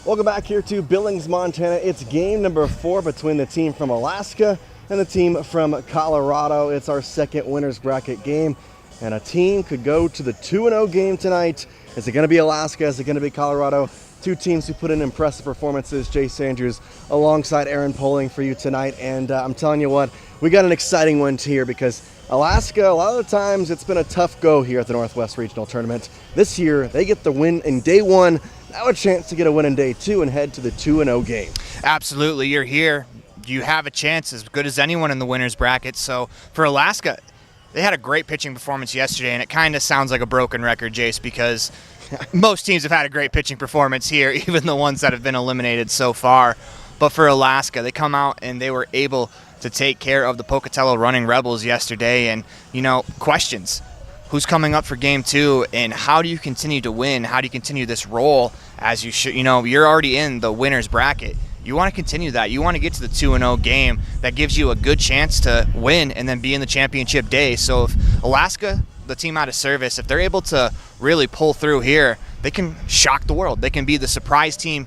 Welcome back here to Billings, Montana. It's game number 4 between the team from Alaska and the team from Colorado. It's our second winner's bracket game, and a team could go to the 2-0 game tonight. Is it going to be Alaska? Is it going to be Colorado? Two teams who put in impressive performances. Jace Andrews alongside Aaron Poling for you tonight, and I'm telling you what, we got an exciting one here because Alaska, a lot of the times it's been a tough go here at the Northwest Regional Tournament. This year, they get the win in day 1. Now a chance to get a win in day 2 and head to the 2-0 game. Absolutely, you're here. You have a chance as good as anyone in the winner's bracket. So for Alaska, they had a great pitching performance yesterday, and it kind of sounds like a broken record, Jace, because most teams have had a great pitching performance here, even the ones that have been eliminated so far. But for Alaska, they come out and they were able to take care of the Pocatello Running Rebels yesterday. And, questions. Who's coming up for game 2, and how do you continue to win? How do you continue this role as you should? You're already in the winner's bracket. You want to continue that. You want to get to the 2-0 game. That gives you a good chance to win and then be in the championship day. So if Alaska, the team out of service, if they're able to really pull through here, they can shock the world. They can be the surprise team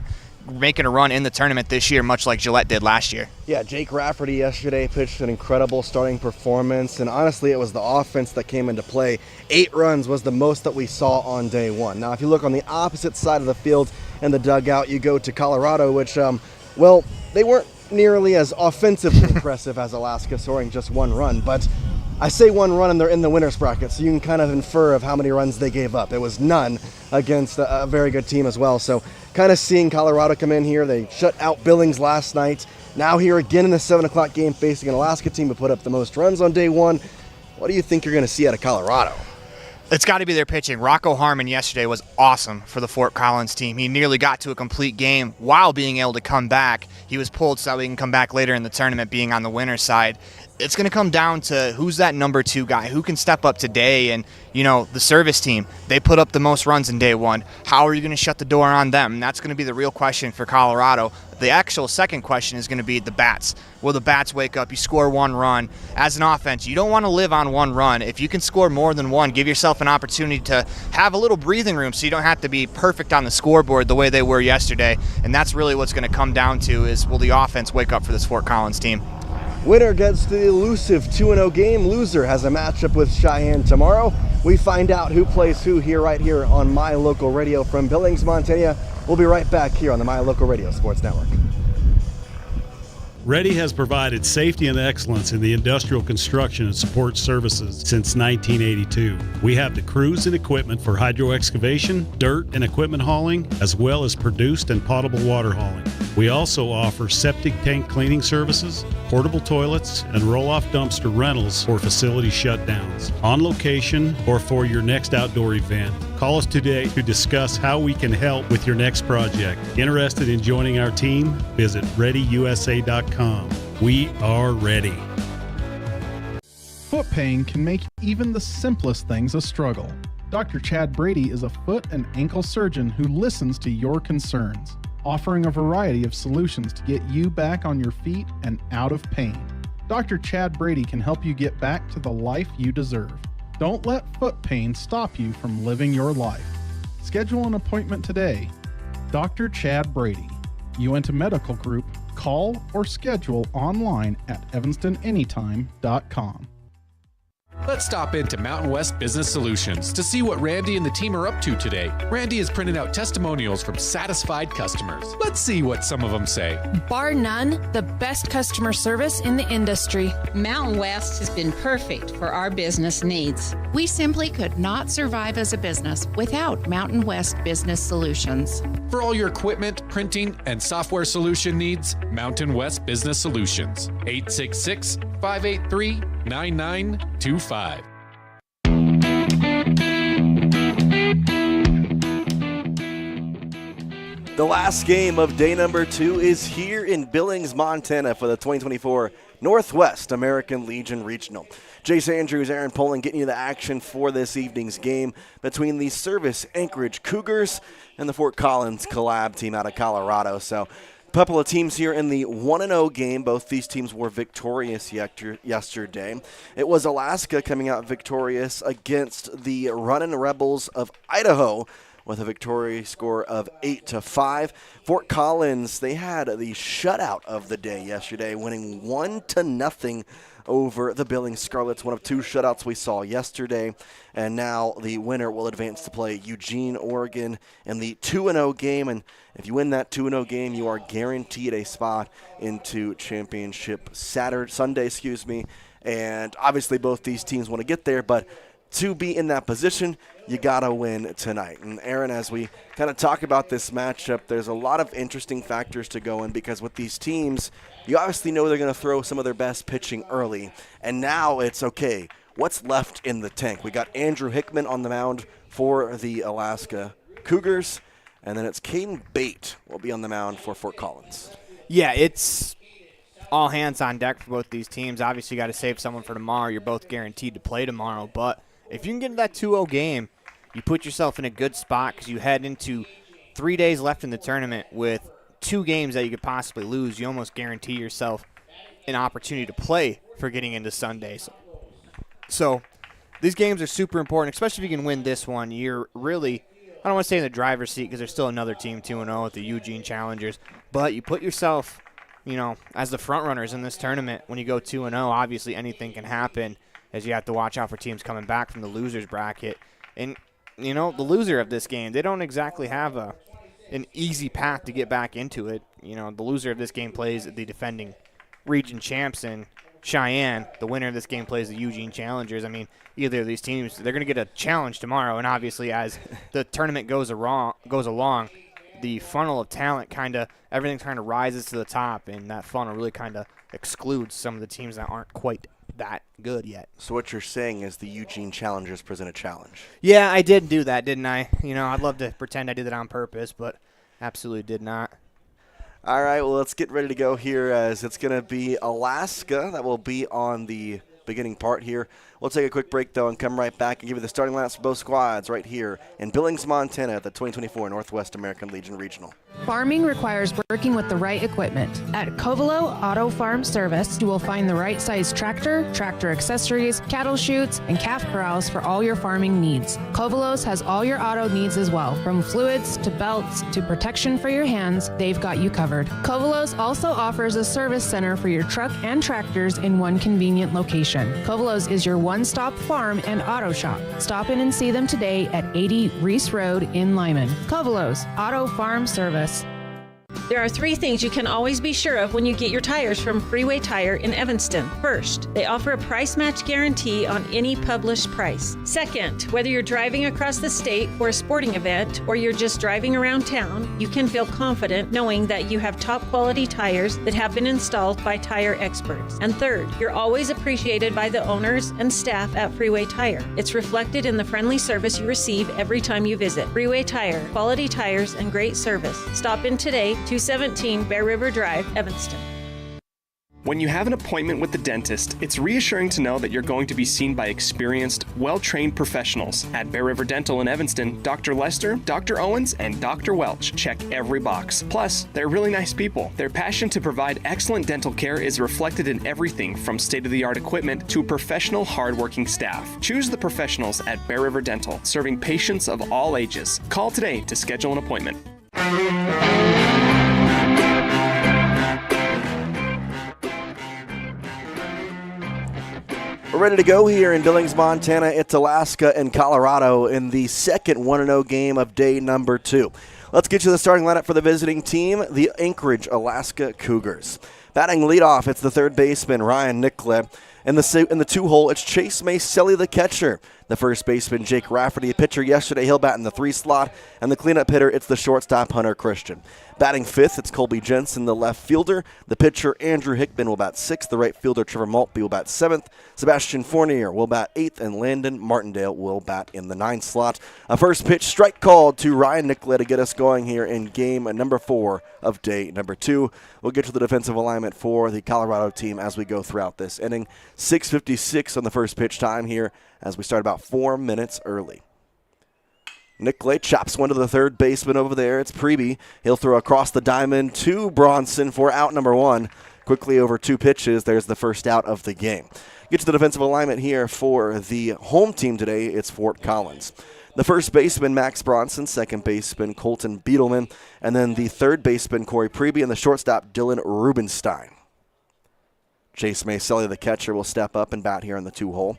making a run in the tournament this year, much like Gillette did last year. Yeah, Jake Rafferty yesterday pitched an incredible starting performance, and honestly, it was the offense that came into play. 8 runs was the most that we saw on day 1. Now, if you look on the opposite side of the field in the dugout, you go to Colorado, which, they weren't nearly as offensively impressive as Alaska, scoring just 1 run, but I say 1 run and they're in the winner's bracket, so you can kind of infer of how many runs they gave up. It was none against a very good team as well. So kind of seeing Colorado come in here. They shut out Billings last night. Now here again in the 7 o'clock game facing an Alaska team who put up the most runs on day 1. What do you think you're going to see out of Colorado? It's got to be their pitching. Rocco Harmon yesterday was awesome for the Fort Collins team. He nearly got to a complete game while being able to come back. He was pulled so he can come back later in the tournament being on the winner's side. It's going to come down to who's that number 2 guy, who can step up today. And, the service team, they put up the most runs in day 1. How are you going to shut the door on them? And that's going to be the real question for Colorado. The actual second question is going to be the bats. Will the bats wake up? You score 1 run. As an offense, you don't want to live on 1 run. If you can score more than 1, give yourself an opportunity to have a little breathing room so you don't have to be perfect on the scoreboard the way they were yesterday. And that's really what's going to come down to is, will the offense wake up for this Fort Collins team? Winner gets the elusive 2-0 game. Loser has a matchup with Cheyenne tomorrow. We find out who plays who right here on My Local Radio from Billings, Montana. We'll be right back here on the My Local Radio Sports Network. Ready has provided safety and excellence in the industrial construction and support services since 1982. We have the crews and equipment for hydro excavation, dirt and equipment hauling, as well as produced and potable water hauling. We also offer septic tank cleaning services, portable toilets, and roll-off dumpster rentals for facility shutdowns, on location or for your next outdoor event. Call us today to discuss how we can help with your next project. Interested in joining our team? Visit ReadyUSA.com. We are ready. Foot pain can make even the simplest things a struggle. Dr. Chad Brady is a foot and ankle surgeon who listens to your concerns, offering a variety of solutions to get you back on your feet and out of pain. Dr. Chad Brady can help you get back to the life you deserve. Don't let foot pain stop you from living your life. Schedule an appointment today. Dr. Chad Brady, Uinta Medical Group. Call or schedule online at evanstonanytime.com. Let's stop into Mountain West Business Solutions to see what Randy and the team are up to today. Randy is printing out testimonials from satisfied customers. Let's see what some of them say. Bar none, the best customer service in the industry. Mountain West has been perfect for our business needs. We simply could not survive as a business without Mountain West Business Solutions. For all your equipment, printing, and software solution needs, Mountain West Business Solutions. 866-583-9925. The last game of day number 2 is here in Billings, Montana for the 2024 Northwest American Legion Regional. Jace Andrews, Aaron Poling getting you the action for this evening's game between the Service Anchorage Cougars and the Fort Collins Collab team out of Colorado. So a couple of teams here in the 1-0 game. Both these teams were victorious yesterday. It was Alaska coming out victorious against the Runnin' Rebels of Idaho with a victory score of 8-5. Fort Collins, they had the shutout of the day yesterday, winning 1-0 over the Billings Scarlets, one of two shutouts we saw yesterday. And now the winner will advance to play Eugene, Oregon in the 2-0 game. And if you win that 2-0 game, you are guaranteed a spot into championship Sunday. And obviously both these teams want to get there, but to be in that position, you got to win tonight. And Aaron, as we kind of talk about this matchup, there's a lot of interesting factors to go in, because with these teams, you obviously know they're going to throw some of their best pitching early. And now it's okay, what's left in the tank? We got Andrew Hickman on the mound for the Alaska Cougars, and then it's Caden Bate will be on the mound for Fort Collins. Yeah, it's all hands on deck for both these teams. Obviously, you got to save someone for tomorrow. You're both guaranteed to play tomorrow. But if you can get into that 2-0 game, you put yourself in a good spot, because you head into 3 days left in the tournament with 2 games that you could possibly lose. You almost guarantee yourself an opportunity to play for getting into Sundays. So these games are super important, especially if you can win this one. You're really, I don't want to say in the driver's seat, because there's still another team 2-0 at the Eugene Challengers, but you put yourself, as the front runners in this tournament. When you go 2-0, obviously anything can happen, as you have to watch out for teams coming back from the losers bracket. And, the loser of this game, they don't exactly have an easy path to get back into it. The loser of this game plays the defending region champs in Cheyenne. The winner of this game plays the Eugene Challengers. I mean, either of these teams, they're going to get a challenge tomorrow. And obviously, as the tournament goes along, the funnel of talent everything kind of rises to the top, and that funnel really kind of excludes some of the teams that aren't quite that good yet. So what you're saying is the Eugene Challengers present a challenge. Yeah, I did do that, didn't I? I'd love to pretend I did that on purpose, but absolutely did not. All right, well, let's get ready to go here, as it's going to be Alaska that will be on the beginning part here. We'll take a quick break, though, and come right back and give you the starting lineups for both squads right here in Billings, Montana at the 2024 Northwest American Legion Regional. Farming requires working with the right equipment. At Covelo Auto Farm Service, you will find the right size tractor, tractor accessories, cattle chutes, and calf corrals for all your farming needs. Covelos has all your auto needs as well. From fluids to belts to protection for your hands, they've got you covered. Covelos also offers a service center for your truck and tractors in one convenient location. Covelos is your one-stop farm and auto shop. Stop in and see them today at 80 Reese Road in Lyman. Covelos Auto Farm Service. There are 3 things you can always be sure of when you get your tires from Freeway Tire in Evanston. First, they offer a price match guarantee on any published price. Second, whether you're driving across the state for a sporting event or you're just driving around town, you can feel confident knowing that you have top quality tires that have been installed by tire experts. And third, you're always appreciated by the owners and staff at Freeway Tire. It's reflected in the friendly service you receive every time you visit. Freeway Tire, quality tires and great service. Stop in today, 217 Bear River Drive, Evanston. When you have an appointment with the dentist, it's reassuring to know that you're going to be seen by experienced, well-trained professionals. At Bear River Dental in Evanston, Dr. Lester, Dr. Owens, and Dr. Welch check every box. Plus, they're really nice people. Their passion to provide excellent dental care is reflected in everything from state-of-the-art equipment to professional, hardworking staff. Choose the professionals at Bear River Dental, serving patients of all ages. Call today to schedule an appointment. We're ready to go here in Billings, Montana. It's Alaska and Colorado in the second 1-0 game of day number 2. Let's get you the starting lineup for the visiting team, the Anchorage, Alaska Cougars. Batting leadoff, it's the third baseman, Ryan Nickle. In the 2-hole, it's Chase Maselli, the catcher. The first baseman, Jake Rafferty, a pitcher yesterday. He'll bat in the 3 slot. And the cleanup hitter, it's the shortstop, Hunter Christian. Batting 5th, it's Colby Jensen, the left fielder. The pitcher, Andrew Hickman, will bat 6th. The right fielder, Trevor Maltby, will bat 7th. Sebastian Fournier will bat 8th. And Landon Martindale will bat in the 9th slot. A first pitch strike called to Ryan Nickle to get us going here in game number 4 of day number 2. We'll get to the defensive alignment for the Colorado team as we go throughout this inning. 6:56 on the first pitch time here as we start about 4 minutes early. Nickle chops one to the third baseman over there. It's Preby. He'll throw across the diamond to Bronson for out number 1. Quickly over 2 pitches, there's the first out of the game. Get to the defensive alignment here for the home team today. It's Fort Collins. The first baseman, Max Bronson, second baseman, Colton Beetleman, and then the third baseman, Corey Preby, and the shortstop, Dylan Rubenstein. Jace Maselli, the catcher, will step up and bat here on the 2-hole.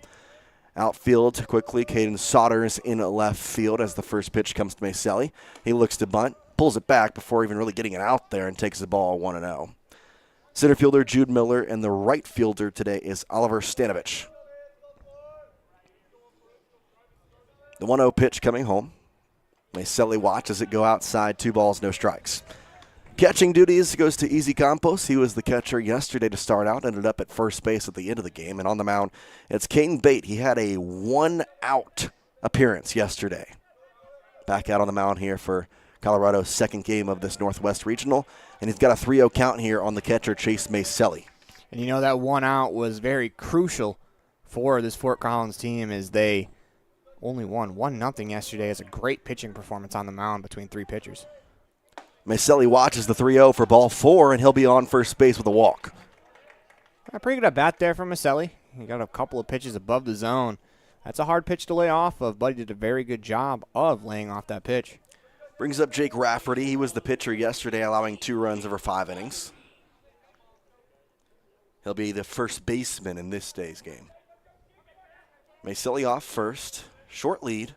Outfield quickly, Caden Sodders in left field as the first pitch comes to Maselli. He looks to bunt, pulls it back before even really getting it out there, and takes the ball 1-0. Center fielder Jude Miller, and the right fielder today is Oliver Stanovich. The 1-0 pitch coming home. Maselli watches it go outside, 2 balls, no strikes. Catching duties goes to Easy Campos. He was the catcher yesterday to start out, ended up at first base at the end of the game. And on the mound, it's Caden Bate. He had a 1-out appearance yesterday. Back out on the mound here for Colorado's second game of this Northwest Regional. And he's got a 3-0 count here on the catcher, Chase Maselli. And you know that 1-out was very crucial for this Fort Collins team as they only won 1-0 yesterday. It's a great pitching performance on the mound between 3 pitchers. Maselli watches the 3-0 for ball 4, and he'll be on first base with a walk. A pretty good at bat there from Maselli. He got a couple of pitches above the zone. That's a hard pitch to lay off of, but he did a very good job of laying off that pitch. Brings up Jake Rafferty. He was the pitcher yesterday, allowing 2 runs over 5 innings. He'll be the first baseman in this day's game. Maselli off first. Short lead.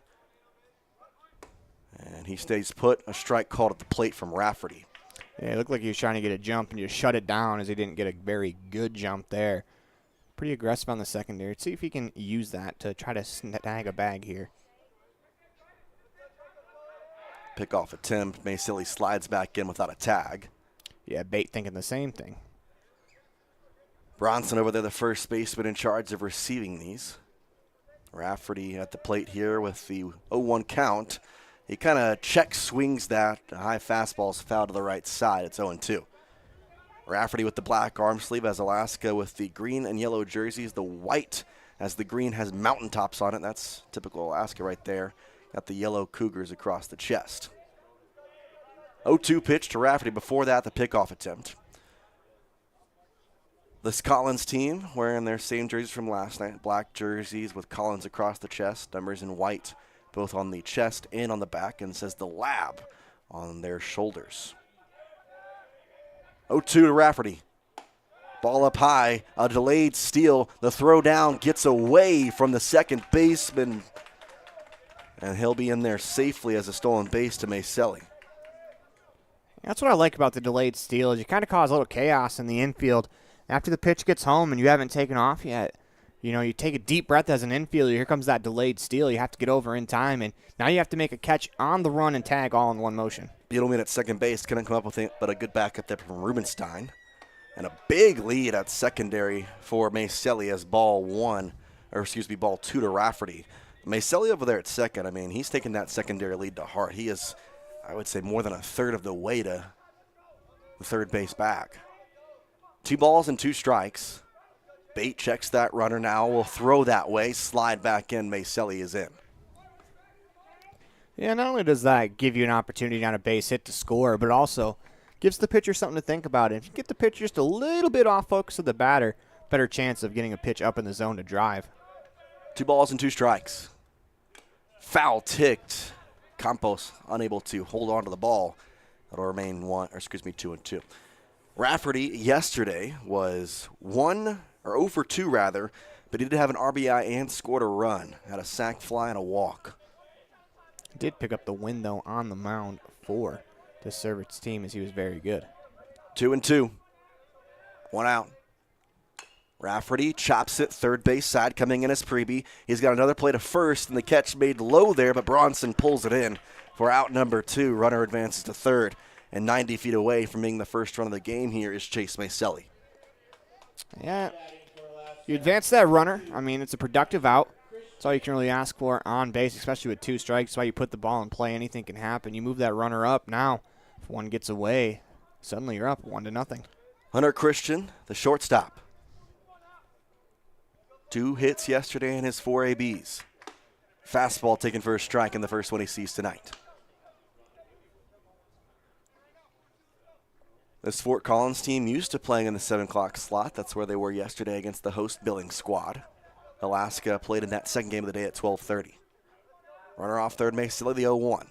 And he stays put. A strike called at the plate from Rafferty. Yeah, it looked like he was trying to get a jump and just shut it down as he didn't get a very good jump there. Pretty aggressive on the secondary. Let's see if he can use that to try to snag a bag here. Pickoff attempt. Maselli slides back in without a tag. Yeah, Bate thinking the same thing. Bronson over there, the first baseman in charge of receiving these. Rafferty at the plate here with the 0-1 count. He kind of check swings that. A high fastball's foul to the right side. It's 0-2. Rafferty with the black arm sleeve as Alaska with the green and yellow jerseys. The white as the green has mountaintops on it. That's typical Alaska right there. Got the yellow Cougars across the chest. 0-2 pitch to Rafferty. Before that, the pickoff attempt. This Collins team wearing their same jerseys from last night. Black jerseys with Collins across the chest. Numbers in white, both on the chest and on the back, and says the Lab on their shoulders. 0-2 to Rafferty. Ball up high, a delayed steal. The throw down gets away from the second baseman, and he'll be in there safely as a stolen base to Maselli. That's what I like about the delayed steal is you kind of cause a little chaos in the infield. After the pitch gets home and you haven't taken off yet, you know, you take a deep breath as an infielder. Here comes that delayed steal. You have to get over in time, and now you have to make a catch on the run and tag all in one motion. Beetleman at second base couldn't come up with it, but a good backup there from Rubenstein. And a big lead at secondary for Maselli as ball 2 to Rafferty. Maselli over there at second, I mean, he's taking that secondary lead to heart. He is, I would say, more than a third of the way to the third base back. 2 balls and 2 strikes. Bate checks that runner now. Will throw that way. Slide back in. Maselli is in. Yeah, not only does that give you an opportunity on a base hit to score, but also gives the pitcher something to think about. If you get the pitcher just a little bit off focus of the batter, better chance of getting a pitch up in the zone to drive. 2 balls and 2 strikes. Foul ticked. Campos unable to hold on to the ball. It'll remain 2-2. Rafferty yesterday was 0 for 2 rather, but he did have an RBI and scored a run. Had a sac fly and a walk. Did pick up the win though on the mound for the Service team as he was very good. 2-2. 1 out. Rafferty chops it third base side, coming in as Preby. He's got another play to first, and the catch made low there, but Bronson pulls it in for out number 2. Runner advances to third. And 90 feet away from being the first run of the game here is Chase Maselli. Yeah, you advance that runner. I mean, it's a productive out. That's all you can really ask for on base, especially with 2 strikes. That's why you put the ball in play. Anything can happen. You move that runner up. Now, if one gets away, suddenly you're up 1-0. Hunter Christian, the shortstop. 2 hits yesterday in his 4 ABs. Fastball taken for a strike in the first one he sees tonight. This Fort Collins team used to playing in the 7 o'clock slot. That's where they were yesterday against the host Billings squad. Alaska played in that second game of the day at 12:30. Runner off third, Macelli, the 0-1.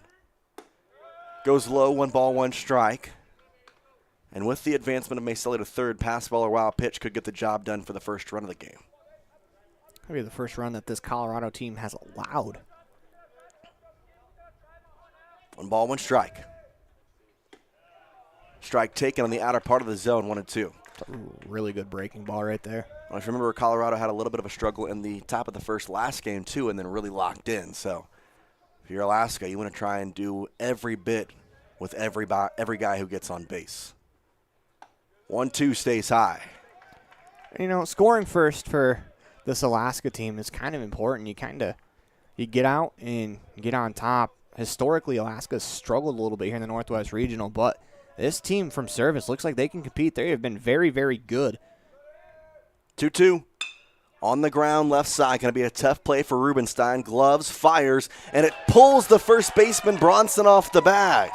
Goes low, 1 ball, 1 strike. And with the advancement of Macelli to third, pass ball or wild pitch could get the job done for the first run of the game. That'll be the first run that this Colorado team has allowed. 1 ball, 1 strike. Strike taken on the outer part of the zone, 1-2. Ooh, really good breaking ball right there. Well, if you remember, Colorado had a little bit of a struggle in the top of the first last game, too, and then really locked in. So if you're Alaska, you want to try and do every bit with every guy who gets on base. 1-2 stays high. You know, scoring first for this Alaska team is kind of important. You get out and get on top. Historically, Alaska's struggled a little bit here in the Northwest Regional, but this team from service looks like they can compete. They have been very, very good. 2-2. On the ground, left side. Going to be a tough play for Rubenstein. Gloves, fires, and it pulls the first baseman, Bronson, off the bag.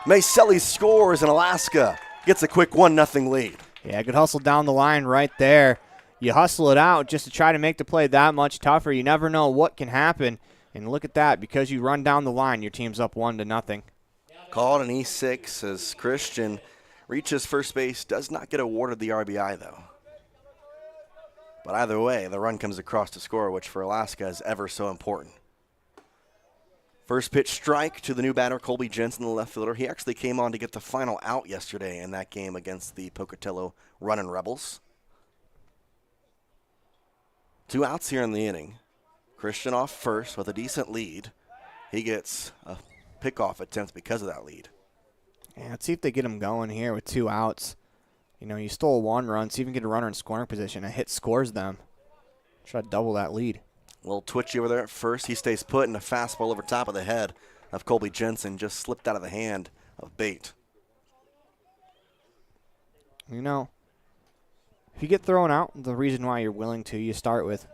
Macelli scores, and Alaska gets a quick 1-0 lead. Yeah, good hustle down the line right there. You hustle it out just to try to make the play that much tougher. You never know what can happen. And look at that. Because you run down the line, your team's up 1-0. Called an E6 as Christian reaches first base. Does not get awarded the RBI, though. But either way, the run comes across to score, which for Alaska is ever so important. First pitch strike to the new batter, Colby Jensen, the left fielder. He actually came on to get the final out yesterday in that game against the Pocatello Runnin' Rebels. 2 outs here in the inning. Christian off first with a decent lead. He gets a pickoff attempt because of that lead. Yeah, let's see if they get him going here with 2 outs. You know, you stole 1 run, see if you can get a runner in scoring position. A hit scores them. Try to double that lead. A little twitchy over there at first. He stays put, and a fastball over top of the head of Colby Jensen just slipped out of the hand of Bate. You know, if you get thrown out, the reason why you're willing to, you start with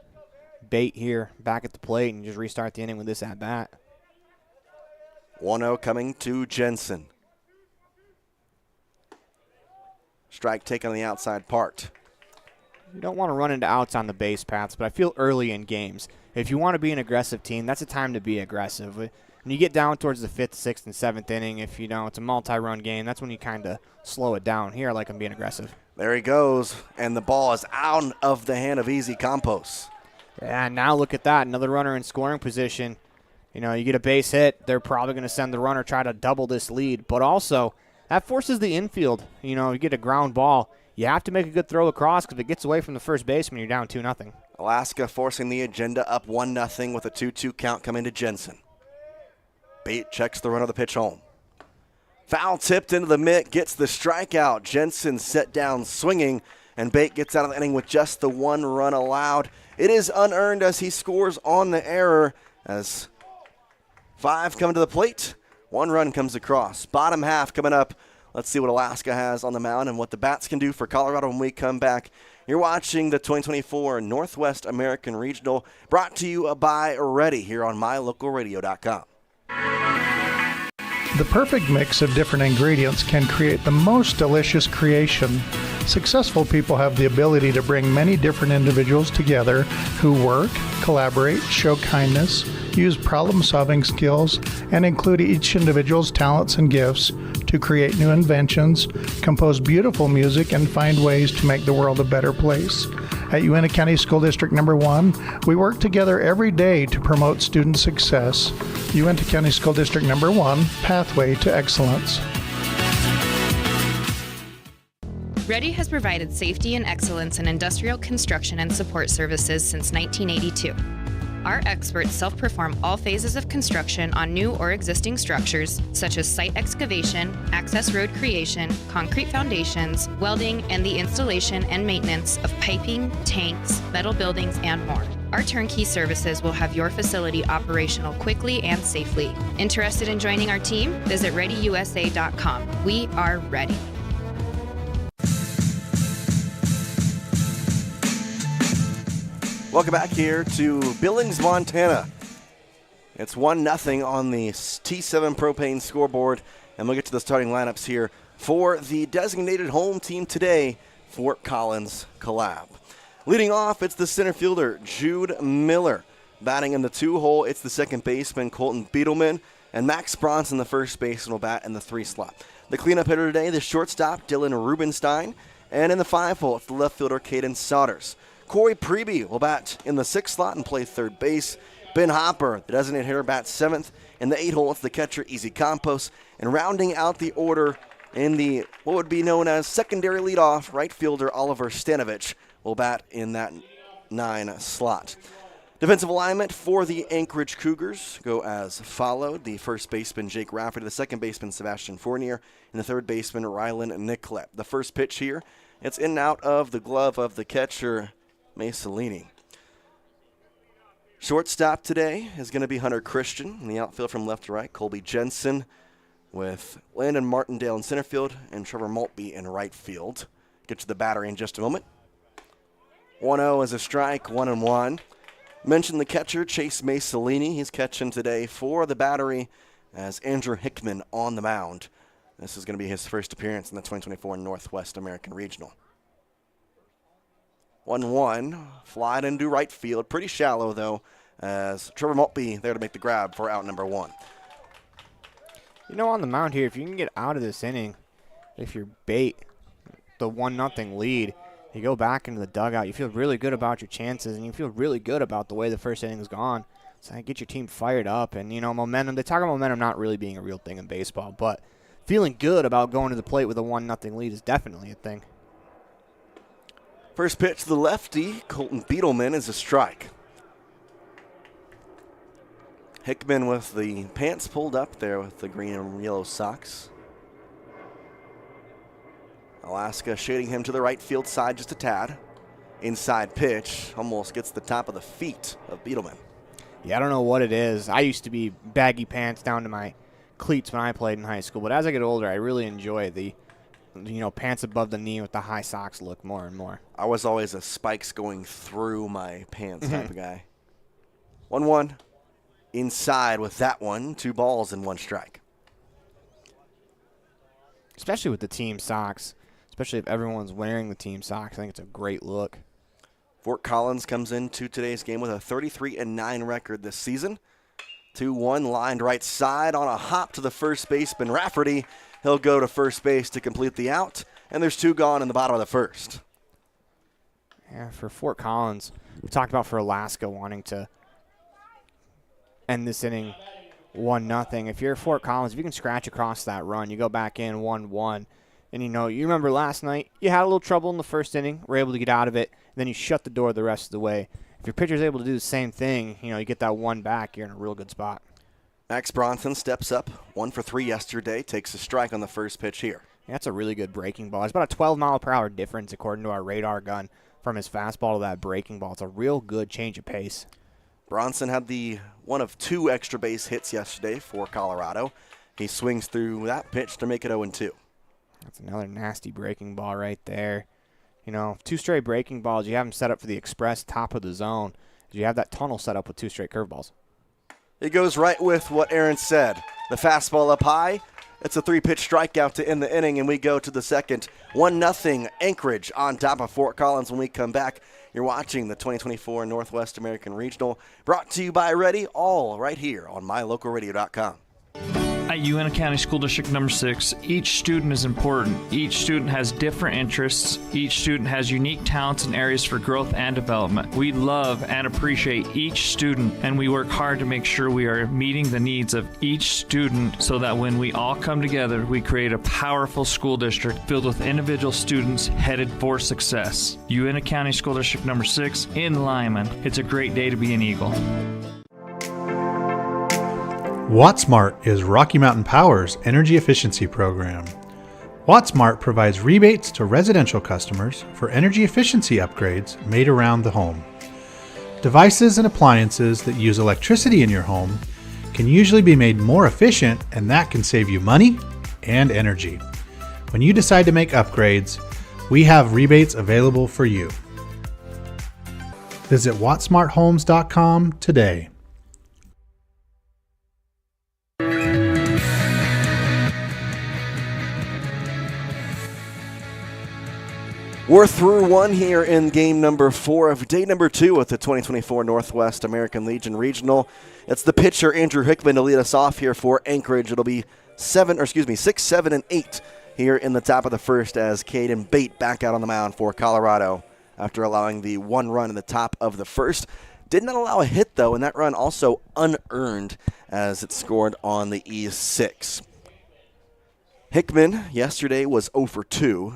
Bate here back at the plate and just restart the inning with this at-bat. 1-0 coming to Jensen. Strike taken on the outside part. You don't want to run into outs on the base paths, but I feel early in games, if you want to be an aggressive team, that's a time to be aggressive. When you get down towards the 5th, 6th, and 7th inning, if you know it's a multi-run game, that's when you kind of slow it down. Here, I like them being aggressive. There he goes, and the ball is out of the hand of Easy Campos. Yeah, now look at that. Another runner in scoring position. You know, you get a base hit, they're probably going to send the runner, try to double this lead. But also, that forces the infield. You know, you get a ground ball. You have to make a good throw across because if it gets away from the first baseman, you're down 2-0. Alaska forcing the agenda up 1-0 with a 2-2 count coming to Jensen. Bate checks the run of the pitch home. Foul tipped into the mitt, gets the strikeout. Jensen set down swinging, and Bate gets out of the inning with just the 1 run allowed. It is unearned as he scores on the error as 5 come to the plate. 1 run comes across. Bottom half coming up. Let's see what Alaska has on the mound and what the Bats can do for Colorado when we come back. You're watching the 2024 Northwest American Regional, brought to you by Ready here on MyLocalRadio.com. The perfect mix of different ingredients can create the most delicious creation. Successful people have the ability to bring many different individuals together who work, collaborate, show kindness, use problem-solving skills, and include each individual's talents and gifts to create new inventions, compose beautiful music, and find ways to make the world a better place. At Uintah County School District Number 1, we work together every day to promote student success. Uintah County School District Number 1, Pathway to Excellence. Ready has provided safety and excellence in industrial construction and support services since 1982. Our experts self-perform all phases of construction on new or existing structures, such as site excavation, access road creation, concrete foundations, welding, and the installation and maintenance of piping, tanks, metal buildings, and more. Our turnkey services will have your facility operational quickly and safely. Interested in joining our team? Visit ReadyUSA.com. We are ready. Welcome back here to Billings, Montana. It's 1-0 on the T7 Propane scoreboard, and we'll get to the starting lineups here for the designated home team today, Fort Collins Collab. Leading off, it's the center fielder, Jude Miller. Batting in the 2-hole, it's the second baseman, Colton Beetleman, and Max Bronson, the first baseman, will bat in the 3 slot. The cleanup hitter today, the shortstop, Dylan Rubenstein, and in the 5-hole, it's the left fielder, Caden Sodders. Corey Preby will bat in the 6th slot and play third base. Ben Hopper, the designated hitter, bats 7th. In the 8-hole, it's the catcher, Easy Campos. And rounding out the order in the what would be known as secondary leadoff, right fielder Oliver Stanovich will bat in that 9 slot. Defensive alignment for the Anchorage Cougars go as followed. The first baseman, Jake Rafferty, the second baseman, Sebastian Fournier, and the third baseman, Rylan Nicolette. The first pitch here, it's in and out of the glove of the catcher, Masolini. Shortstop today is going to be Hunter Christian. In the outfield from left to right, Colby Jensen with Landon Martindale in center field and Trevor Maltby in right field. Get to the battery in just a moment. 1-0 is a strike, 1-1. Mentioned the catcher, Chase Masolini. He's catching today for the battery as Andrew Hickman on the mound. This is going to be his first appearance in the 2024 Northwest American Regional. 1-1, flied into right field. Pretty shallow, though, as Trevor Maltby there to make the grab for out number 1. You know, on the mound here, if you can get out of this inning, if you're bait the 1-0 lead, you go back into the dugout, you feel really good about your chances, and you feel really good about the way the first inning's gone. So get your team fired up. And, you know, momentum, they talk about momentum not really being a real thing in baseball, but feeling good about going to the plate with a 1-0 lead is definitely a thing. First pitch to the lefty, Colton Beetleman, is a strike. Hickman with the pants pulled up there with the green and yellow socks. Alaska shading him to the right field side just a tad. Inside pitch almost gets the top of the feet of Beetleman. Yeah, I don't know what it is. I used to be baggy pants down to my cleats when I played in high school, but as I get older, I really enjoy the pants above the knee with the high socks look more and more. I was always a spikes going through my pants type of guy. 1-1. Inside with that one. 2 balls and 1 strike. Especially with the team socks. Especially if everyone's wearing the team socks. I think it's a great look. Fort Collins comes into today's game with a 33-9 record this season. 2-1 lined right side on a hop to the first baseman, Rafferty. He'll go to first base to complete the out, and there's 2 gone in the bottom of the first. Yeah, for Fort Collins, we talked about for Alaska wanting to end this inning 1-0. If you're Fort Collins, if you can scratch across that run, you go back in 1-1. And, you remember last night, you had a little trouble in the first inning, were able to get out of it, and then you shut the door the rest of the way. If your pitcher's able to do the same thing, you get that 1 back, you're in a real good spot. Max Bronson steps up, 1 for 3 yesterday, takes a strike on the first pitch here. Yeah, that's a really good breaking ball. It's about a 12-mile-per-hour difference according to our radar gun from his fastball to that breaking ball. It's a real good change of pace. Bronson had the one of 2 extra base hits yesterday for Colorado. He swings through that pitch to make it 0-2. That's another nasty breaking ball right there. 2 straight breaking balls. You have them set up for the express top of the zone. You have that tunnel set up with 2 straight curveballs. It goes right with what Aaron said. The fastball up high. It's a 3-pitch strikeout to end the inning, and we go to the second. 1-0 Anchorage on top of Fort Collins. When we come back, you're watching the 2024 Northwest American Regional, brought to you by Ready, all right here on mylocalradio.com. At Uintah County School District number 6, each student is important. Each student has different interests. Each student has unique talents and areas for growth and development. We love and appreciate each student, and we work hard to make sure we are meeting the needs of each student so that when we all come together, we create a powerful school district filled with individual students headed for success. Uintah County School District number 6 in Lyman. It's a great day to be an Eagle. WattSmart is Rocky Mountain Power's energy efficiency program. WattSmart provides rebates to residential customers for energy efficiency upgrades made around the home. Devices and appliances that use electricity in your home can usually be made more efficient, and that can save you money and energy. When you decide to make upgrades, we have rebates available for you. Visit wattsmarthomes.com today. We're through one here in game number 4 of day number 2 with the 2024 Northwest American Legion Regional. It's the pitcher, Andrew Hickman, to lead us off here for Anchorage. It'll be 6, 7, and 8 here in the top of the first as Caden Bate back out on the mound for Colorado after allowing the 1 run in the top of the first. Did not allow a hit, though, and that run also unearned as it scored on the E6. Hickman yesterday was 0 for 2.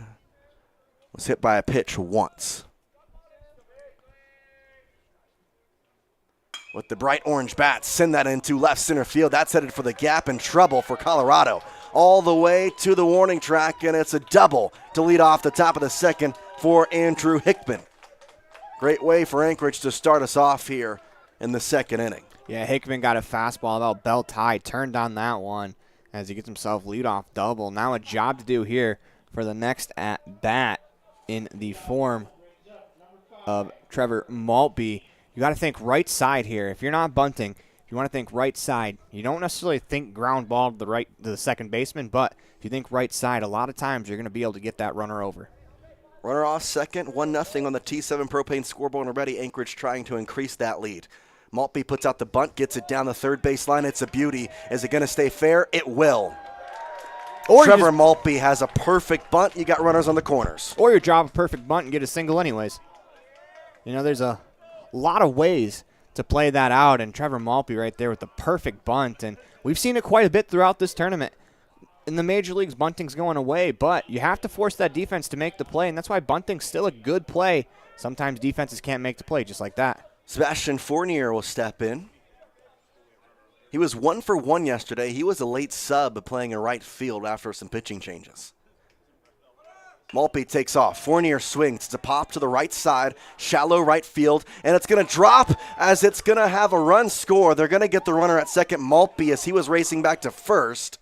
Was hit by a pitch once. With the bright orange bats, send that into left center field. That's headed for the gap and trouble for Colorado. All the way to the warning track, and it's a double to lead off the top of the second for Andrew Hickman. Great way for Anchorage to start us off here in the second inning. Yeah, Hickman got a fastball about belt high, turned on that one as he gets himself leadoff double. Now a job to do here for the next at bat in the form of Trevor Maltby. You got to think right side here. If you're not bunting, if you want to think right side, you don't necessarily think ground ball to the second baseman, but if you think right side, a lot of times you're going to be able to get that runner over. Runner off second, 1-0 on the T7 propane scoreboard already. Anchorage trying to increase that lead. Maltby puts out the bunt, gets it down the third baseline. It's a beauty. Is it going to stay fair? It will. Or Trevor Maltby has a perfect bunt. You got runners on the corners. Or your job a perfect bunt and get a single anyways. You know, there's a lot of ways to play that out, and Trevor Maltby right there with the perfect bunt. And we've seen it quite a bit throughout this tournament. In the major leagues, bunting's going away, but you have to force that defense to make the play, and that's why bunting's still a good play. Sometimes defenses can't make the play just like that. Sebastian Fournier will step in. He was 1 for 1 yesterday. He was a late sub playing in right field after some pitching changes. Maltby takes off. Fournier swings. It's a pop to the right side, shallow right field, and it's going to drop as it's going to have a run score. They're going to get the runner at second, Maltby, as he was racing back to first.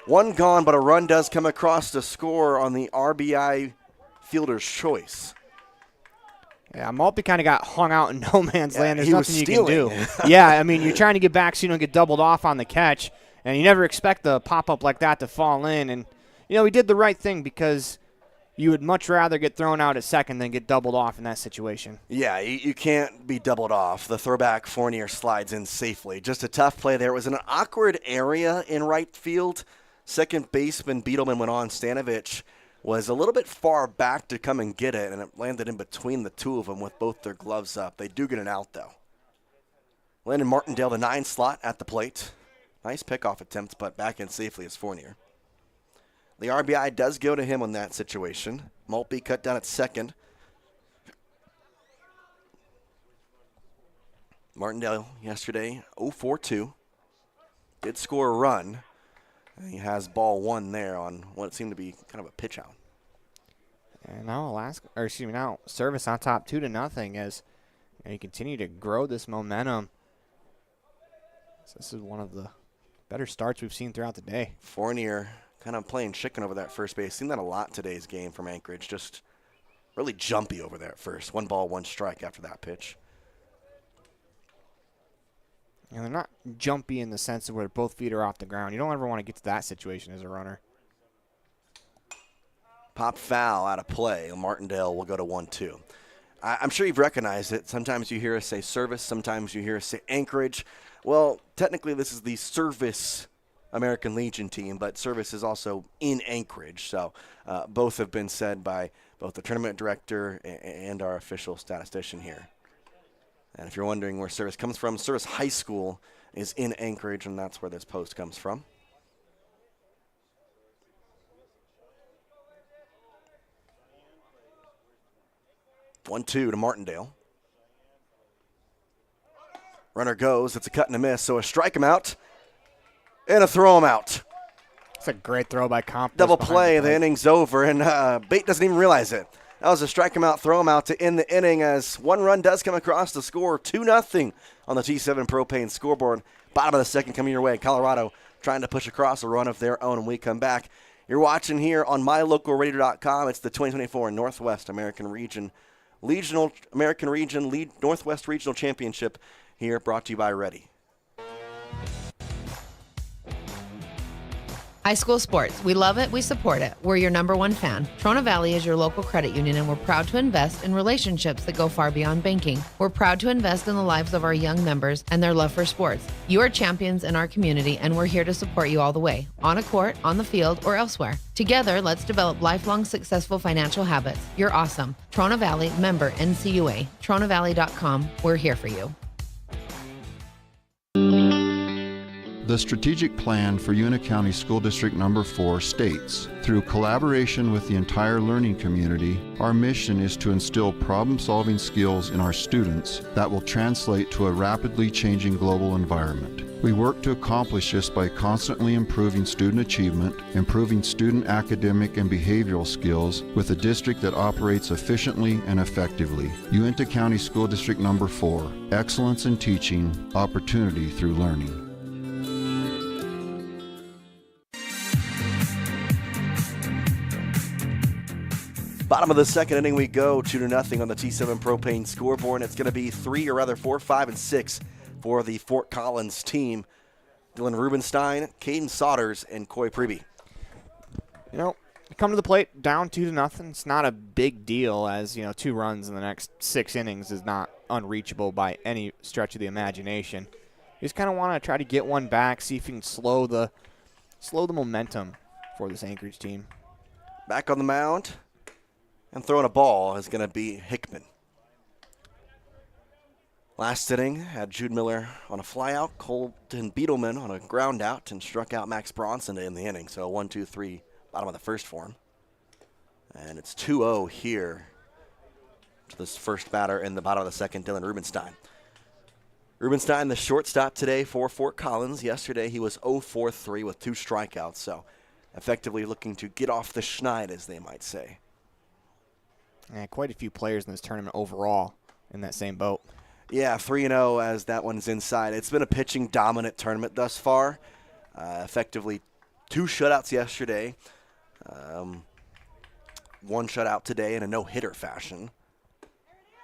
1 gone, but a run does come across to score on the RBI fielder's choice. Yeah, Maltby kind of got hung out in no man's land. There's nothing you can do. Yeah, I mean, you're trying to get back so you don't get doubled off on the catch, and you never expect the pop-up like that to fall in. And, you know, he did the right thing because you would much rather get thrown out at second than get doubled off in that situation. Yeah, you can't be doubled off. The throwback Fournier slides in safely. Just a tough play there. It was an awkward area in right field. Second baseman Beetleman went on. Stanovich was a little bit far back to come and get it, and it landed in between the two of them with both their gloves up. They do get it out, though. Landon Martindale, the 9 slot at the plate. Nice pickoff attempt, but back in safely is Fournier. The RBI does go to him on that situation. Maltby cut down at second. Martindale yesterday, 0 for 2. Did score a run. He has ball 1 there on what seemed to be kind of a pitch out. And now Service on top 2-0 as you continue to grow this momentum. So this is one of the better starts we've seen throughout the day. Fournier kind of playing chicken over that first base. Seen that a lot today's game from Anchorage. Just really jumpy over there at first. 1 ball, 1 strike after that pitch. And they're not jumpy in the sense of where both feet are off the ground. You don't ever want to get to that situation as a runner. Pop foul out of play. Martindale will go to 1-2. I'm sure you've recognized it. Sometimes you hear us say Service. Sometimes you hear us say Anchorage. Well, technically this is the Service American Legion team, but Service is also in Anchorage. So both have been said by both the tournament director and our official statistician here. And if you're wondering where Service comes from, Service High School is in Anchorage, and that's where this post comes from. One, 2 to Martindale. Runner goes. It's a cut and a miss, so a strike him out and a throw him out. It's a great throw by Comp. Double play, the inning's over, and Bate doesn't even realize it. That was a strike him out, throw him out to end the inning as 1 run does come across to score 2-0 on the T7 propane scoreboard. Bottom of the second coming your way. Colorado trying to push across a run of their own, and we come back. You're watching here on mylocalradio.com. It's the 2024 Northwest American Region Northwest Regional Championship here, brought to you by Ready. High school sports. We love it. We support it. We're your #1 fan. Trona Valley is your local credit union, and we're proud to invest in relationships that go far beyond banking. We're proud to invest in the lives of our young members and their love for sports. You are champions in our community, and we're here to support you all the way, on a court, on the field, or elsewhere. Together, let's develop lifelong successful financial habits. You're awesome. Trona Valley, member NCUA. TronaValley.com. We're here for you. The strategic plan for Una County School District Number 4 states, through collaboration with the entire learning community, our mission is to instill problem-solving skills in our students that will translate to a rapidly changing global environment. We work to accomplish this by constantly improving student achievement, improving student academic and behavioral skills with a district that operates efficiently and effectively. Uintah County School District Number 4, excellence in teaching, opportunity through learning. Bottom of the second inning, we go 2-0 on the T7 Propane scoreboard. It's going to be 4, 5, and 6 for the Fort Collins team. Dylan Rubenstein, Caden Sodders, and Coy Preby. You know, come to the plate down 2-0. It's not a big deal, as 2 runs in the next 6 innings is not unreachable by any stretch of the imagination. You just kind of want to try to get one back, see if you can slow the momentum for this Anchorage team. Back on the mound. And throwing a ball is going to be Hickman. Last inning had Jude Miller on a flyout, Colton Beetleman on a ground out, and struck out Max Bronson to end the inning. So 1-2-3, bottom of the first for him. And it's 2-0 here to this first batter in the bottom of the second, Dylan Rubenstein. Rubenstein, the shortstop today for Fort Collins. Yesterday he was 0-for-3 with 2 strikeouts, so effectively looking to get off the schneid, as they might say. Yeah, quite a few players in this tournament overall in that same boat. Yeah, 3-0 as that one's inside. It's been a pitching-dominant tournament thus far. Effectively 2 shutouts yesterday, 1 shutout today in a no-hitter fashion.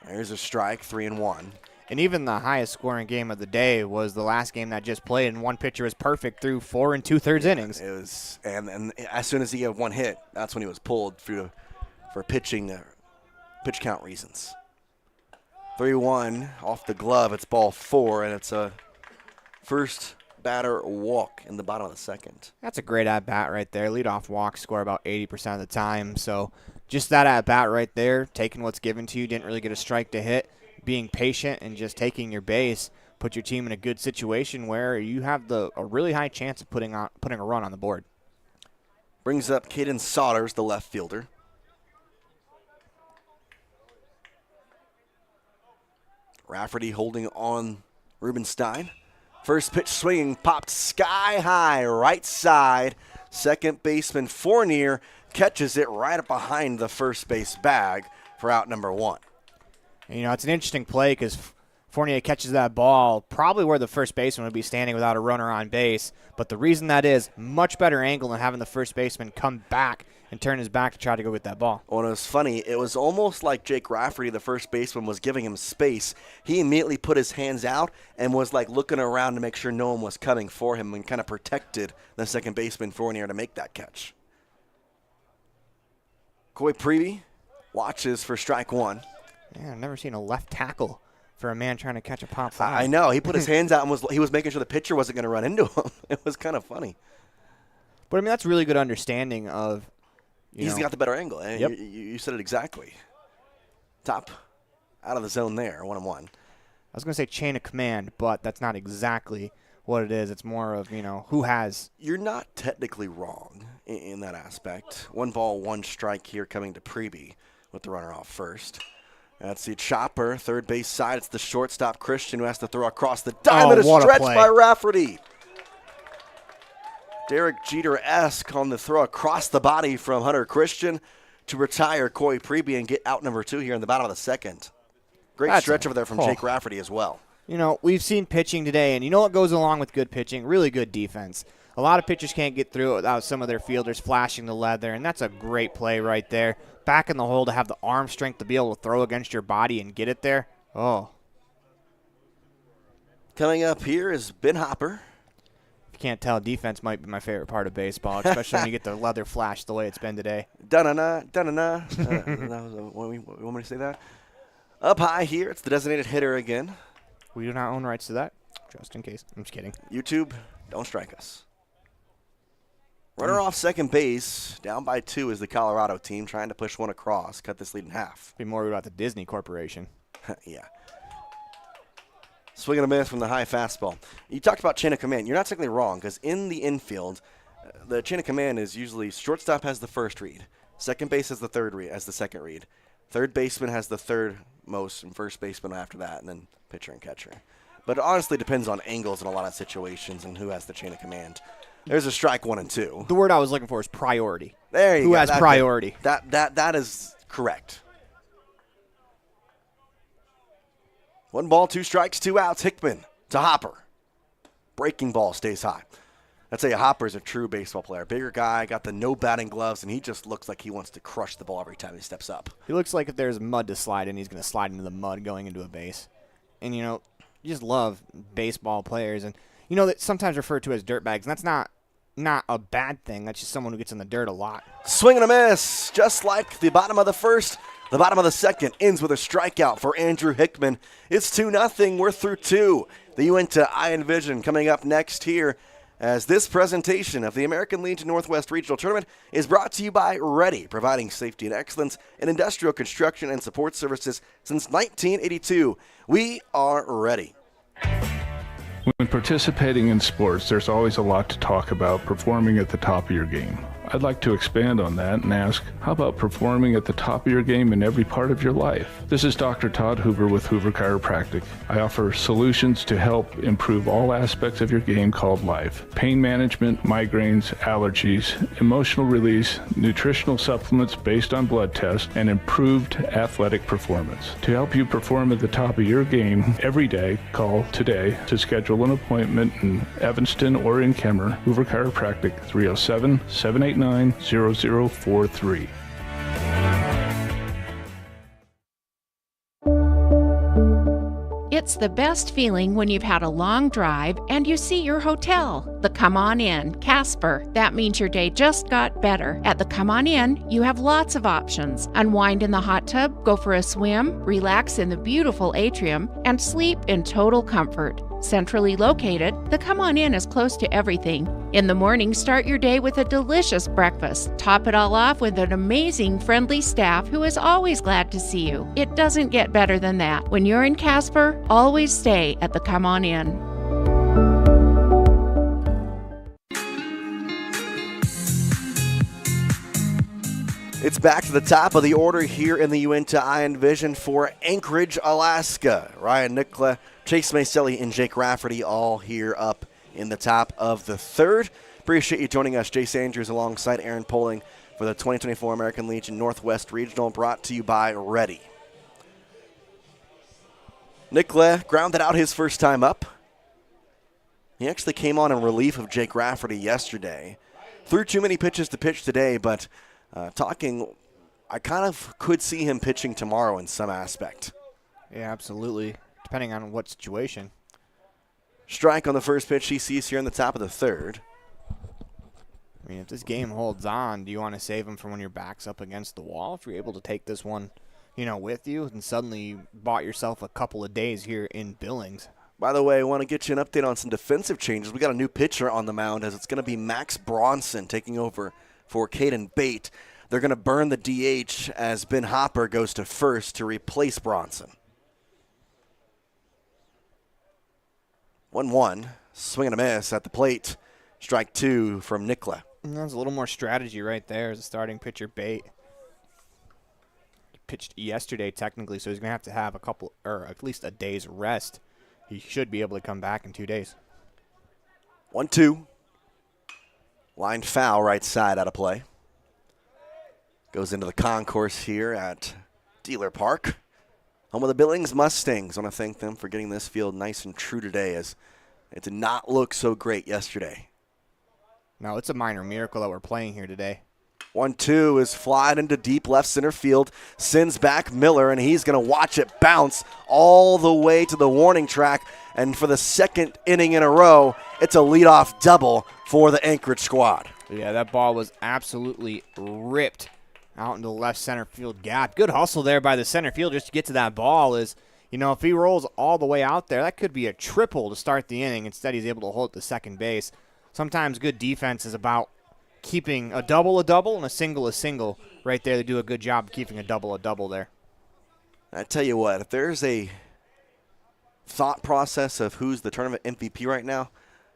There's a strike, 3-1. And even the highest scoring game of the day was the last game that just played, and one pitcher was perfect through 4 2/3 innings. It was, and as soon as he had 1 hit, that's when he was pulled through for pitch count reasons. 3-1 off the glove. It's ball 4, and it's a first batter walk in the bottom of the second. That's a great at-bat right there. Leadoff walks score about 80% of the time. So just that at-bat right there, taking what's given to you, didn't really get a strike to hit, being patient and just taking your base, put your team in a good situation where you have a really high chance of putting a run on the board. Brings up Caden Sodders, the left fielder. Rafferty holding on Rubenstein. First pitch swinging, popped sky high, right side. Second baseman Fournier catches it right up behind the first base bag for out number 1. And, it's an interesting play because Fournier catches that ball probably where the first baseman would be standing without a runner on base. But the reason that is, much better angle than having the first baseman come back and turn his back to try to go get that ball. Well, it was funny. It was almost like Jake Rafferty, the first baseman, was giving him space. He immediately put his hands out and was looking around to make sure no one was coming for him and kind of protected the second baseman Fournier to make that catch. Coy Preby watches for strike 1. Yeah, I've never seen a left tackle for a man trying to catch a pop fly. I know. He put his hands out and he was making sure the pitcher wasn't going to run into him. It was kind of funny. But, that's really good understanding of, He's got the better angle. Yep. You said it exactly. Top out of the zone there, 1-1. I was going to say chain of command, but that's not exactly what it is. It's more of, who has. You're not technically wrong in that aspect. 1 ball, 1 strike here coming to Preby with the runner off first. That's the chopper, third base side. It's the shortstop, Christian, who has to throw across the diamond. What a stretch play by Rafferty. Derek Jeter-esque on the throw across the body from Hunter Christian to retire Coy Preby and get out number 2 here in the bottom of the second. Great stretch over there from Jake Rafferty as well. We've seen pitching today, and what goes along with good pitching? Really good defense. A lot of pitchers can't get through it without some of their fielders flashing the leather, and that's a great play right there. Back in the hole to have the arm strength to be able to throw against your body and get it there. Oh. Coming up here is Ben Hopper. you can't tell, defense might be my favorite part of baseball, especially when you get the leather flash the way it's been today. Da-na-na, da-na-na. Want me to say that? Up high here, it's the designated hitter again. We do not own rights to that, just in case. I'm just kidding. YouTube, don't strike us. Runner off second base, down by 2 is the Colorado team, trying to push one across, cut this lead in half. Be more about the Disney Corporation. Yeah. Swing and a miss from the high fastball. You talked about chain of command. You're not technically wrong, because in the infield, the chain of command is usually shortstop has the first read, second base has the third read, as the second read, third baseman has the third most, and first baseman after that, and then pitcher and catcher. But it honestly depends on angles in a lot of situations and who has the chain of command. There's a strike 1 and 2. The word I was looking for is priority. There you go. Who has priority? That is correct. 1 ball, 2 strikes, 2 outs. Hickman to Hopper. Breaking ball stays high. I'd say Hopper's a true baseball player. Bigger guy, got the no batting gloves, and he just looks like he wants to crush the ball every time he steps up. He looks like if there's mud to slide in, he's going to slide into the mud going into a base. And, you just love baseball players. And, that sometimes referred to as dirtbags. And that's not a bad thing. That's just someone who gets in the dirt a lot. Swing and a miss. Just like the bottom of the first, the bottom of the second ends with a strikeout for Andrew Hickman. It's 2-0. We're through 2. The Uinta Iron Vision coming up next here, as this presentation of the American Legion Northwest Regional Tournament is brought to you by Ready, providing safety and excellence in industrial construction and support services since 1982. We are ready. When participating in sports, there's always a lot to talk about performing at the top of your game. I'd like to expand on that and ask, how about performing at the top of your game in every part of your life? This is Dr. Todd Hoover with Hoover Chiropractic. I offer solutions to help improve all aspects of your game called life. Pain management, migraines, allergies, emotional release, nutritional supplements based on blood tests, and improved athletic performance. To help you perform at the top of your game every day, call today to schedule an appointment in Evanston or in Kemmer. Hoover Chiropractic, 307-789-0043. It's the best feeling when you've had a long drive and you see your hotel, the Come On Inn, Casper. That means your day just got better. At the Come On Inn, you have lots of options. Unwind in the hot tub, go for a swim, relax in the beautiful atrium, and sleep in total comfort. Centrally located, the Come On Inn is close to everything. In the morning, start your day with a delicious breakfast. Top it all off with an amazing, friendly staff who is always glad to see you. It doesn't get better than that. When you're in Casper, always stay at the Come On Inn. It's back to the top of the order here in the Uinta Iron Vision for Anchorage, Alaska. Ryan Nickla, Chase Maselli, and Jake Rafferty all here up in the top of the third. Appreciate you joining us. Jace Andrews alongside Aaron Poling for the 2024 American Legion Northwest Regional, brought to you by Ready. Nickla grounded out his first time up. He actually came on in relief of Jake Rafferty yesterday. Threw too many pitches to pitch today, but I kind of could see him pitching tomorrow in some aspect. Yeah, absolutely, depending on what situation. Strike on the first pitch he sees here in the top of the third. I mean, if this game holds on, do you want to save him for when your back's up against the wall? If you're able to take this one, with you, and suddenly you bought yourself a couple of days here in Billings. By the way, I want to get you an update on some defensive changes. We got a new pitcher on the mound, as it's going to be Max Bronson taking over for Caden Bate. They're going to burn the DH as Ben Hopper goes to first to replace Bronson. 1-1, swing and a miss at the plate. Strike 2 from Nickla. That's a little more strategy right there as a starting pitcher, Bate. He pitched yesterday technically, so he's going to have a couple, or at least a day's rest. He should be able to come back in 2 days. 1-2. Line foul right side out of play. Goes into the concourse here at Dealer Park. Home of the Billings Mustangs. I want to thank them for getting this field nice and true today, as it did not look so great yesterday. No, it's a minor miracle that we're playing here today. 1-2 is flying into deep left center field, sends back Miller, and he's going to watch it bounce all the way to the warning track. And for the second inning in a row, it's a leadoff double for the Anchorage squad. Yeah, that ball was absolutely ripped out into the left center field gap. Good hustle there by the center field just to get to that ball. Is, if he rolls all the way out there, that could be a triple to start the inning. Instead, he's able to hold it to second base. Sometimes good defense is about keeping a double and a single right there. They do a good job of keeping a double there. I tell you what, if there's a thought process of who's the tournament MVP right now,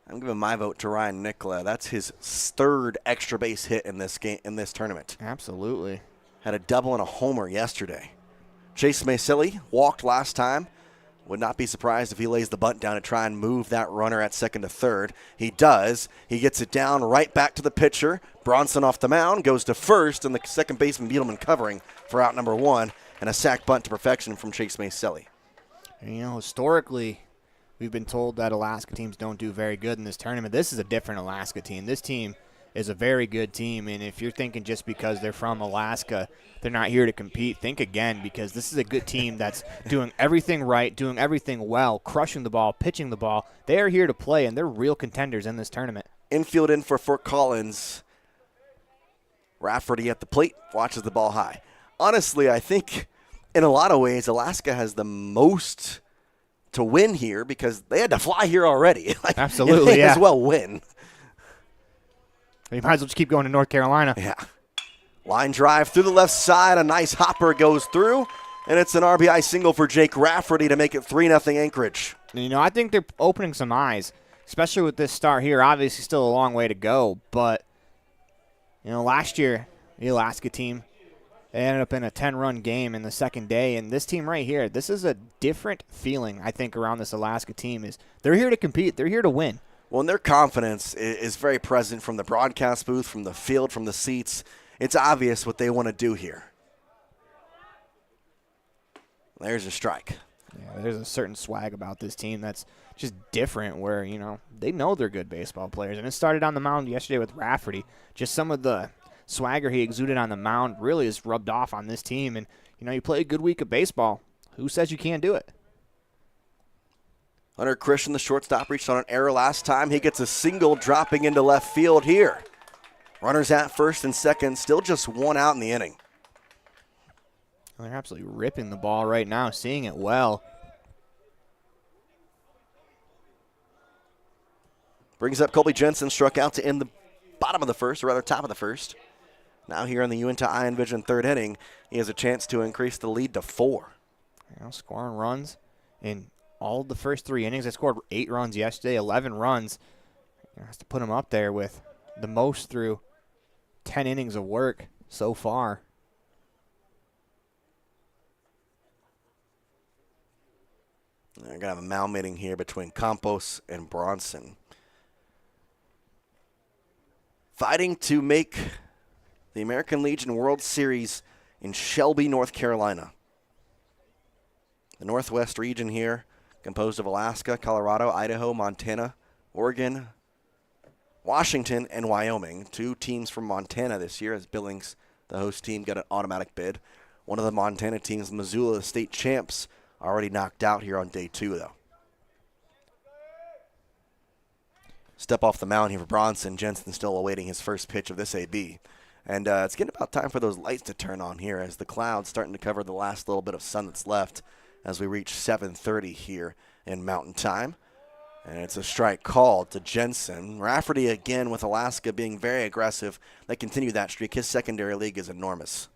I'm giving my vote to Ryan Nicola. That's his third extra base hit in this game, in this tournament. Absolutely. Had a double and a homer yesterday. Jace Maselli walked last time. Would not be surprised if he lays the bunt down to try and move that runner at second to third. He does. He gets it down right back to the pitcher. Bronson off the mound, goes to first, and the second baseman Beetleman covering for out number one, and a sac bunt to perfection from Chase Maselli. Historically, we've been told that Alaska teams don't do very good in this tournament. This is a different Alaska team. This team is a very good team, and if you're thinking just because they're from Alaska, they're not here to compete, think again, because this is a good team that's doing everything right, doing everything well, crushing the ball, pitching the ball. They are here to play, and they're real contenders in this tournament. Infield in for Fort Collins. Rafferty at the plate, watches the ball high. Honestly, I think in a lot of ways, Alaska has the most to win here because they had to fly here already. Absolutely, they as well win. You might as well just keep going to North Carolina. Yeah. Line drive through the left side. A nice hopper goes through, and it's an RBI single for Jake Rafferty to make it 3-0 Anchorage. I think they're opening some eyes, especially with this start here. Obviously, still a long way to go, but last year, the Alaska team, they ended up in a 10-run game in the second day, and this team right here, this is a different feeling, I think, around this Alaska team. Is they're here to compete. They're here to win. Well, and their confidence is very present from the broadcast booth, from the field, from the seats. It's obvious what they want to do here. There's a strike. Yeah, there's a certain swag about this team that's just different where, they know they're good baseball players. And it started on the mound yesterday with Rafferty. Just some of the swagger he exuded on the mound really is rubbed off on this team. And, you play a good week of baseball. Who says you can't do it? Hunter Christian, the shortstop, reached on an error last time. He gets a single dropping into left field here. Runners at first and second, still just one out in the inning. They're absolutely ripping the ball right now, seeing it well. Brings up Colby Jensen, struck out to end the bottom of the first, or rather top of the first. Now here in the Uinta Iron Vision third inning, he has a chance to increase the lead to 4. Scoring runs in all the first 3 innings. They scored 8 runs yesterday, 11 runs. Has to put him up there with the most through 10 innings of work so far. They're going to have a mound meeting here between Campos and Bronson. Fighting to make the American Legion World Series in Shelby, North Carolina. The Northwest region here, composed of Alaska, Colorado, Idaho, Montana, Oregon, Washington, and Wyoming. 2 teams from Montana this year, as Billings, the host team, got an automatic bid. One of the Montana teams, Missoula, the state champs, already knocked out here on day 2, though. Step off the mound here for Bronson. Jensen still awaiting his first pitch of this AB. And it's getting about time for those lights to turn on here as the clouds starting to cover the last little bit of sun that's left as we reach 7:30 here in Mountain Time. And it's a strike called to Jensen. Rafferty again with Alaska being very aggressive. They continue that streak. His secondary league is enormous.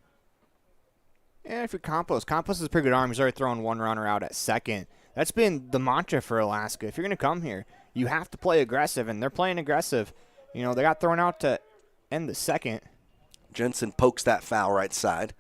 And if you're Campos is a pretty good arm. He's already thrown 1 runner out at second. That's been the mantra for Alaska. If you're going to come here, you have to play aggressive, and they're playing aggressive. They got thrown out to end the second. Jensen pokes that foul right side.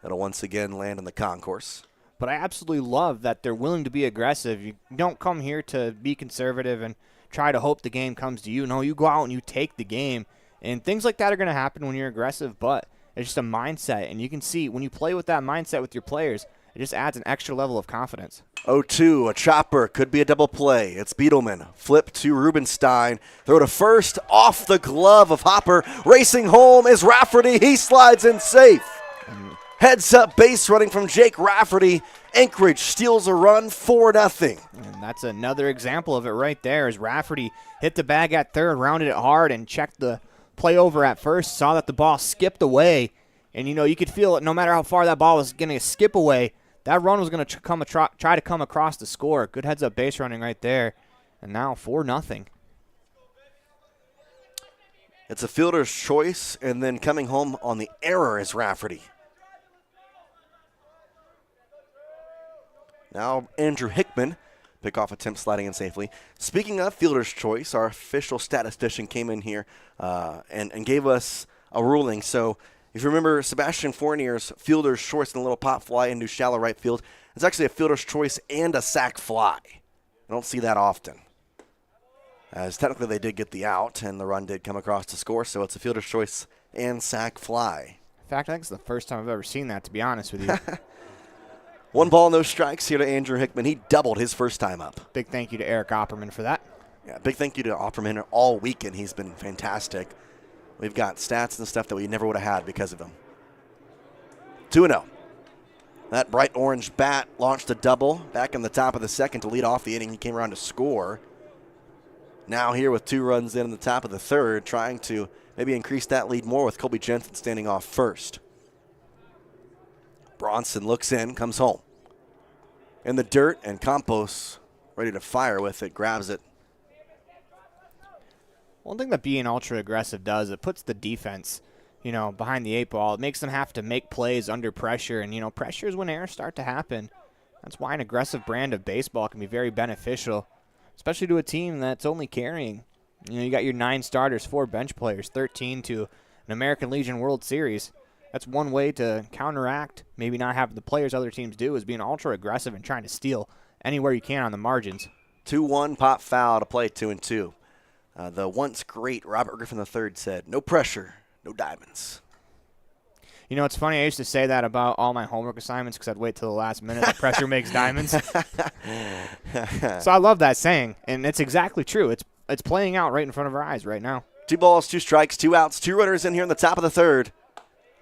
That'll once again land in the concourse. But I absolutely love that they're willing to be aggressive. You don't come here to be conservative and try to hope the game comes to you. No, you go out and you take the game. And things like that are going to happen when you're aggressive, but it's just a mindset. And you can see when you play with that mindset with your players, it just adds an extra level of confidence. 0-2, a chopper, could be a double play. It's Beetleman, flip to Rubenstein, throw to first, off the glove of Hopper. Racing home is Rafferty, he slides in safe. Heads up base running from Jake Rafferty. Anchorage steals a run, 4-0. And that's another example of it right there, as Rafferty hit the bag at third, rounded it hard, and checked the play over at first, saw that the ball skipped away. And, you could feel it no matter how far that ball was going to skip away. That run was going to try to come across the score. Good heads-up base running right there. And now 4-0. It's a fielder's choice, and then coming home on the error is Rafferty. Now Andrew Hickman, pickoff attempt sliding in safely. Speaking of fielder's choice, our official statistician came in here and gave us a ruling. So if you remember Sebastian Fournier's fielder's choice in a little pop fly into shallow right field, it's actually a fielder's choice and a sac fly. I don't see that often, as technically they did get the out and the run did come across to score, so it's a fielder's choice and sac fly. In fact, I think it's the first time I've ever seen that, to be honest with you. 1 ball, no strikes here to Andrew Hickman. He doubled his first time up. Big thank you to Eric Opperman for that. Yeah, big thank you to Opperman all weekend. He's been fantastic. We've got stats and stuff that we never would have had because of him. 2-0. That bright orange bat launched a double back in the top of the second to lead off the inning. He came around to score. Now here with 2 runs in the top of the third, trying to maybe increase that lead more with Colby Jensen standing off first. Bronson looks in, comes home. In the dirt, and Campos ready to fire with it, grabs it. One thing that being ultra aggressive does, it puts the defense, behind the 8 ball. It makes them have to make plays under pressure, and, pressure is when errors start to happen. That's why an aggressive brand of baseball can be very beneficial, especially to a team that's only carrying. You got your 9 starters, 4 bench players, 13 to an American Legion World Series. That's one way to counteract, maybe not have the players other teams do, is being ultra aggressive and trying to steal anywhere you can on the margins. 2-1, pop foul to play 2-2. The once great Robert Griffin III said, "No pressure, no diamonds." It's funny. I used to say that about all my homework assignments because I'd wait till the last minute. The pressure makes diamonds. So I love that saying, and it's exactly true. It's playing out right in front of our eyes right now. 2 balls, 2 strikes, 2 outs, 2 runners in here in the top of the third.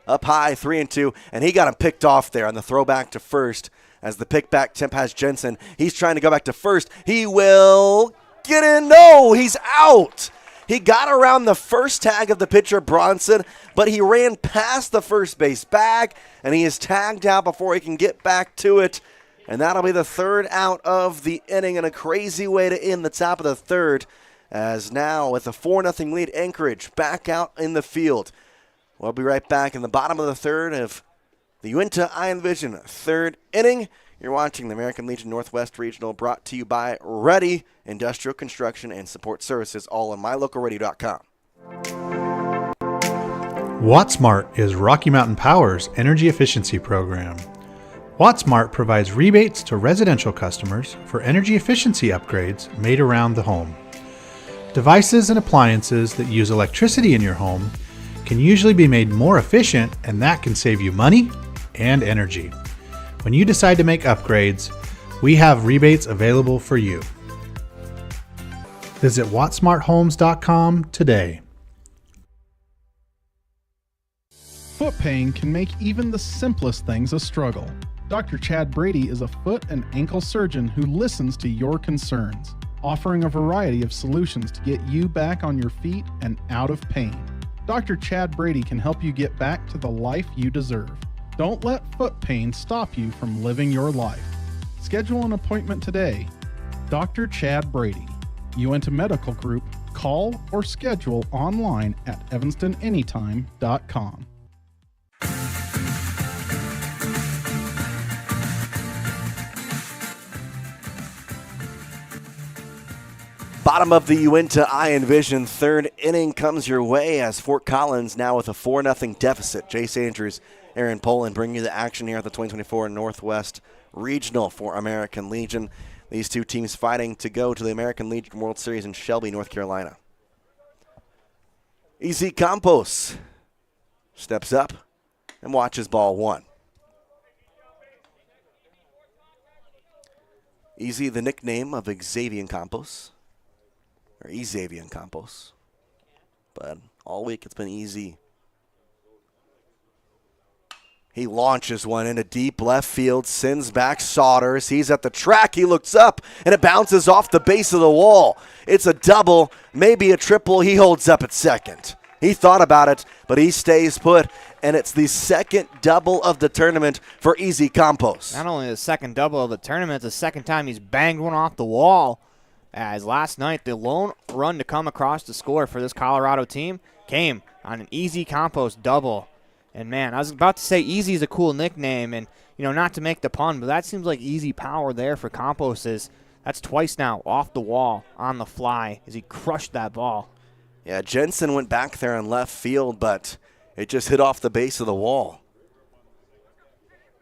Up high, 3-2, and he got him picked off there on the throwback to first as the pick back temp has Jensen. He's trying to go back to first. He will get in. No, he's out. He got around the first tag of the pitcher, Bronson, but he ran past the first base bag, and he is tagged out before he can get back to it. And that'll be the 3rd out of the inning, and a crazy way to end the top of the third, as now with a 4-0 lead, Anchorage back out in the field. We'll be right back in the bottom of the third of the Uinta Iron Vision 3rd inning. You're watching the American Legion Northwest Regional, brought to you by Ready Industrial Construction and Support Services, all on mylocalradio.com. WattSmart is Rocky Mountain Power's energy efficiency program. WattSmart provides rebates to residential customers for energy efficiency upgrades made around the home. Devices and appliances that use electricity in your home can usually be made more efficient, and that can save you money and energy. When you decide to make upgrades, we have rebates available for you. Visit wattsmarthomes.com today. Foot pain can make even the simplest things a struggle. Dr. Chad Brady is a foot and ankle surgeon who listens to your concerns, offering a variety of solutions to get you back on your feet and out of pain. Dr. Chad Brady can help you get back to the life you deserve. Don't let foot pain stop you from living your life. Schedule an appointment today. Dr. Chad Brady, Uinta Medical Group. Call or schedule online at evanstonanytime.com. Bottom of the Uinta Iron Vision 3rd inning comes your way as Fort Collins now with a 4-0 deficit. Jace Andrews, Aaron Poland bringing you the action here at the 2024 Northwest Regional for American Legion. These two teams fighting to go to the American Legion World Series in Shelby, North Carolina. EZ Campos steps up and watches ball 1. Easy, the nickname of Xavier Campos, or Xavier Campos. But all week it's been easy. He launches one into deep left field, sends back Saunders. He's at the track. He looks up, and it bounces off the base of the wall. It's a double, maybe a triple. He holds up at second. He thought about it, but he stays put, and it's the second double of the tournament for Easy Campos. Not only the second double of the tournament, it's the second time he's banged one off the wall. As last night, the lone run to come across the score for this Colorado team came on an Easy Campos double. And, man, I was about to say Easy is a cool nickname, and, not to make the pun, but that seems like easy power there for Campos. That's twice now off the wall on the fly as he crushed that ball. Yeah, Jensen went back there in left field, but it just hit off the base of the wall.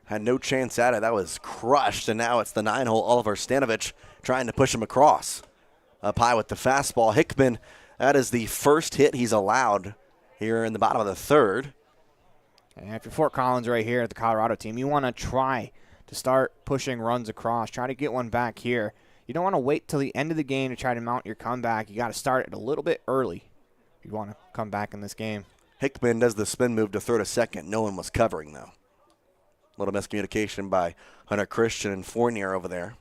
Had no chance at it. That was crushed, and now it's the 9-hole Oliver Stanovich trying to push him across. Up high with the fastball. Hickman, that is the first hit he's allowed here in the bottom of the third. And after Fort Collins right here at the Colorado team, you want to try to start pushing runs across. Try to get one back here. You don't want to wait till the end of the game to try to mount your comeback. You got to start it a little bit early if you want to come back in this game. Hickman does the spin move to throw to second. No one was covering, though. A little miscommunication by Hunter Christian and Fournier over there.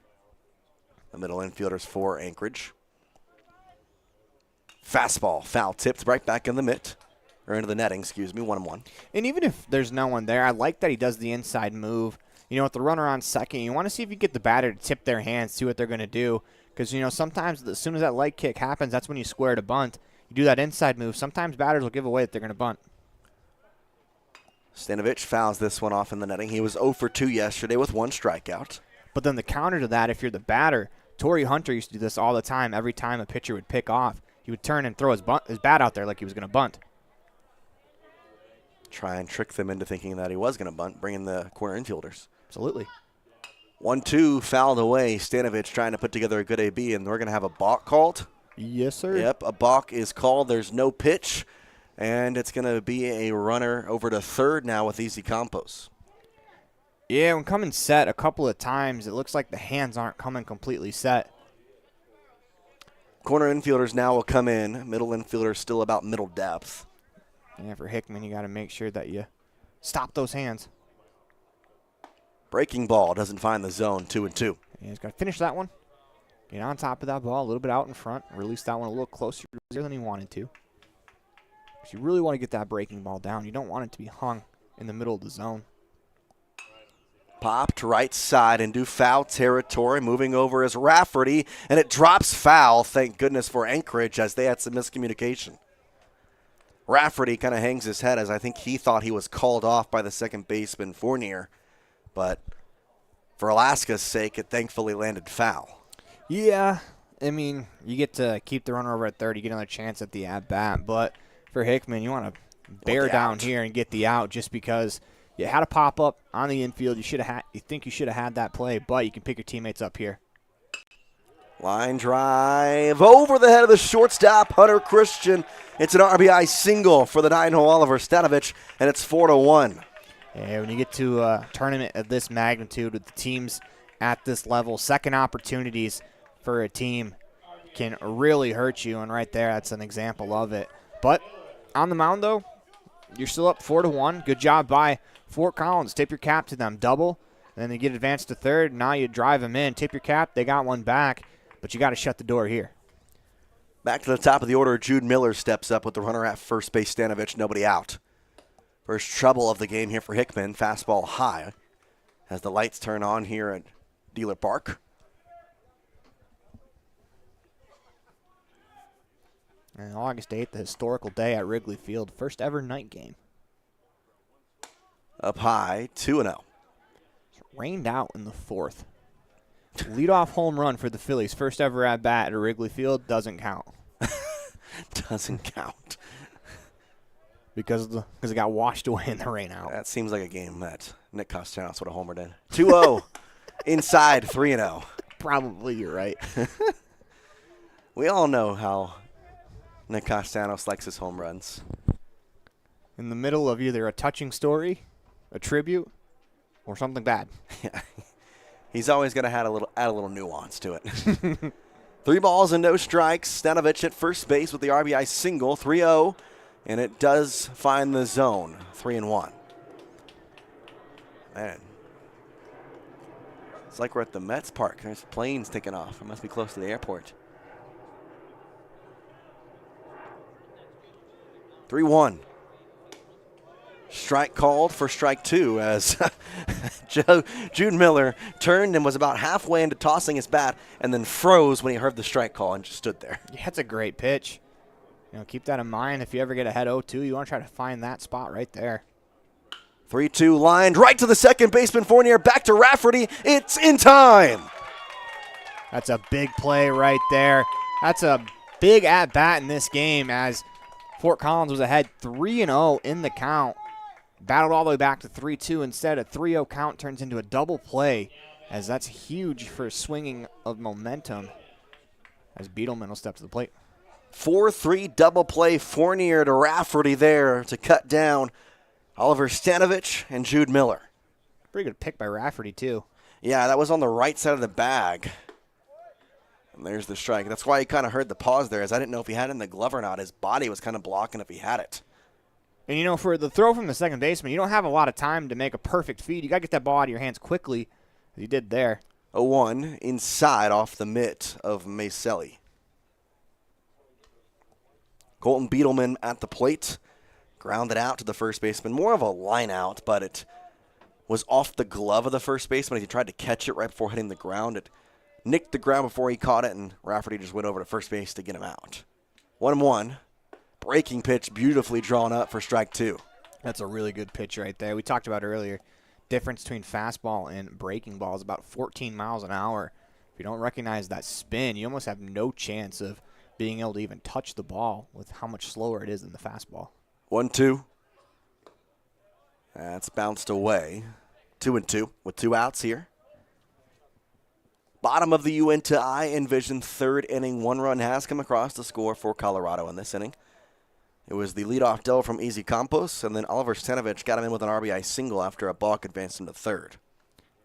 The middle infielders for Anchorage. Fastball, foul tipped right back in the mitt. Or into the netting, 1-1. And even if there's no one there, I like that he does the inside move. With the runner on second, you want to see if you get the batter to tip their hands, see what they're going to do. Because, sometimes as soon as that leg kick happens, that's when you square to bunt. You do that inside move. Sometimes batters will give away that they're going to bunt. Stanovich fouls this one off in the netting. He was 0 for 2 yesterday with 1 strikeout. But then the counter to that, if you're the batter, Torrey Hunter used to do this all the time. Every time a pitcher would pick off, he would turn and throw his bat out there like he was going to bunt. Try and trick them into thinking that he was going to bunt, bring in the corner infielders. Absolutely. 1-2 fouled away. Stanovich trying to put together a good AB, and we're going to have a balk called. Yes, sir. Yep, a balk is called. There's no pitch, and it's going to be a runner over to third now with Easy Campos. Yeah, when coming set a couple of times, it looks like the hands aren't coming completely set. Corner infielders now will come in. Middle infielders still about middle depth. Yeah, for Hickman, you got to make sure that you stop those hands. Breaking ball doesn't find the zone, 2-2. Yeah, he's got to finish that one. Get on top of that ball, a little bit out in front. Release that one a little closer than he wanted to. If you really want to get that breaking ball down, you don't want it to be hung in the middle of the zone. Popped right side into foul territory. Moving over is Rafferty, and it drops foul. Thank goodness for Anchorage as they had some miscommunication. Rafferty kind of hangs his head as I think he thought he was called off by the second baseman Fournier. But for Alaska's sake, it thankfully landed foul. Yeah, I mean, you get to keep the runner over at third. You get another chance at the at-bat. But for Hickman, you want to bear down here and get the out just because you had a pop-up on the infield. You think you should have had that play, but you can pick your teammates up here. Line drive over the head of the shortstop, Hunter Christian. It's an RBI single for the 9-hole Oliver Stanovich, and it's 4-1. Yeah, when you get to a tournament of this magnitude with the teams at this level, second opportunities for a team can really hurt you, and right there, that's an example of it. But on the mound, though, you're still up 4-1. Good job by Fort Collins. Tip your cap to them. Double, and then they get advanced to third. Now you drive them in. Tip your cap. They got one back. But you got to shut the door here. Back to the top of the order, Jude Miller steps up with the runner at first base, Stanovich, nobody out. First trouble of the game here for Hickman. Fastball high as the lights turn on here at Dealer Park. And August 8th, the historical day at Wrigley Field. First ever night game. Up high, 2-0. Rained out in the fourth. Leadoff home run for the Phillies. First ever at bat at Wrigley Field. Doesn't count. Doesn't count. Because it got washed away in the rain out. That seems like a game that Nick Costanos would have homered in. 2-0. Inside, 3-0. Probably, you're right. We all know how Nick Costanos likes his home runs. In the middle of either a touching story, a tribute, or something bad. Yeah. He's always going to add a little nuance to it. 3 balls and no strikes. Stanovich at first base with the RBI single, 3-0, and it does find the zone, 3-1. Man, it's like we're at the Mets park. There's planes taking off. It must be close to the airport. 3-1. Strike called for strike 2 as Jude Miller turned and was about halfway into tossing his bat and then froze when he heard the strike call and just stood there. Yeah, that's a great pitch. Keep that in mind. If you ever get ahead 0-2, you want to try to find that spot right there. 3-2 lined right to the second baseman, Fournier, back to Rafferty. It's in time. That's a big play right there. That's a big at-bat in this game as Fort Collins was ahead 3-0 in the count. Battled all the way back to 3-2. Instead, a 3-0 count turns into a double play, as that's huge for swinging of momentum, as Beetleman will step to the plate. 4-3 double play, Fournier to Rafferty there to cut down Oliver Stanovich and Jude Miller. Pretty good pick by Rafferty, too. Yeah, that was on the right side of the bag. And there's the strike. That's why you kind of heard the pause there, as I didn't know if he had it in the glove or not. His body was kind of blocking if he had it. And, for the throw from the second baseman, you don't have a lot of time to make a perfect feed. You got to get that ball out of your hands quickly, as he did there. 0-1 inside off the mitt of Maselli. Colton Beetleman at the plate. Grounded out to the first baseman. More of a line out, but it was off the glove of the first baseman as he tried to catch it right before hitting the ground. It nicked the ground before he caught it, and Rafferty just went over to first base to get him out. 1-1. Breaking pitch beautifully drawn up for strike 2. That's a really good pitch right there. We talked about earlier, difference between fastball and breaking ball is about 14 miles an hour. If you don't recognize that spin, you almost have no chance of being able to even touch the ball with how much slower it is than the fastball. 1-2. That's bounced away. 2-2 with 2 outs here. Bottom of the U to I envision third inning. 1 run has come across to score for Colorado in this inning. It was the leadoff double from Easy Campos, and then Oliver Stanovich got him in with an RBI single after a balk advanced him to third.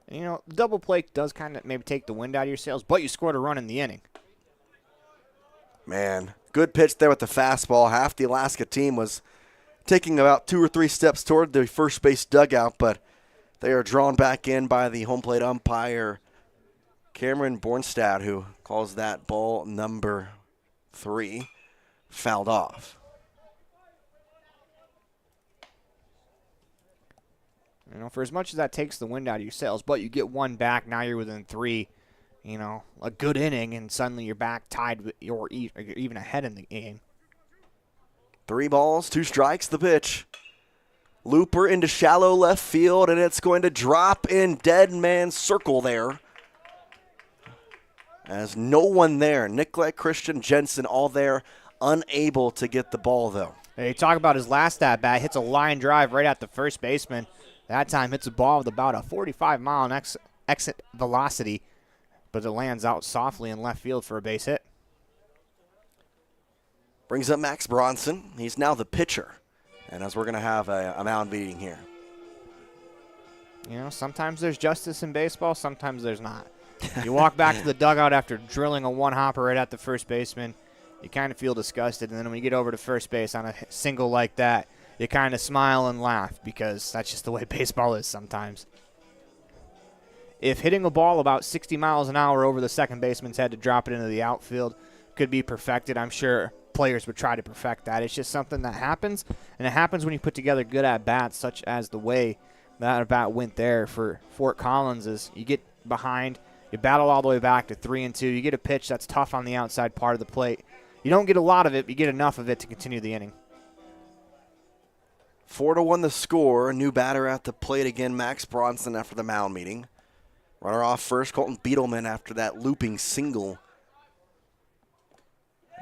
And, double play does kind of maybe take the wind out of your sails, but you scored a run in the inning. Man, good pitch there with the fastball. Half the Alaska team was taking about 2 or 3 steps toward the first base dugout, but they are drawn back in by the home plate umpire, Cameron Bornstad, who calls that ball number 3 fouled off. For as much as that takes the wind out of your sails, but you get 1 back, now you're within 3. A good inning, and suddenly you're back tied or even ahead in the game. 3 balls, 2 strikes, the pitch. Looper into shallow left field, and it's going to drop in dead man's circle there. As no one there. Nikolai, Christian, Jensen, all there, unable to get the ball, though. Hey, talk about his last at-bat. Hits a line drive right at the first baseman. That time hits a ball with about a 45-mile exit velocity, but it lands out softly in left field for a base hit. Brings up Max Bronson. He's now the pitcher. And as we're going to have a mound meeting here. Sometimes there's justice in baseball, sometimes there's not. You walk back to the dugout after drilling a one-hopper right at the first baseman, you kind of feel disgusted. And then when you get over to first base on a single like that, you kind of smile and laugh because that's just the way baseball is sometimes. If hitting a ball about 60 miles an hour over the second baseman's head to drop it into the outfield could be perfected, I'm sure players would try to perfect that. It's just something that happens, and it happens when you put together good at-bats, such as the way that at-bat went there for Fort Collins. Is you get behind, you battle all the way back to 3-2, you get a pitch that's tough on the outside part of the plate. You don't get a lot of it, but you get enough of it to continue the inning. 4-1 the score. New batter at the plate again, Max Bronson after the mound meeting. Runner off first, Colton Beetleman after that looping single.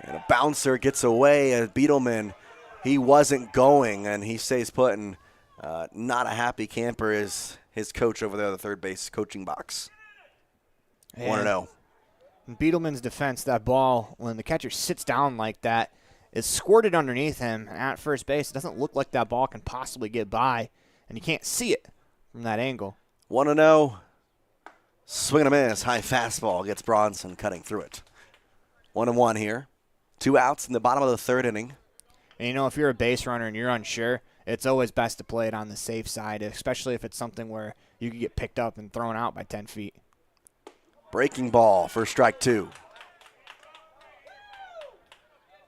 And a bouncer gets away as Beetleman, he wasn't going, and he stays put, and not a happy camper is his coach over there, the third base coaching box. 1-0. In Beetleman's defense, that ball, when the catcher sits down like that, is squirted underneath him at first base. It doesn't look like that ball can possibly get by, and you can't see it from that angle. 1-0. Swing and a miss. High fastball gets Bronson cutting through it. 1-1 here. 2 outs in the bottom of the 3rd inning. And, if you're a base runner and you're unsure, it's always best to play it on the safe side, especially if it's something where you could get picked up and thrown out by 10 feet. Breaking ball for strike 2.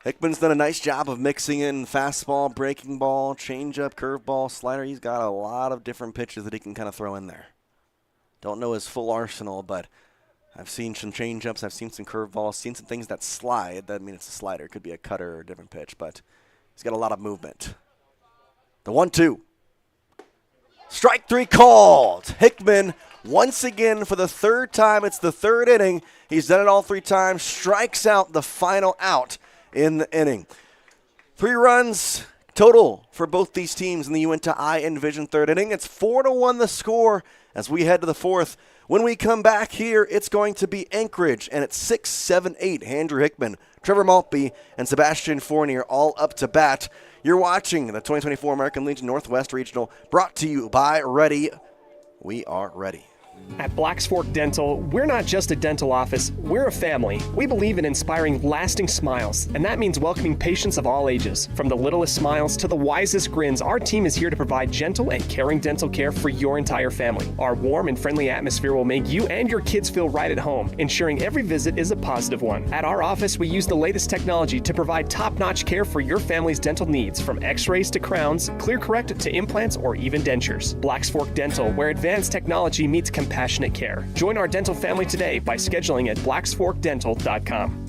Hickman's done a nice job of mixing in fastball, breaking ball, changeup, curveball, slider. He's got a lot of different pitches that he can kind of throw in there. Don't know his full arsenal, but I've seen some changeups. I've seen some curveballs, seen some things that slide. That means it's a slider. It could be a cutter or a different pitch, but he's got a lot of movement. The 1-2. Strike 3 called. Hickman once again for the 3rd time. It's the 3rd inning. He's done it all 3 times. Strikes out the final out in the inning. 3 runs total for both these teams in the Uinta I Envision 3rd inning. It's 4-1 the score as we head to the 4th. When we come back here, it's going to be Anchorage, and it's 6-7-8. Andrew Hickman, Trevor Maltby, and Sebastian Fournier all up to bat. You're watching the 2024 American Legion Northwest Regional, brought to you by Ready. We are ready. At Blacks Fork Dental, we're not just a dental office, we're a family. We believe in inspiring lasting smiles, and that means welcoming patients of all ages. From the littlest smiles to the wisest grins, our team is here to provide gentle and caring dental care for your entire family. Our warm and friendly atmosphere will make you and your kids feel right at home, ensuring every visit is a positive one. At our office, we use the latest technology to provide top-notch care for your family's dental needs, from x-rays to crowns, clear correct to implants, or even dentures. Blacks Fork Dental, where advanced technology meets compassionate care. Join our dental family today by scheduling at blacksforkdental.com.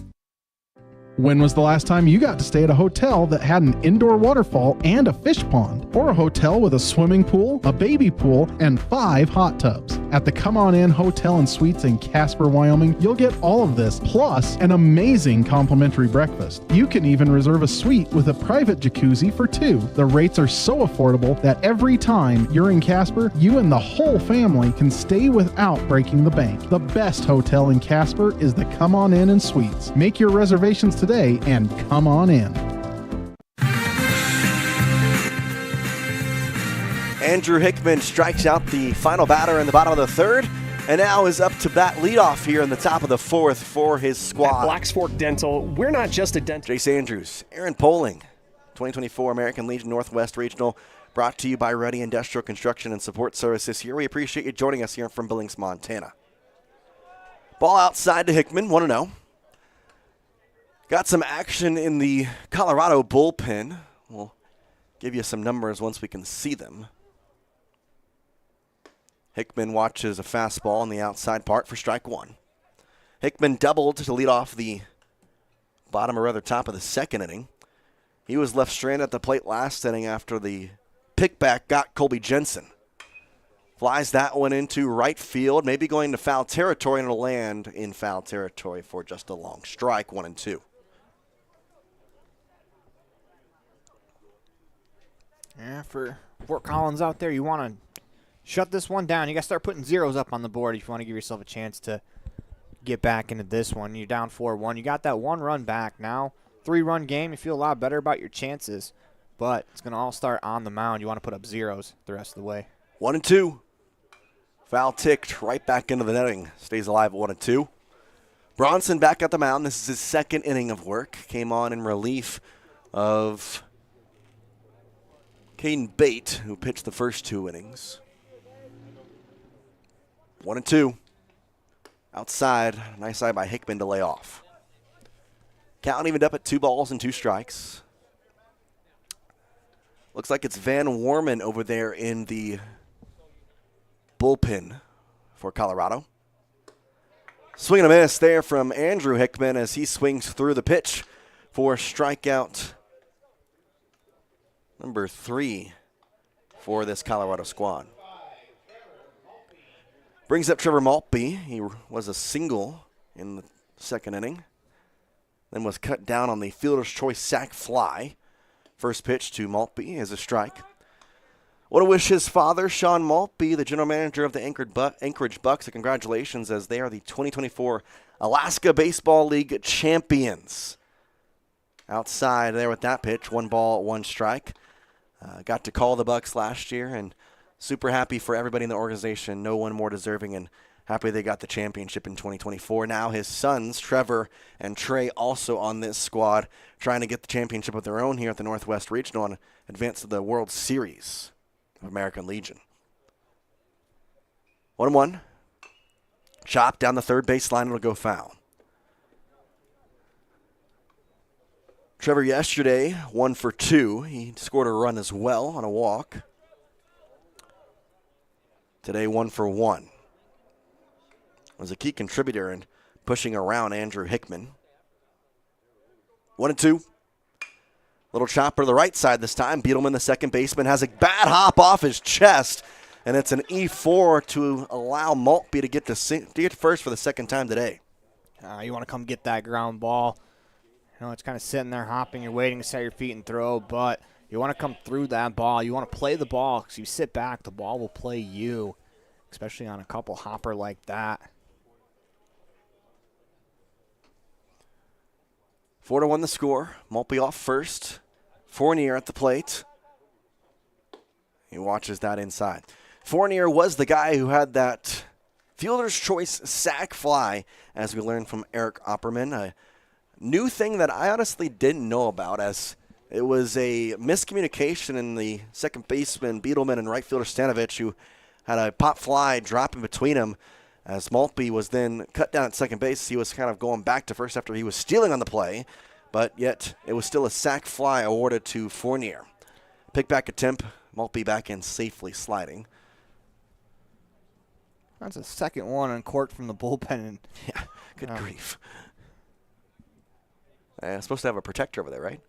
When was the last time you got to stay at a hotel that had an indoor waterfall and a fish pond? Or a hotel with a swimming pool, a baby pool, and 5 hot tubs? At the Come On In Hotel and Suites in Casper, Wyoming, you'll get all of this, plus an amazing complimentary breakfast. You can even reserve a suite with a private jacuzzi for 2. The rates are so affordable that every time you're in Casper, you and the whole family can stay without breaking the bank. The best hotel in Casper is the Come On In and Suites. Make your reservations today and come on in. Andrew Hickman strikes out the final batter in the bottom of the 3rd, and now is up to bat leadoff here in the top of the 4th for his squad. At Blacks Fork Dental, we're not just a dental. Jace Andrews, Aaron Poling, 2024 American Legion Northwest Regional, brought to you by Ready Industrial Construction and Support Services here. We appreciate you joining us here from Billings, Montana. Ball outside to Hickman, 1-0. Got some action in the Colorado bullpen. We'll give you some numbers once we can see them. Hickman watches a fastball on the outside part for strike 1. Hickman doubled to lead off the bottom, or rather top of the 2nd inning. He was left stranded at the plate last inning after the pickback got Colby Jensen. Flies that one into right field, maybe going to foul territory, and it'll land in foul territory for just a long strike, 1-2. Yeah, for Fort Collins out there, you want to shut this one down. You got to start putting zeros up on the board if you want to give yourself a chance to get back into this one. You're down 4-1. You got that 1 run back. Now, 3-run game, you feel a lot better about your chances, but it's going to all start on the mound. You want to put up zeros the rest of the way. 1-2. Foul ticked right back into the netting. Stays alive at 1-2. Bronson back at the mound. This is his 2nd inning of work. Came on in relief of Caden Bate, who pitched the first 2 innings. 1-2. Outside. Nice eye by Hickman to lay off. Count evened up at 2 balls and 2 strikes. Looks like it's Van Warman over there in the bullpen for Colorado. Swing and a miss there from Andrew Hickman as he swings through the pitch for strikeout number 3 for this Colorado squad. Brings up Trevor Maltby. He was a single in the 2nd inning, then was cut down on the fielder's choice sac fly. First pitch to Maltby is a strike. Want to wish his father, Sean Maltby, the general manager of the Anchorage Bucks, a congratulations as they are the 2024 Alaska Baseball League champions. Outside there with that pitch, 1 ball, 1 strike. Got to call the Bucks last year, and super happy for everybody in the organization. No one more deserving, and Happy they got the championship in 2024. Now his sons, Trevor and Trey, also on this squad, trying to get the championship of their own here at the Northwest Regional and advance to the World Series of American Legion. 1-1. Chop down the third baseline. It'll go foul. Trevor yesterday, 1 for 2. He scored a run as well on a walk. Today, 1 for 1. Was a key contributor in pushing around Andrew Hickman. 1-2. Little chopper to the right side this time. Beetleman, the second baseman, has a bad hop off his chest, and it's an E4 to allow Maltby to get first for the second time today. You want to come get that ground ball. You know, it's kind of sitting there hopping. You're waiting to set your feet and throw, but you want to come through that ball. You want to play the ball because you sit back, the ball will play you, especially on a couple hopper like that. 4-1 the score. Maltby off first. Fournier at the plate. He watches that inside. Fournier was the guy who had that fielder's choice sac fly, as we learned from Eric Opperman. A new thing that I honestly didn't know about, as it was a miscommunication in the second baseman, Beetleman, and right fielder Stanovich, who had a pop fly drop in between them. As Maltby was then cut down at second base, he was kind of going back to first after he was stealing on the play, but yet it was still a sac fly awarded to Fournier. Pick back attempt, Maltby back in safely sliding. That's a second one on court from the bullpen. And, yeah, good grief. Supposed to have a protector over there, right?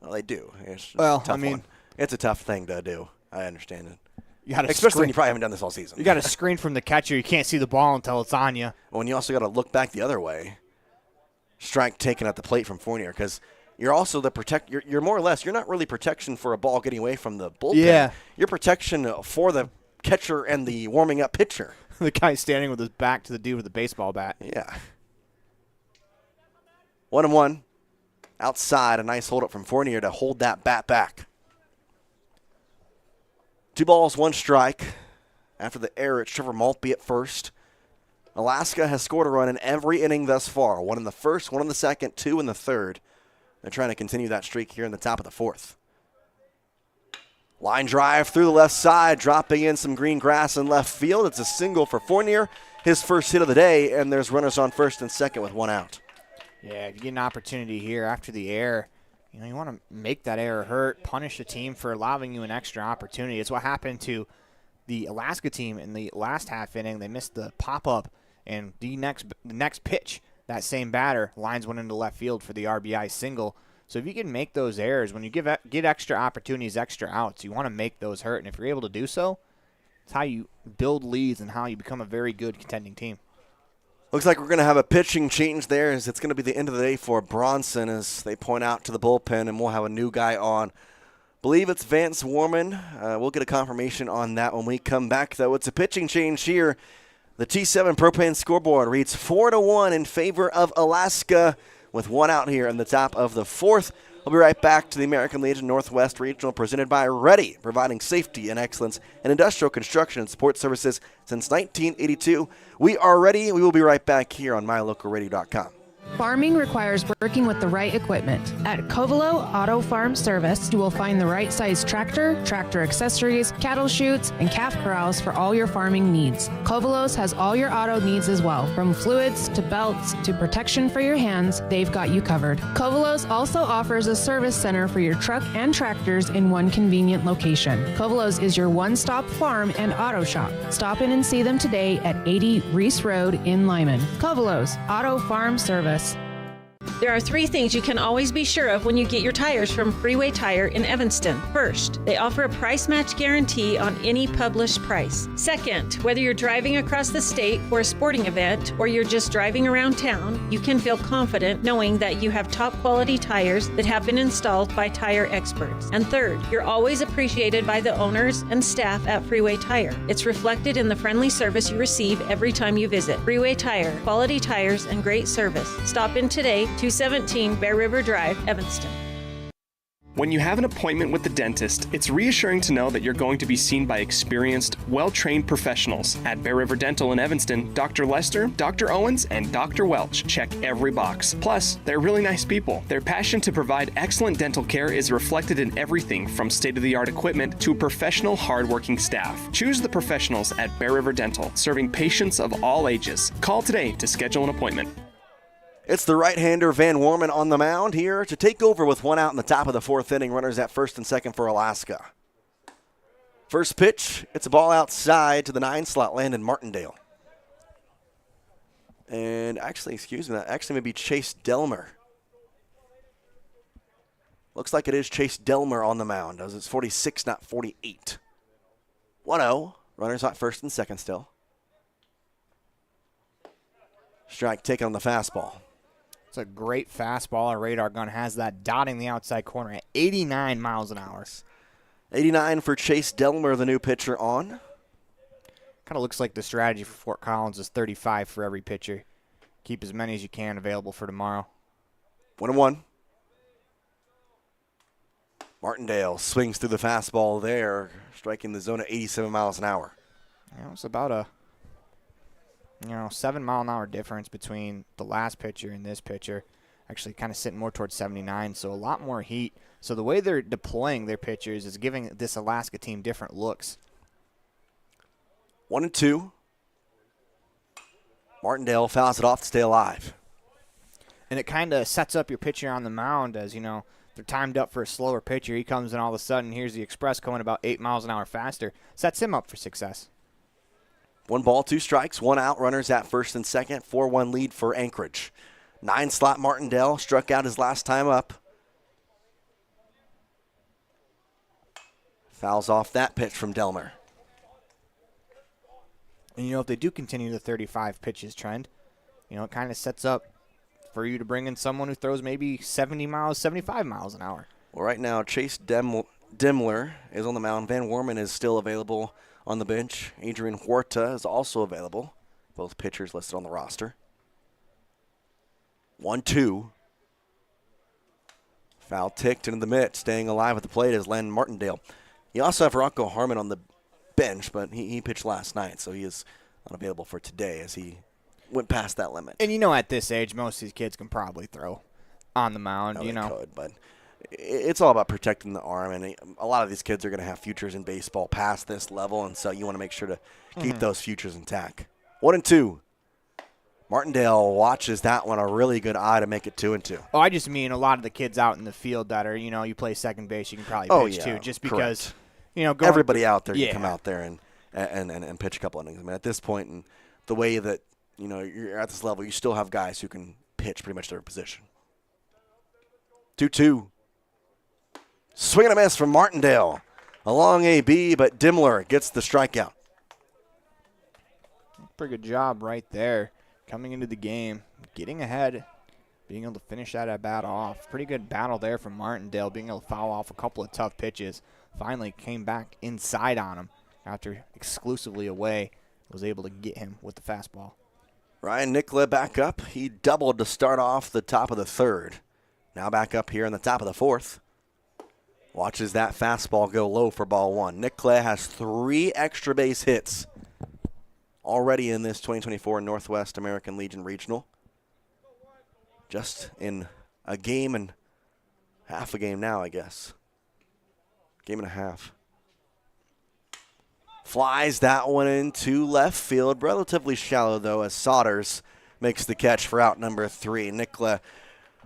Well, they do. It's a tough one. It's a tough thing to do. I understand it. Especially when you probably haven't done this all season. You got to screen from the catcher. You can't see the ball until it's on you. Well, and you also got to look back the other way. Strike taken at the plate from Fournier, because you're also the you're more or less, you're not really protection for a ball getting away from the bullpen. Yeah. You're protection for the catcher and the warming up pitcher. The guy standing with his back to the dude with the baseball bat. Yeah. 1-1. Outside, a nice hold up from Fournier to hold that bat back. 2 balls, 1 strike. After the error, it's Trevor Maltby at first. Alaska has scored a run in every inning thus far. 1 in the first, 1 in the second, 2 in the third. They're trying to continue that streak here in the top of the 4th. Line drive through the left side, dropping in some green grass in left field. It's a single for Fournier, his first hit of the day, and there's runners on first and second with 1 out. Yeah, if you get an opportunity here after the error, you want to make that error hurt, punish the team for allowing you an extra opportunity. It's what happened to the Alaska team in the last half inning. They missed the pop-up, and the next pitch, that same batter lines one into left field for the RBI single. So if you can make those errors, when you get extra opportunities, extra outs, you want to make those hurt. And if you're able to do so, it's how you build leads and how you become a very good contending team. Looks like we're going to have a pitching change there, as it's going to be the end of the day for Bronson, as they point out to the bullpen, and we'll have a new guy on. Believe it's Vance Warman. We'll get a confirmation on that when we come back, though. It's a pitching change here. The T7 Propane scoreboard reads 4-1 in favor of Alaska, with 1 out here in the top of the 4th. We'll be right back to the American Legion Northwest Regional, presented by Ready, providing safety and excellence in industrial construction and support services since 1982. We are ready. We will be right back here on MyLocalRadio.com. Farming requires working with the right equipment. At Covelo Auto Farm Service, you will find the right size tractor, tractor accessories, cattle chutes, and calf corrals for all your farming needs. Covelo's has all your auto needs as well. From fluids to belts to protection for your hands, they've got you covered. Covelo's also offers a service center for your truck and tractors in one convenient location. Covelo's is your one-stop farm and auto shop. Stop in and see them today at 80 Reese Road in Lyman. Covelo's Auto Farm Service. There are 3 things you can always be sure of when you get your tires from Freeway Tire in Evanston. First, they offer a price match guarantee on any published price. Second, whether you're driving across the state for a sporting event or you're just driving around town, you can feel confident knowing that you have top quality tires that have been installed by tire experts. And third, you're always appreciated by the owners and staff at Freeway Tire. It's reflected in the friendly service you receive every time you visit. Freeway Tire, quality tires and great service. Stop in today, 217 Bear River Drive, Evanston. When you have an appointment with the dentist, it's reassuring to know that you're going to be seen by experienced, well-trained professionals. At Bear River Dental in Evanston, Dr. Lester, Dr. Owens, and Dr. Welch check every box. Plus, they're really nice people. Their passion to provide excellent dental care is reflected in everything from state-of-the-art equipment to professional, hard-working staff. Choose the professionals at Bear River Dental, serving patients of all ages. Call today to schedule an appointment. It's the right-hander Van Wormen on the mound here to take over with one out in the top of the fourth inning. Runners at first and second for Alaska. First pitch, it's a ball outside to the 9 slot, Landon Martindale. And actually, that actually may be Chase Delmer. Looks like it is Chase Delmer on the mound, as it's 46, not 48. 1-0, runners at first and second still. Strike taken on the fastball. It's a great fastball. Our radar gun has that dotting the outside corner at 89 miles an hour. 89 for Chase Delmer, the new pitcher on. Kind of looks like the strategy for Fort Collins is 35 for every pitcher. Keep as many as you can available for tomorrow. 1-1. Martindale swings through the fastball there, striking the zone at 87 miles an hour. Yeah, it's about a 7-mile-an-hour difference between the last pitcher and this pitcher. Actually kind of sitting more towards 79, so a lot more heat. So the way they're deploying their pitchers is giving this Alaska team different looks. 1-2. Martindale fouls it off to stay alive. And it kind of sets up your pitcher on the mound as, they're timed up for a slower pitcher. He comes in all of a sudden, here's the express going about 8 miles an hour faster. Sets him up for success. 1 ball, 2 strikes, 1 out, runners at first and second, 4-1 lead for Anchorage. 9 slot Martindale struck out his last time up. Fouls off that pitch from Delmer. And, if they do continue the 35 pitches trend, it kind of sets up for you to bring in someone who throws maybe 75 miles an hour. Well, right now, Chase Demler is on the mound. Van Wormen is still available on the bench. Adrian Huerta is also available. Both pitchers listed on the roster. 1-2. Foul ticked into the mitt. Staying alive at the plate is Landon Martindale. You also have Rocco Harmon on the bench, but he pitched last night, so he is unavailable for today as he went past that limit. And at this age, most of these kids can probably throw on the mound. They could, but it's all about protecting the arm, and a lot of these kids are going to have futures in baseball past this level, and so you want to make sure to keep those futures intact. 1-2. Martindale watches that one, a really good eye to make it 2-2. Oh, I just mean a lot of the kids out in the field that are, you play second base, you can probably pitch too, just because, everybody out there can come out there and pitch a couple innings. I mean, at this point, and the way that you're at this level, you still have guys who can pitch pretty much their position. 2-2. Swing and a miss from Martindale. A long AB, but Demler gets the strikeout. Pretty good job right there. Coming into the game, getting ahead, being able to finish that at bat off. Pretty good battle there from Martindale, being able to foul off a couple of tough pitches. Finally came back inside on him after exclusively away. Was able to get him with the fastball. Ryan Nicola back up. He doubled to start off the top of the third. Now back up here in the top of the fourth. Watches that fastball go low for ball 1. Nicola has 3 extra base hits already in this 2024 Northwest American Legion Regional. Just in a game and half a game now, I guess. Game and a half. Flies that one into left field. Relatively shallow, though, as Sodders makes the catch for out number 3. Nicola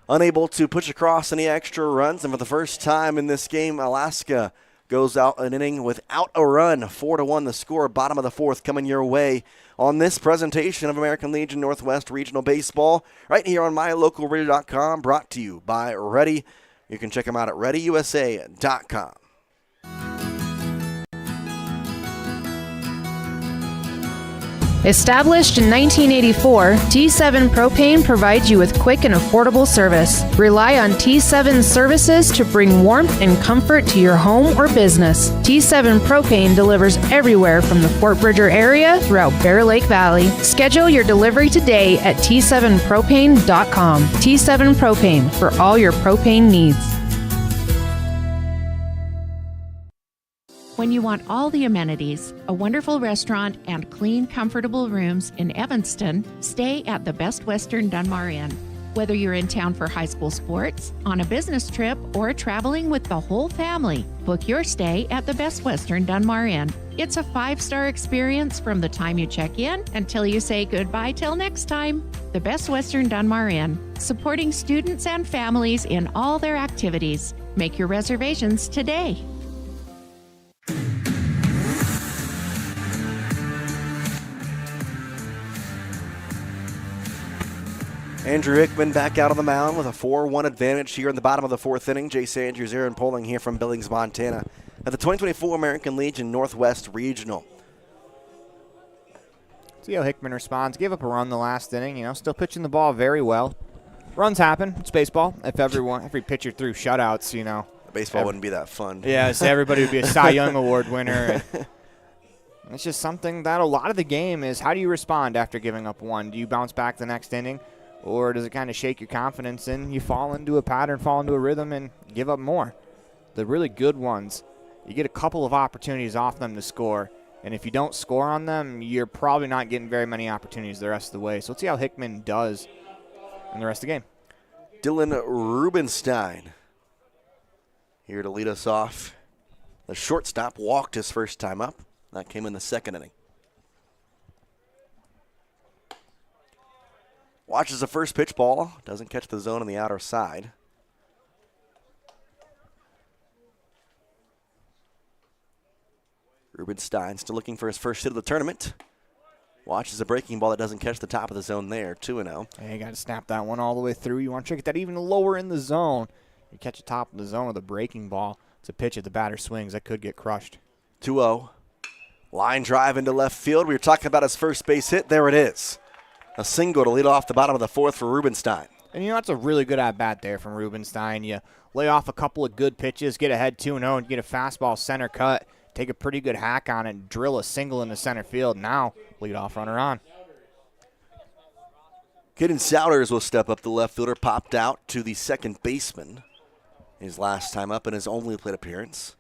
unable to push across any extra runs. And for the first time in this game, Alaska goes out an inning without a run. 4-1 the score. Bottom of the fourth coming your way on this presentation of American Legion Northwest Regional Baseball right here on MyLocalRadio.com, brought to you by Ready. You can check them out at ReadyUSA.com. Established in 1984, T7 Propane provides you with quick and affordable service. Rely on T7 services to bring warmth and comfort to your home or business. T7 Propane delivers everywhere from the Fort Bridger area throughout Bear Lake Valley. Schedule your delivery today at T7propane.com. T7 Propane for all your propane needs. you want all the amenities, a wonderful restaurant, and clean, comfortable rooms in Evanston, stay at the Best Western Dunmar Inn. Whether you're in town for high school sports, on a business trip, or traveling with the whole family, book your stay at the Best Western Dunmar Inn. It's a 5-star experience from the time you check in until you say goodbye till next time. The Best Western Dunmar Inn, supporting students and families in all their activities. Make your reservations today. Andrew Hickman back out on the mound with a 4-1 advantage here in the bottom of the 4th inning. Jace Andrews, Aaron Poling here from Billings, Montana at the 2024 American Legion Northwest Regional. See how Hickman responds. Gave up a run the last inning, still pitching the ball very well. Runs happen. It's baseball. If every pitcher threw shutouts, Baseball wouldn't be that fun. Yeah, so everybody would be a Cy Young Award winner. It's just something that a lot of the game is, how do you respond after giving up one? Do you bounce back the next inning? Or does it kind of shake your confidence and you fall into a pattern, fall into a rhythm, and give up more? The really good ones, you get a couple of opportunities off them to score. And if you don't score on them, you're probably not getting very many opportunities the rest of the way. So let's see how Hickman does in the rest of the game. Dylan Rubenstein here to lead us off. The shortstop walked his first time up. That came in the 2nd inning. Watches the first pitch ball. Doesn't catch the zone on the outer side. Rubenstein still looking for his first hit of the tournament. Watches a breaking ball that doesn't catch the top of the zone there, 2-0. Hey, you got to snap that one all the way through. You want to get that even lower in the zone. You catch the top of the zone with a breaking ball. It's a pitch at the batter swings. That could get crushed. 2-0. Line drive into left field. We were talking about his first base hit. There it is. A single to lead off the bottom of the 4th for Rubenstein. And that's a really good at-bat there from Rubenstein. You lay off a couple of good pitches, get ahead 2-0, and get a fastball center cut, take a pretty good hack on it, and drill a single into center field. Now, leadoff runner on. Caden Souders will step up. The left fielder popped out to the second baseman. His last time up in his only plate appearance.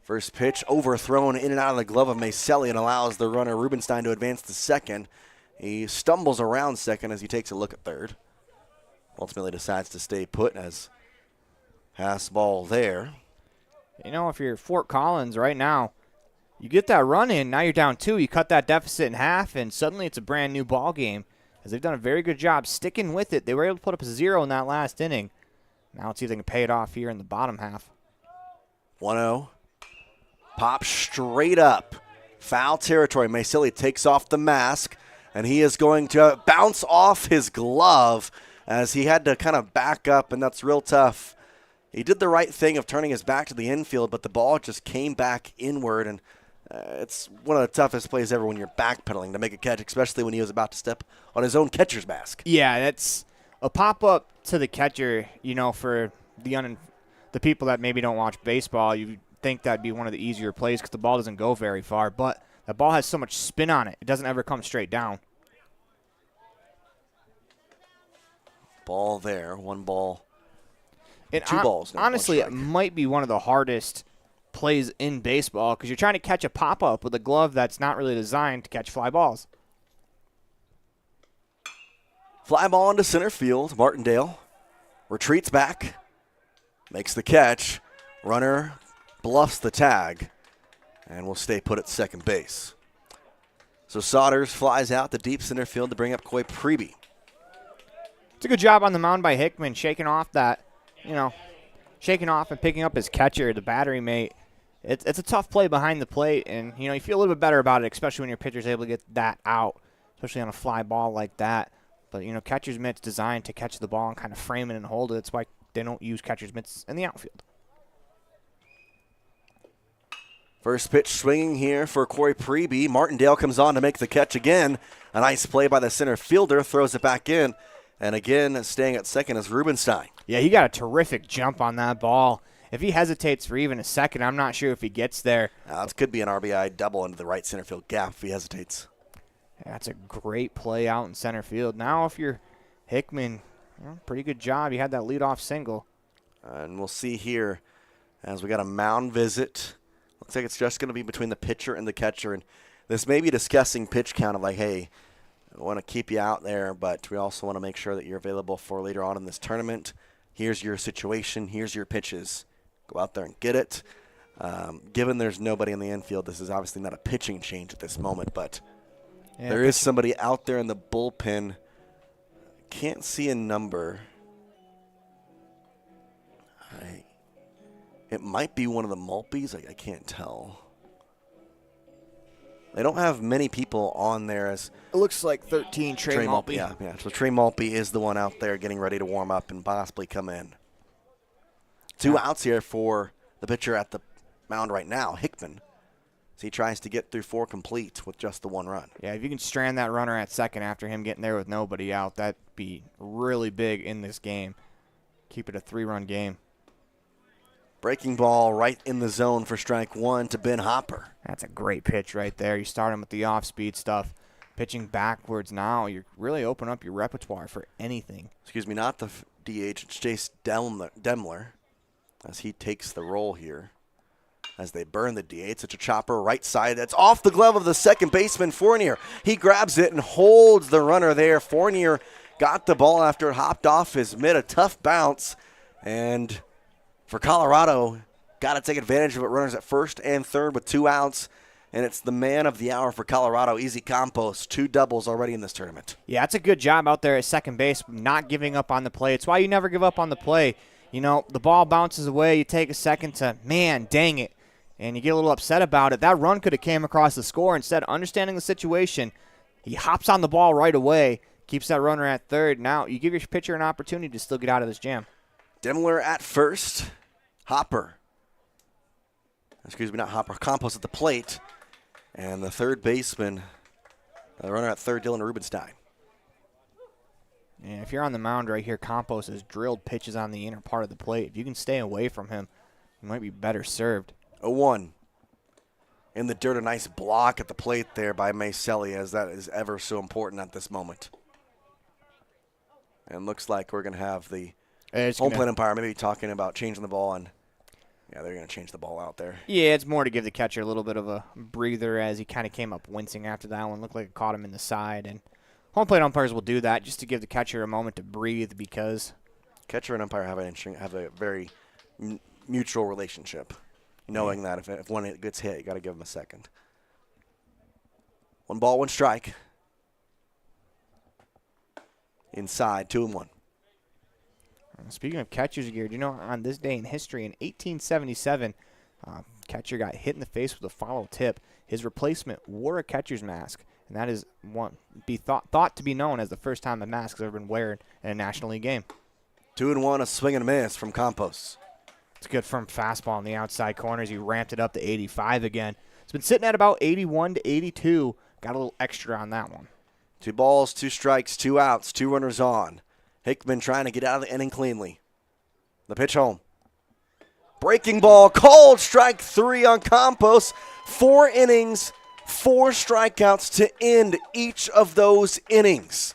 First pitch overthrown in and out of the glove of Maselli and allows the runner Rubenstein to advance to second. He stumbles around second as he takes a look at third. Ultimately decides to stay put as pass ball there. If you're Fort Collins right now, you get that run in, now you're down 2, you cut that deficit in half, and suddenly it's a brand new ball game. As they've done a very good job sticking with it. They were able to put up a 0 in that last inning. Now let's see if they can pay it off here in the bottom half. 1-0. Pop straight up. Foul territory. Maselli takes off the mask, and he is going to bounce off his glove as he had to kind of back up, and that's real tough. He did the right thing of turning his back to the infield, but the ball just came back inward, and it's one of the toughest plays ever when you're backpedaling to make a catch, especially when he was about to step on his own catcher's mask. Yeah, that's a pop-up to the catcher, for the people that maybe don't watch baseball. You think that'd be one of the easier plays because the ball doesn't go very far, but the ball has so much spin on it. It doesn't ever come straight down. Ball there. 1 ball. And 2 balls. Honestly, it might be one of the hardest plays in baseball because you're trying to catch a pop-up with a glove that's not really designed to catch fly balls. Fly ball into center field. Martindale retreats back. Makes the catch. Runner bluffs the tag and will stay put at second base. So Souders flies out the deep center field to bring up Coy Preby. It's a good job on the mound by Hickman, shaking off that, shaking off and picking up his catcher, the battery mate. It's a tough play behind the plate, and, you feel a little bit better about it, especially when your pitcher's able to get that out, especially on a fly ball like that. But, catcher's mitt's designed to catch the ball and kind of frame it and hold it. That's why they don't use catcher's mitts in the outfield. First pitch swinging here for Corey Preby. Martindale comes on to make the catch again. A nice play by the center fielder, throws it back in. And again, staying at second is Rubenstein. Yeah, he got a terrific jump on that ball. If he hesitates for even a second, I'm not sure if he gets there. This could be an RBI double into the right center field gap if he hesitates. Yeah, that's a great play out in center field. Now if you're Hickman, pretty good job. You had that leadoff single. And we'll see here as we got a mound visit. Looks like it's just going to be between the pitcher and the catcher. And this may be discussing pitch count of like, hey, I want to keep you out there, but we also want to make sure that you're available for later on in this tournament. Here's your situation. Here's your pitches. Go out there and get it. Given there's nobody in the infield, this is obviously not a pitching change at this moment, but there is somebody out there in the bullpen. Can't see a number. It might be one of the Malpies. I can't tell. They don't have many people on there. As it looks like 13 Trey Malpe. Yeah. So Trey Malpe is the one out there getting ready to warm up and possibly come in. 2 outs here for the pitcher at the mound right now, Hickman. So he tries to get through 4 complete with just the 1 run. Yeah, if you can strand that runner at second after him getting there with nobody out, that'd be really big in this game. Keep it a 3-run game. Breaking ball right in the zone for strike 1 to Ben Hopper. That's a great pitch right there. You start him with the off-speed stuff. Pitching backwards now, you really open up your repertoire for anything. Excuse me, not the DH. It's Jace Demler as he takes the role here. As they burn the DH, it's a chopper right side. That's off the glove of the second baseman, Fournier. He grabs it and holds the runner there. Fournier got the ball after it hopped off his mitt. A tough bounce. And for Colorado, got to take advantage of it. Runners at first and third with 2 outs. And it's the man of the hour for Colorado, Easy Campos. 2 doubles already in this tournament. Yeah, it's a good job out there at second base, not giving up on the play. It's why you never give up on the play. You know, the ball bounces away. You take a second to, man, dang it. And you get a little upset about it. That run could have came across the score. Instead, understanding the situation, he hops on the ball right away, keeps that runner at third. Now you give your pitcher an opportunity to still get out of this jam. Demler at first. Hopper. Excuse me, not Hopper. Campos at the plate. And the third baseman, the runner at third, Dylan Rubenstein. And if you're on the mound right here, Campos has drilled pitches on the inner part of the plate. If you can stay away from him, you might be better served. 0-1. In the dirt, a nice block at the plate there by Maselli, as that is ever so important at this moment. And looks like we're going to have the home plate umpire maybe talking about changing the ball. And yeah, they're going to change the ball out there. Yeah, it's more to give the catcher a little bit of a breather as he kind of came up wincing after that one. Looked like it caught him in the side. And home plate umpires will do that just to give the catcher a moment to breathe because catcher and umpire have a very mutual relationship. Knowing that if one gets hit, you got to give him a second. 1 ball, 1 strike. Inside, 2-1. Speaking of catchers gear, you know, on this day in history, in 1877, catcher got hit in the face with a follow tip. His replacement wore a catcher's mask, and that is thought to be known as the first time a mask has ever been worn in a National League game. 2-1, a swing and a miss from Campos. It's a good firm fastball on the outside corners. He ramped it up to 85 again. It's been sitting at about 81 to 82. Got a little extra on that one. 2 balls, 2 strikes, 2 outs, 2 runners on. Hickman trying to get out of the inning cleanly. The pitch home. Breaking ball, called strike 3 on Campos. 4 innings, 4 strikeouts to end each of those innings.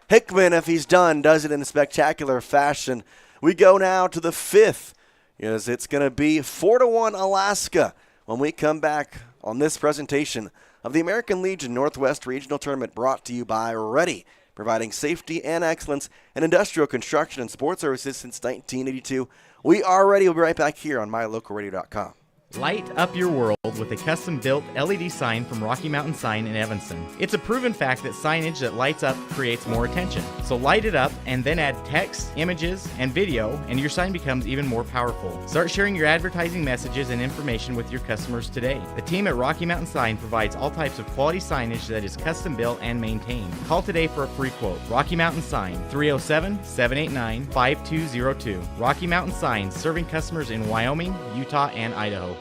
Hickman, if he's done, does it in a spectacular fashion. We go now to the 5th. Yes, it's going to be 4-1 Alaska when we come back on this presentation of the American Legion Northwest Regional Tournament brought to you by Ready, providing safety and excellence in industrial construction and sports services since 1982. We are ready. We'll be right back here on mylocalradio.com. Light up your world with a custom-built LED sign from Rocky Mountain Sign in Evanston. It's a proven fact that signage that lights up creates more attention. So light it up and then add text, images, and video, and your sign becomes even more powerful. Start sharing your advertising messages and information with your customers today. The team at Rocky Mountain Sign provides all types of quality signage that is custom-built and maintained. Call today for a free quote. Rocky Mountain Sign, 307-789-5202. Rocky Mountain Sign, serving customers in Wyoming, Utah, and Idaho.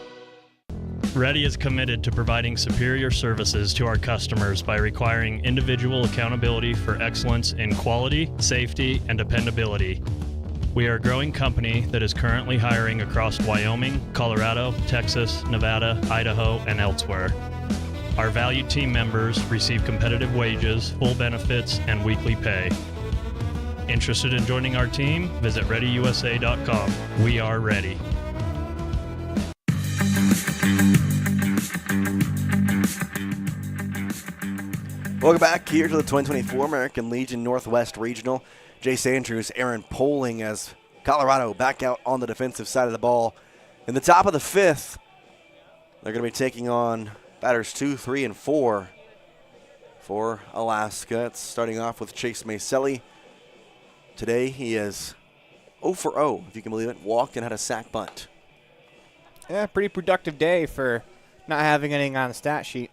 Ready is committed to providing superior services to our customers by requiring individual accountability for excellence in quality, safety, and dependability. We are a growing company that is currently hiring across Wyoming, Colorado, Texas, Nevada, Idaho, and elsewhere. Our valued team members receive competitive wages, full benefits, and weekly pay. Interested in joining our team? Visit ReadyUSA.com. We are ready. Welcome back here to the 2024 American Legion Northwest Regional. Jace Andrews, Aaron Poling as Colorado back out on the defensive side of the ball. In the top of the fifth, they're going to be taking on batters 2, 3, and 4 for Alaska. It's starting off with Chase Maselli. Today he is 0 for 0, if you can believe it. Walked and had a sack bunt. Yeah, pretty productive day for not having anything on the stat sheet.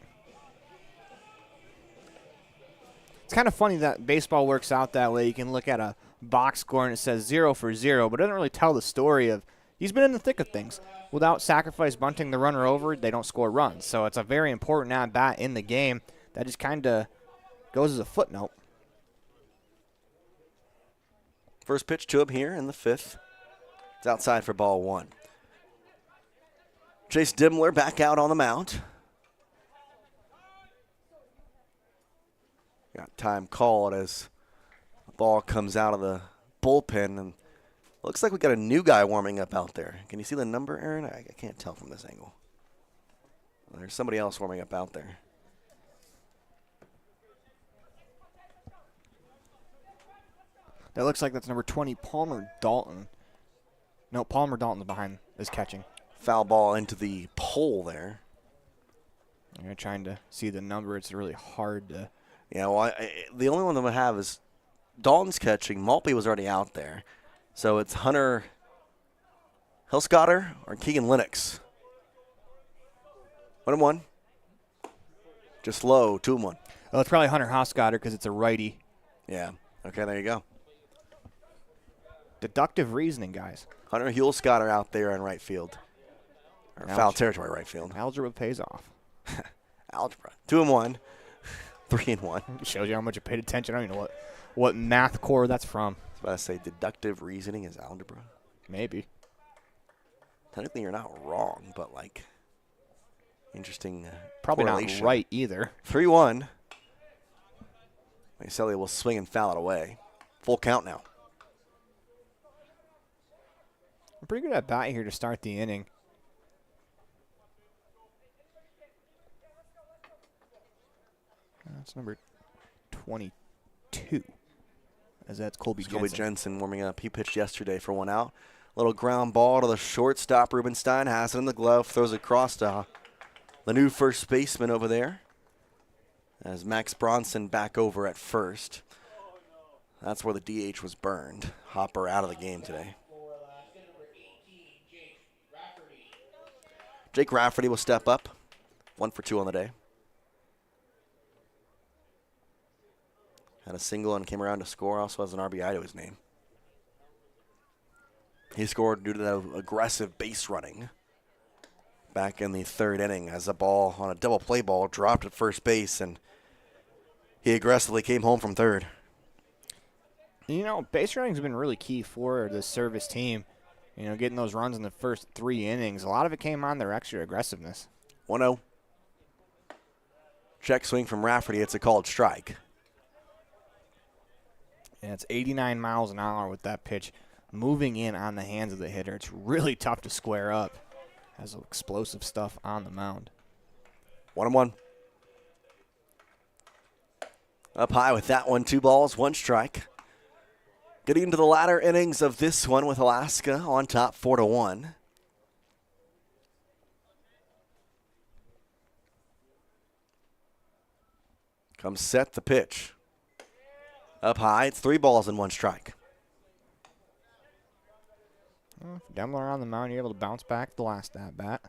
It's kind of funny that baseball works out that way. You can look at a box score and it says 0 for 0, but it doesn't really tell the story of he's been in the thick of things. Without sacrifice bunting the runner over, they don't score runs. So it's a very important at-bat in the game. That just kind of goes as a footnote. First pitch to him here in the fifth. It's outside for ball 1. Chase Dimmler back out on the mound. Got time called as the ball comes out of the bullpen, and looks like we got a new guy warming up out there. Can you see the number, Aaron? I can't tell from this angle. There's somebody else warming up out there. That looks like that's number 20, Palmer Dalton. No, Palmer Dalton's behind is catching. Foul ball into the pole there. You're trying to see the number. It's really hard to. Yeah, well, the only one that I have is Dalton's catching. Maltby was already out there. So it's Hunter Hilscotter or Keegan Lennox. 1-1. Just low, 2-1. Oh, it's probably Hunter Hilscotter because it's a righty. Yeah. Okay, there you go. Deductive reasoning, guys. Hunter Hilscotter out there in right field. Or foul territory right field. Algebra pays off. Algebra. 2-1. 3-1. Shows you how much you paid attention. I don't even know what math core that's from. I was about to say deductive reasoning is algebra. Maybe. Technically, you're not wrong, but like interesting. Probably not right either. 3-1. Maselli will swing and foul it away. Full count now. I'm pretty good at bat here to start the inning. That's number 22. As that's Colby Jensen warming up. He pitched yesterday for 1 out. Little ground ball to the shortstop. Rubenstein has it in the glove. Throws it across to the new first baseman over there. As Max Bronson back over at first. That's where the DH was burned. Hopper out of the game today. Jake Rafferty will step up. 1 for 2 on the day. Had a single and came around to score. Also has an RBI to his name. He scored due to that aggressive base running back in the third inning as a ball on a double play ball dropped at first base, and he aggressively came home from third. You know, base running's been really key for the service team. You know, getting those runs in the first 3 innings. A lot of it came on their extra aggressiveness. 1-0. Check swing from Rafferty. It's a called strike. And it's 89 miles an hour with that pitch moving in on the hands of the hitter. It's really tough to square up. Has explosive stuff on the mound. 1-1. Up high with that one. 2 balls, 1 strike. Getting into the latter innings of this one with Alaska on top 4-1. Comes set the pitch. Up high, it's 3 balls and 1 strike. Well, if Demler on the mound, you're able to bounce back the last at-bat.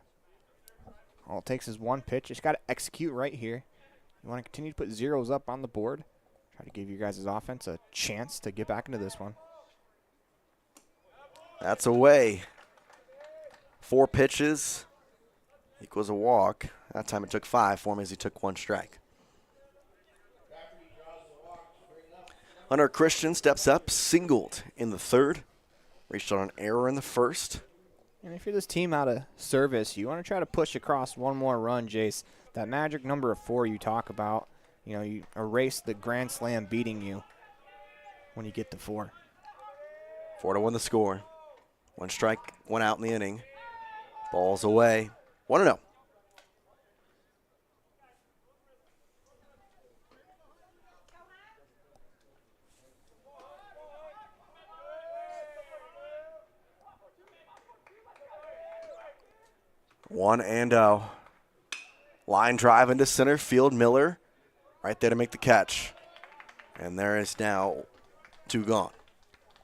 All it takes is 1 pitch. Just got to execute right here. You want to continue to put zeros up on the board. Try to give your guys' offense a chance to get back into this one. That's away. 4 pitches equals a walk. That time it took 5 for him as he took 1 strike. Hunter Christian steps up, singled in the third. Reached on an error in the first. And if you're this team out of service, you want to try to push across 1 more run, Jace. That magic number of 4 you talk about, you know, you erase the grand slam beating you. when you get to 4. 4-1 the score. 1 strike, 1 out in the inning. Ball's away. 1-0. One and oh. Line drive into center field. Miller right there to make the catch. And there is now 2 gone.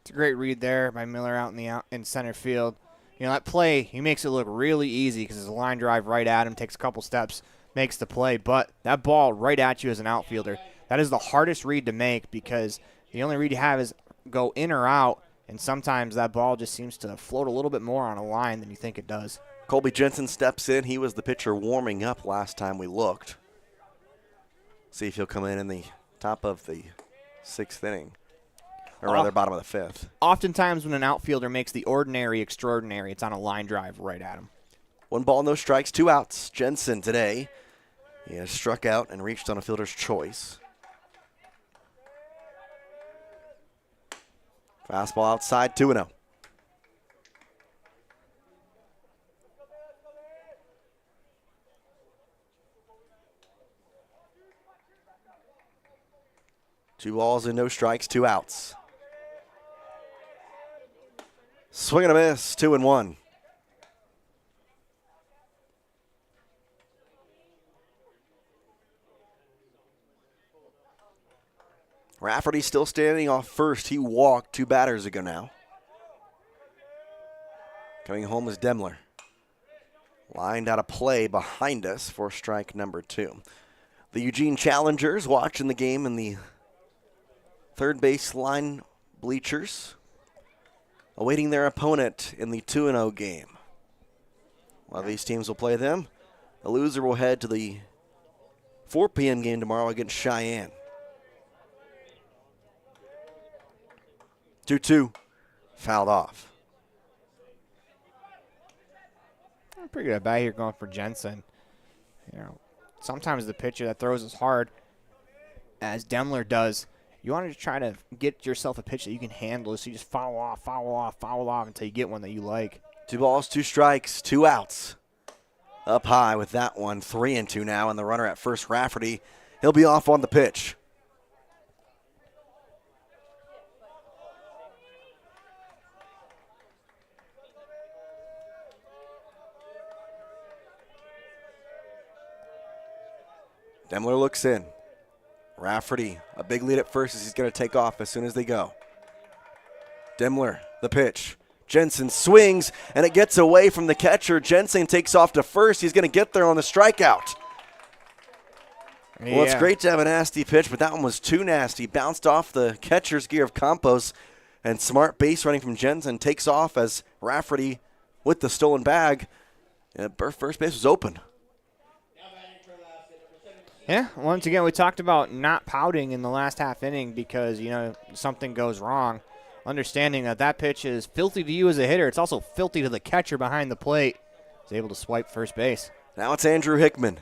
It's a great read there by Miller out in center field. You know, that play, he makes it look really easy because it's a line drive right at him, takes a couple steps, makes the play. But that ball right at you as an outfielder, that is the hardest read to make because the only read you have is go in or out, and sometimes that ball just seems to float a little bit more on a line than you think it does. Colby Jensen steps in. He was the pitcher warming up last time we looked. See if he'll come in the top of the 6th inning. Or rather, bottom of the 5th. Oftentimes when an outfielder makes the ordinary extraordinary, it's on a line drive right at him. 1 ball, no strikes, 2 outs. Jensen today, he has struck out and reached on a fielder's choice. Fastball outside, 2-0. Two balls and no strikes, 2 outs. Swing and a miss, 2-1. Rafferty still standing off first. He walked 2 batters ago now. Coming home is Demler. Lined out of play behind us for strike number 2. The Eugene Challengers watching the game in the third base line bleachers, awaiting their opponent in the 2-0 game. One of these teams will play them. The loser will head to the 4 p.m. game tomorrow against Cheyenne. 2-2, fouled off. Pretty good at bat here going for Jensen. You know, sometimes the pitcher that throws as hard as Demler does, you want to try to get yourself a pitch that you can handle, so you just foul off until you get one that you like. 2 balls, 2 strikes, 2 outs. Up high with that one, 3-2 now, and the runner at first, Rafferty, he'll be off on the pitch. Demler looks in. Rafferty, a big lead at first as he's going to take off as soon as they go. Demler, the pitch. Jensen swings, and it gets away from the catcher. Jensen takes off to first. He's going to get there on the strikeout. Yeah. Well, it's great to have a nasty pitch, but that one was too nasty. Bounced off the catcher's gear of Campos, and smart base running from Jensen takes off as Rafferty with the stolen bag. First base was open. Yeah, once again, we talked about not pouting in the last half inning because, you know, something goes wrong. Understanding that that pitch is filthy to you as a hitter. It's also filthy to the catcher behind the plate. He's able to swipe first base. Now it's Andrew Hickman.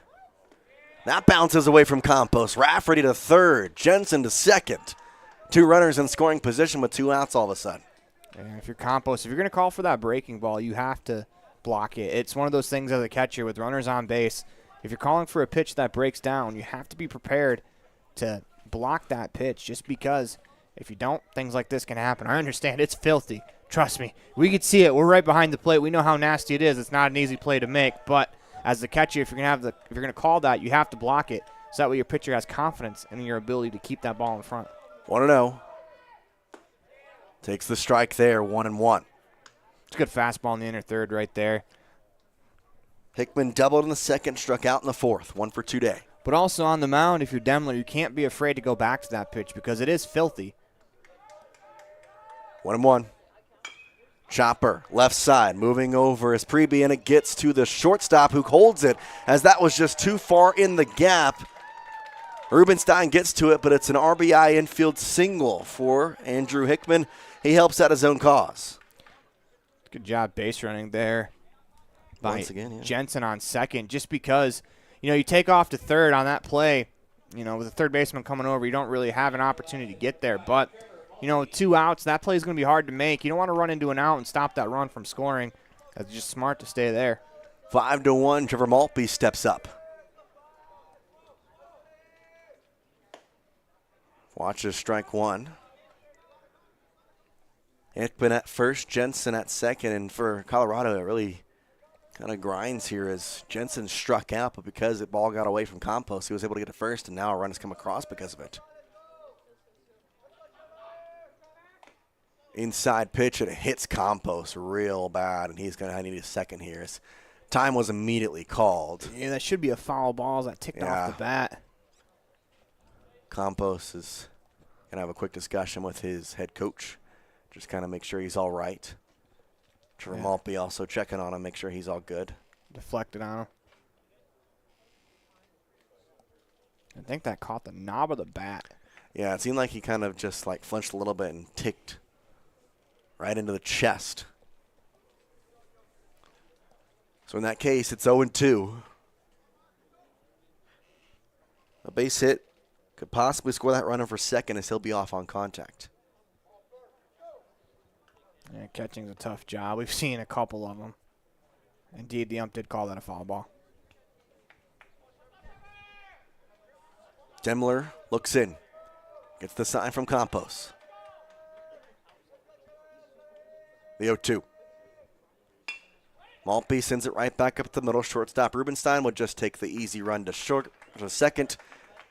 That bounces away from Campos. Rafferty to third. Jensen to second. 2 runners in scoring position with 2 outs all of a sudden. And if you're Campos, if you're going to call for that breaking ball, you have to block it. It's one of those things as a catcher with runners on base. If you're calling for a pitch that breaks down, you have to be prepared to block that pitch just because if you don't, things like this can happen. I understand it's filthy. Trust me. We could see it. We're right behind the plate. We know how nasty it is. It's not an easy play to make, but as the catcher, if you're going to call that, you have to block it so that way your pitcher has confidence in your ability to keep that ball in front. 1-0. Takes the strike there, 1-1. It's a good fastball in the inner third right there. Hickman doubled in the second, struck out in the fourth. 1 for 2 day. But also on the mound, if you're Demler, you can't be afraid to go back to that pitch because it is filthy. 1-1. Chopper, left side, moving over as Pregame, and it gets to the shortstop who holds it as that was just too far in the gap. Rubenstein gets to it, but it's an RBI infield single for Andrew Hickman. He helps out his own cause. Good job base running there by Once again, yeah. Jensen on second, just because, you know, you take off to third on that play, you know, with the third baseman coming over, you don't really have an opportunity to get there, but You know, 2 outs, that play is going to be hard to make. You don't want to run into an out and stop that run from scoring. It's just smart to stay there. 5-1, Trevor Maltby steps up. Watches strike one. Hickman at first, Jensen at second, and for Colorado, it really kind of grinds here as Jensen struck out, but because the ball got away from Campos, he was able to get to first, and now a run has come across because of it. Inside pitch, and it hits Campos real bad, and he's going to need a second here. His time was immediately called. Yeah, that should be a foul ball that ticked off the bat. Campos is going to have a quick discussion with his head coach, just kind of make sure he's all right. Trevor Maltby also checking on him, make sure he's all good. Deflected on him. I think that caught the knob of the bat. Yeah, it seemed like he kind of just like flinched a little bit and ticked right into the chest. So in that case, it's 0-2. A base hit could possibly score that runner for second as he'll be off on contact. Yeah, catching's a tough job. We've seen a couple of them. Indeed, the ump did call that a foul ball. Demler looks in. Gets the sign from Campos. The 0-2. Maltby sends it right back up the middle. Shortstop Rubenstein would just take the easy run to short to second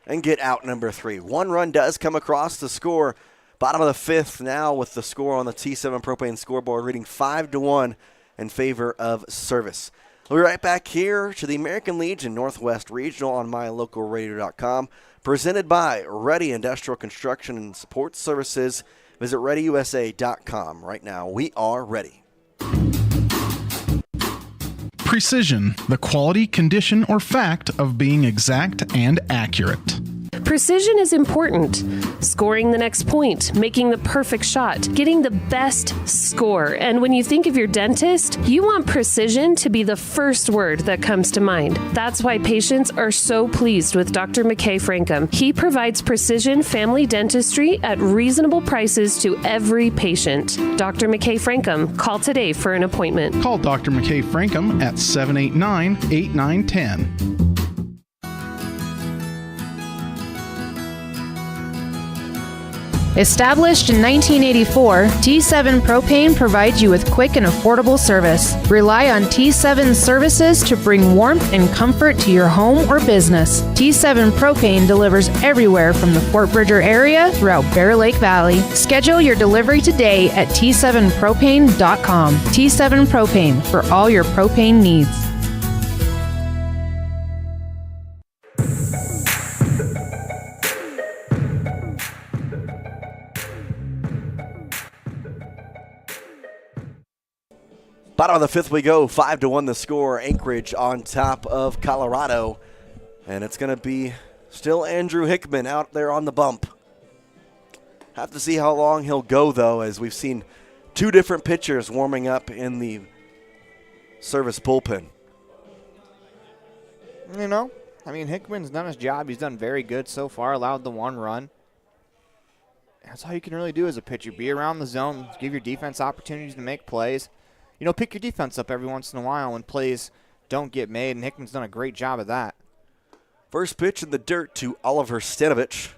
and get out number 3. 1 run does come across the score. Bottom of the 5th now with the score on the T7 Propane scoreboard reading 5-1 in favor of Service. We'll be right back here to the American Legion Northwest Regional on mylocalradio.com. Presented by Ready Industrial Construction and Support Services. Visit ReadyUSA.com. Right now, we are ready. Precision, the quality, condition, or fact of being exact and accurate. Precision is important. Scoring the next point, making the perfect shot, getting the best score. And when you think of your dentist, you want precision to be the first word that comes to mind. That's why patients are so pleased with Dr. McKay Frankum. He provides precision family dentistry at reasonable prices to every patient. Dr. McKay Frankum, call today for an appointment. Call Dr. McKay Frankum at 789-8910. Established in 1984, T7 Propane provides you with quick and affordable service. Rely on T7 services to bring warmth and comfort to your home or business. T7 Propane delivers everywhere from the Fort Bridger area throughout Bear Lake Valley. Schedule your delivery today at T7propane.com. T7 Propane for all your propane needs. Bottom of the 5th we go, 5-1 the score. Anchorage on top of Colorado. And it's going to be still Andrew Hickman out there on the bump. Have to see how long he'll go, though, as we've seen 2 different pitchers warming up in the Service bullpen. You know, I mean, Hickman's done his job. He's done very good so far, allowed the 1 run. That's all you can really do as a pitcher. Be around the zone, give your defense opportunities to make plays. You know, pick your defense up every once in a while when plays don't get made, and Hickman's done a great job of that. First pitch in the dirt to Oliver Stanovich.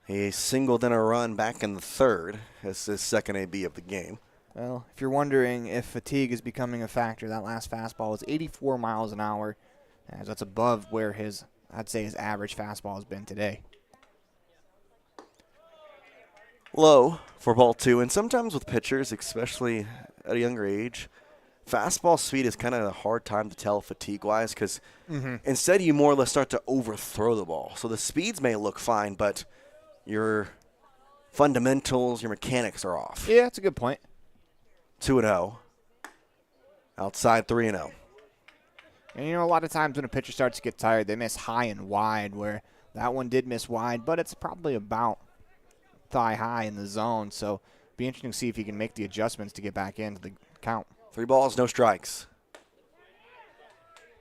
He singled in a run back in the 3rd as his second AB of the game. Well, if you're wondering if fatigue is becoming a factor, that last fastball was 84 miles an hour. As that's above where I'd say his average fastball has been today. Low for ball 2, and sometimes with pitchers, especially at a younger age, fastball speed is kind of a hard time to tell fatigue-wise because instead you more or less start to overthrow the ball. So the speeds may look fine, but your fundamentals, your mechanics are off. Yeah, that's a good point. 2-0. Outside 3-0. And, you know, a lot of times when a pitcher starts to get tired, they miss high and wide, where that one did miss wide, but it's probably about thigh high in the zone. So be interesting to see if he can make the adjustments to get back into the count. 3 balls, no strikes.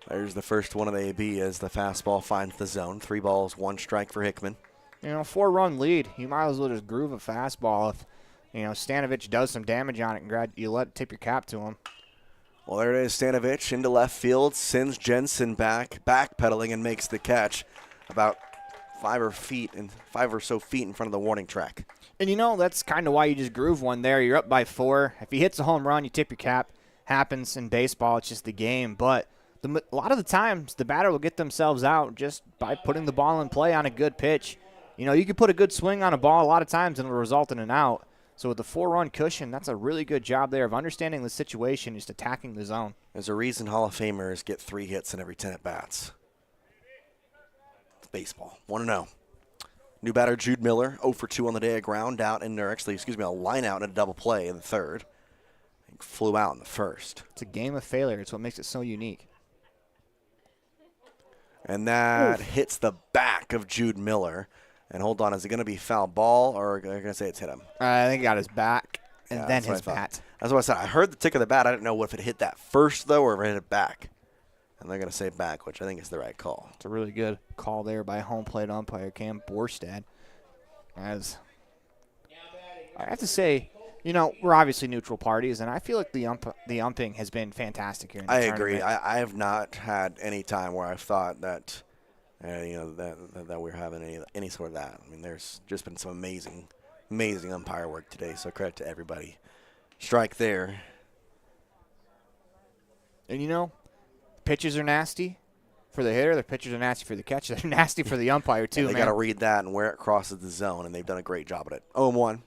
There's the first one of the AB as the fastball finds the zone. 3 balls, 1 strike for Hickman. 4-run lead. You might as well just groove a fastball if, Stanovich does some damage on it and you tip your cap to him. Well, there it is, Stanovich into left field, sends Jensen backpedaling and makes the catch about 5 or so feet in front of the warning track. And that's kind of why you just groove one there. You're up by 4. If he hits a home run, you tip your cap. Happens in baseball. It's just the game. But a lot of the times, the batter will get themselves out just by putting the ball in play on a good pitch. You can put a good swing on a ball a lot of times and it'll result in an out. So with the 4-run cushion, that's a really good job there of understanding the situation, just attacking the zone. There's a reason Hall of Famers get 3 hits in every 10 at-bats. It's baseball. 1-0. New batter Jude Miller, 0 for 2 on the day, a line out and a double play in the third. Flew out in the first. It's a game of failure. It's what makes it so unique. And that hits the back of Jude Miller. And hold on, is it going to be foul ball or are you going to say it's hit him? I think he got his back and then his bat. That's what I said. I heard the tick of the bat. I didn't know if it hit that first, though, or if it hit it back. And they're going to say back, which I think is the right call. It's a really good call there by home plate umpire Cam Borstad. As I have to say, we're obviously neutral parties, and I feel like the umping has been fantastic here in the tournament. Agree. I have not had any time where I've thought that, that we're having any sort of that. I mean, there's just been some amazing umpire work today, so credit to everybody. Strike there. And, pitches are nasty for the hitter. The pitchers are nasty for the catcher. They're nasty for the umpire, too, They got to read that and where it crosses the zone, and they've done a great job at it. 0-1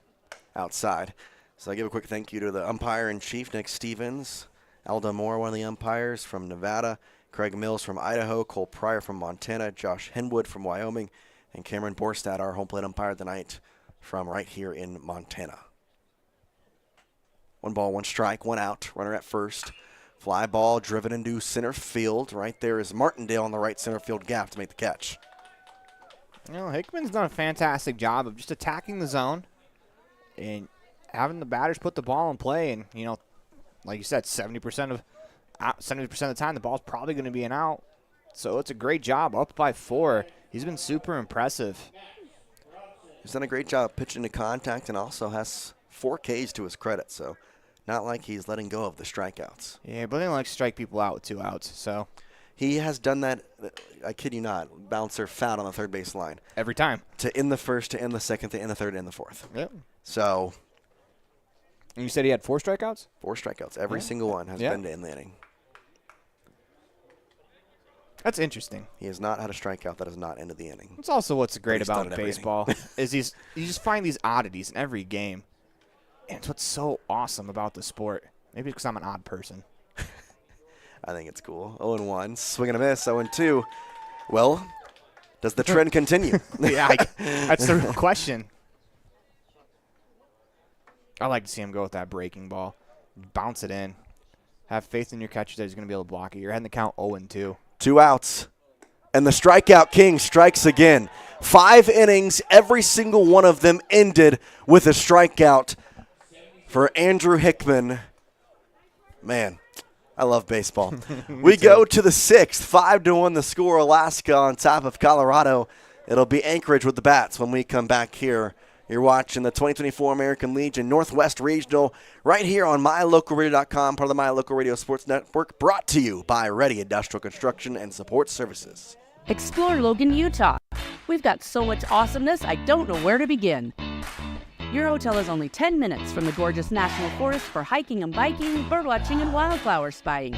outside. So I give a quick thank you to the umpire-in-chief, Nick Stevens, Aldo Moore, one of the umpires from Nevada, Craig Mills from Idaho, Cole Pryor from Montana, Josh Henwood from Wyoming, and Cameron Borstad, our home plate umpire tonight from right here in Montana. 1 ball, 1 strike, 1 out, runner at first. Fly ball driven into center field. Right there is Martindale on the right center field gap to make the catch. Hickman's done a fantastic job of just attacking the zone and having the batters put the ball in play. And, like you said, 70% of the time the ball's probably going to be an out. So it's a great job. Up by 4. He's been super impressive. He's done a great job pitching to contact and also has 4 Ks to his credit. So not like he's letting go of the strikeouts. Yeah, but they don't like to strike people out with 2 outs. So he has done that, I kid you not, bouncer foul on the third base line. Every time. To end the first, to end the second, to end the third, to end the fourth. Yep. So. And you said he had 4 strikeouts? 4 strikeouts. Every single one has been to end the inning. That's interesting. He has not had a strikeout that has not ended the inning. It's also what's great about baseball is you just find these oddities in every game. And it's what's so awesome about the sport. Maybe because I'm an odd person. I think it's cool. 0-1, swing and a miss, 0-2. Well, does the trend continue? Yeah, that's the real question. I like to see him go with that breaking ball. Bounce it in. Have faith in your catcher that he's going to be able to block it. You're heading the count 0-2. 2 outs. And the strikeout king strikes again. 5 innings, every single one of them ended with a strikeout for Andrew Hickman. Man, I love baseball. We go to the 6th, 5-1 the score. Alaska on top of Colorado. It'll be Anchorage with the bats when we come back here. You're watching the 2024 American Legion Northwest Regional right here on MyLocalRadio.com, part of the My Local Radio Sports Network, brought to you by Ready Industrial Construction and Support Services. Explore Logan, Utah. We've got so much awesomeness, I don't know where to begin. Your hotel is only 10 minutes from the gorgeous National Forest for hiking and biking, birdwatching, and wildflower spying.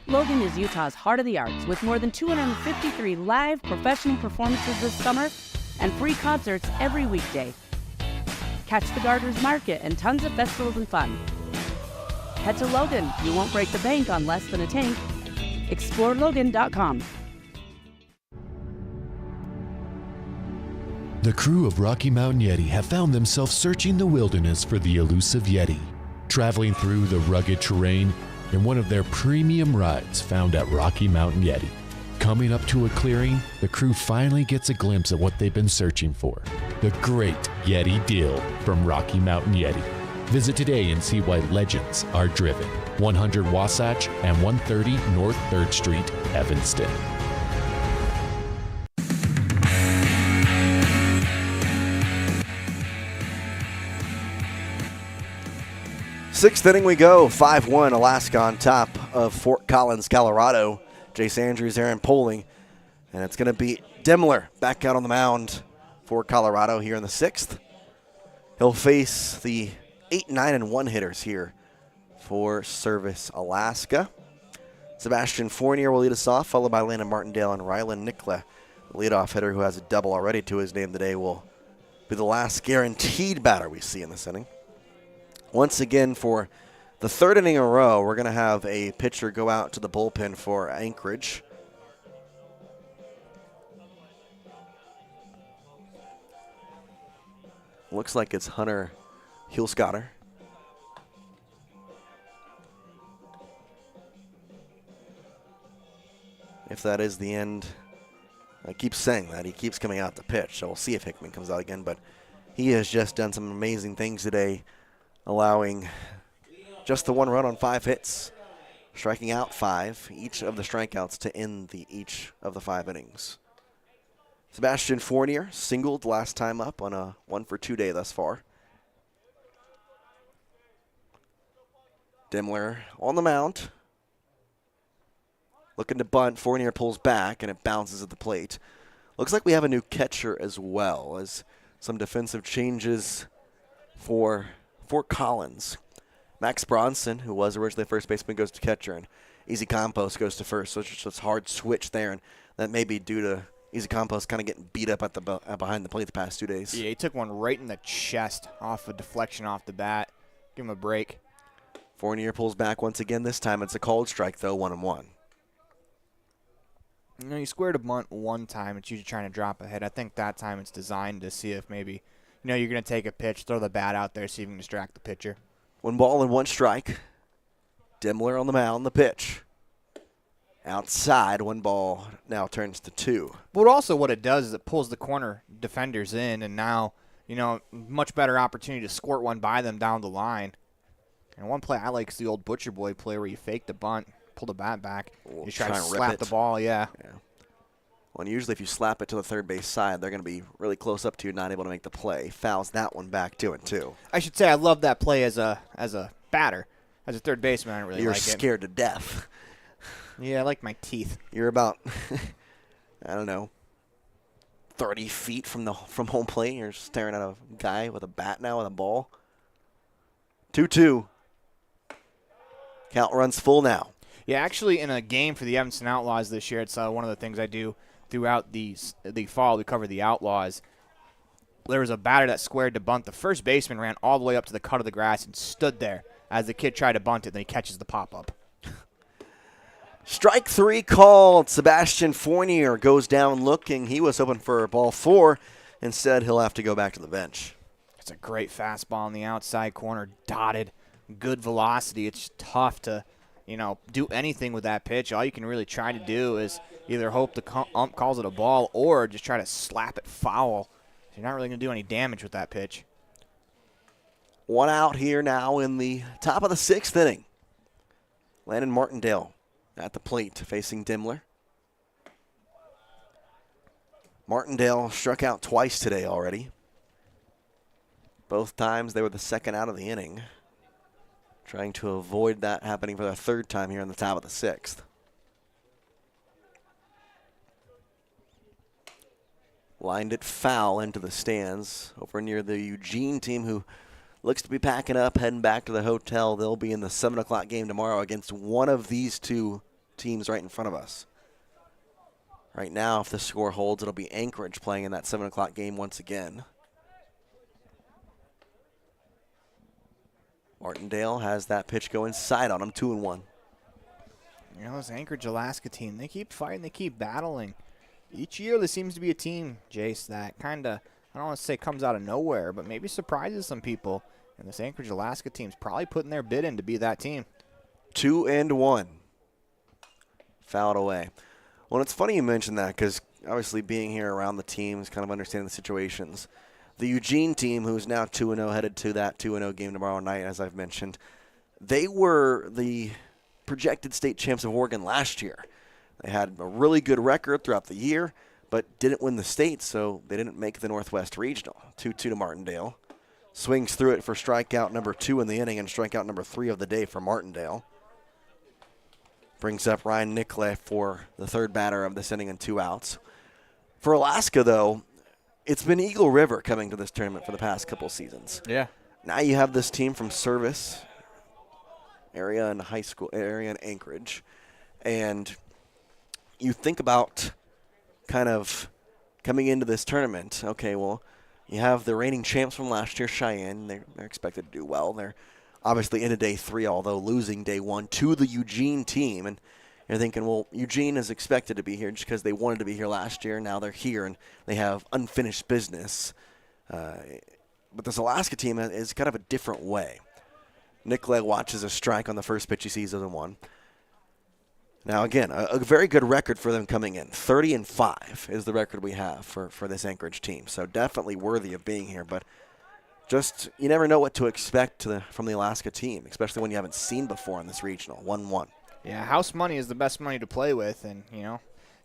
Logan is Utah's heart of the arts with more than 253 live professional performances this summer and free concerts every weekday. Catch the Garters Market and tons of festivals and fun. Head to Logan. You won't break the bank on less than a tank. ExploreLogan.com. The crew of Rocky Mountain Yeti have found themselves searching the wilderness for the elusive Yeti, traveling through the rugged terrain in one of their premium rides found at Rocky Mountain Yeti. Coming up to a clearing, the crew finally gets a glimpse at what they've been searching for, the great Yeti deal from Rocky Mountain Yeti. Visit today and see why legends are driven. 100 Wasatch and 130 North 3rd Street, Evanston. Sixth inning we go. 5-1 Alaska on top of Fort Collins, Colorado. Jace Andrews, Aaron Poling. And it's going to be Demler back out on the mound for Colorado here in the sixth. He'll face the 8, 9, and 1 hitters here for Service Alaska. Sebastian Fournier will lead us off, followed by Landon Martindale and Rylan Nickla. The leadoff hitter, who has a double already to his name today, will be the last guaranteed batter we see in this inning. Once again, for the third inning in a row, we're going to have a pitcher go out to the bullpen for Anchorage. Looks like it's Hunter Hulscotter. If that is the end, I keep saying that. He keeps coming out to pitch, so we'll see if Hickman comes out again. But he has just done some amazing things today, allowing just the 1 run on 5 hits, striking out 5, each of the strikeouts to end each of the 5 innings. Sebastian Fournier singled last time up on a 1-for-2 day thus far. Demler on the mound. Looking to bunt. Fournier pulls back, and it bounces at the plate. Looks like we have a new catcher as well, as some defensive changes for Fort Collins. Max Bronson, who was originally first baseman, goes to catcher, and Easy Campos goes to first. So it's just a hard switch there, and that may be due to Easy Campos kind of getting beat up at behind the plate the past 2 days. Yeah, he took one right in the chest off a deflection off the bat. Give him a break. Fournier pulls back once again. This time it's a called strike, though, 1-1. You know, you squared a bunt one time. It's usually trying to drop ahead. I think that time it's designed to see if maybe, you're going to take a pitch, throw the bat out there, see if you can distract the pitcher. 1 ball and 1 strike. Demler on the mound, the pitch. Outside, 1 ball now turns to 2. But also what it does is it pulls the corner defenders in, and now, much better opportunity to squirt one by them down the line. And one play I like is the old Butcher Boy play where you fake the bunt, pull the bat back, you try to slap the ball, yeah. Well, and usually if you slap it to the third base side, they're going to be really close up to you, not able to make the play. Fouls that one back 2-2. I should say I love that play as a batter. As a third baseman, I don't really like it. You're scared to death. Yeah, I like my teeth. You're about, 30 feet from home plate. You're staring at a guy with a bat now with a ball. 2-2. Count runs full now. Yeah, actually, in a game for the Evanston Outlaws this year, it's one of the things I do throughout the fall. We cover the Outlaws. There was a batter that squared to bunt. The first baseman ran all the way up to the cut of the grass and stood there as the kid tried to bunt it. Then he catches the pop-up. Strike 3 called. Sebastian Fournier goes down looking. He was hoping for ball 4. Instead, he'll have to go back to the bench. It's a great fastball in the outside corner, dotted, good velocity. It's tough to, do anything with that pitch. All you can really try to do is either hope the ump calls it a ball or just try to slap it foul. You're not really going to do any damage with that pitch. 1 out here now in the top of the 6th inning. Landon Martindale at the plate facing Demler. Martindale struck out twice today already. Both times they were the second out of the inning. Trying to avoid that happening for the 3rd time here in the top of the 6th. Lined it foul into the stands over near the Eugene team, who looks to be packing up, heading back to the hotel. They'll be in the 7 o'clock game tomorrow against one of these 2 teams right in front of us. Right now, if the score holds, it'll be Anchorage playing in that 7 o'clock game once again. Martindale has that pitch go inside on him, 2-1. This Anchorage Alaska team, they keep fighting, they keep battling. Each year there seems to be a team, Jace, that kind of, I don't want to say comes out of nowhere, but maybe surprises some people. And this Anchorage Alaska team's probably putting their bid in to be that team. 2-1. Fouled away. Well, it's funny you mentioned that because obviously being here around the teams, kind of understanding the situations. The Eugene team, who's now 2-0, headed to that 2-0 game tomorrow night, as I've mentioned, they were the projected state champs of Oregon last year. They had a really good record throughout the year, but didn't win the state, so they didn't make the Northwest Regional. 2-2 to Martindale. swings through it for strikeout number 2 in the inning and strikeout number 3 of the day for Martindale. Brings up Ryan Nickle for the third batter of this inning and 2 outs. For Alaska, though, it's been Eagle River coming to this tournament for the past couple seasons. Yeah. Now you have this team from Service area and high school area in Anchorage, and you think about kind of coming into this tournament. Okay, well, you have the reigning champs from last year, Cheyenne. They're expected to do well. They're obviously into day 3, although losing day 1 to the Eugene team. And you're thinking, well, Eugene is expected to be here just because they wanted to be here last year. Now they're here, and they have unfinished business. But this Alaska team is kind of a different way. Nickle watches a strike on the first pitch he sees 0-1. Now, again, a very good record for them coming in. 30-5 is the record we have for this Anchorage team. So definitely worthy of being here. But just you never know what to expect from the Alaska team, especially when you haven't seen before in this regional. 1-1. Yeah, house money is the best money to play with. And,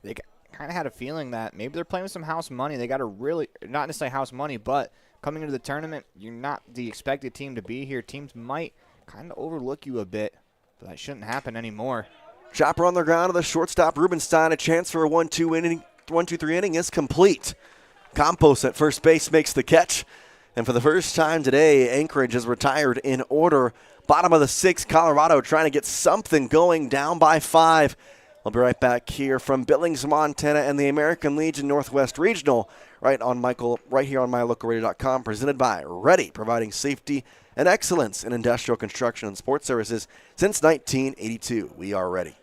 they kind of had a feeling that maybe they're playing with some house money. They got to really, not necessarily house money, but coming into the tournament, you're not the expected team to be here. Teams might kind of overlook you a bit, but that shouldn't happen anymore. Chopper on the ground to the shortstop, Rubenstein. A chance for a 1-2-3 inning is complete. Campos at first base makes the catch. And for the first time today, Anchorage has retired in order. Bottom of the 6th, Colorado trying to get something going, down by 5. I'll be right back here from Billings, Montana, and the American Legion Northwest Regional, right here on MyLocalRadio.com, presented by Ready, providing safety and excellence in industrial construction and sports services since 1982. We are ready.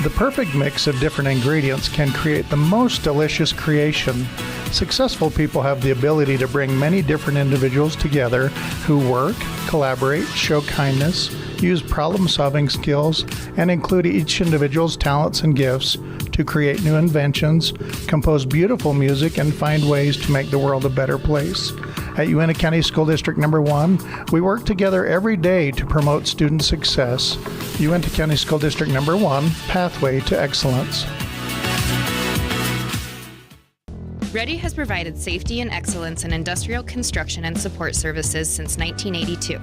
The perfect mix of different ingredients can create the most delicious creation. Successful people have the ability to bring many different individuals together who work, collaborate, show kindness, use problem-solving skills, and include each individual's talents and gifts to create new inventions, compose beautiful music, and find ways to make the world a better place. At Uintah County School District Number 1, we work together every day to promote student success. Uintah County School District Number 1, Pathway to Excellence. Ready has provided safety and excellence in industrial construction and support services since 1982.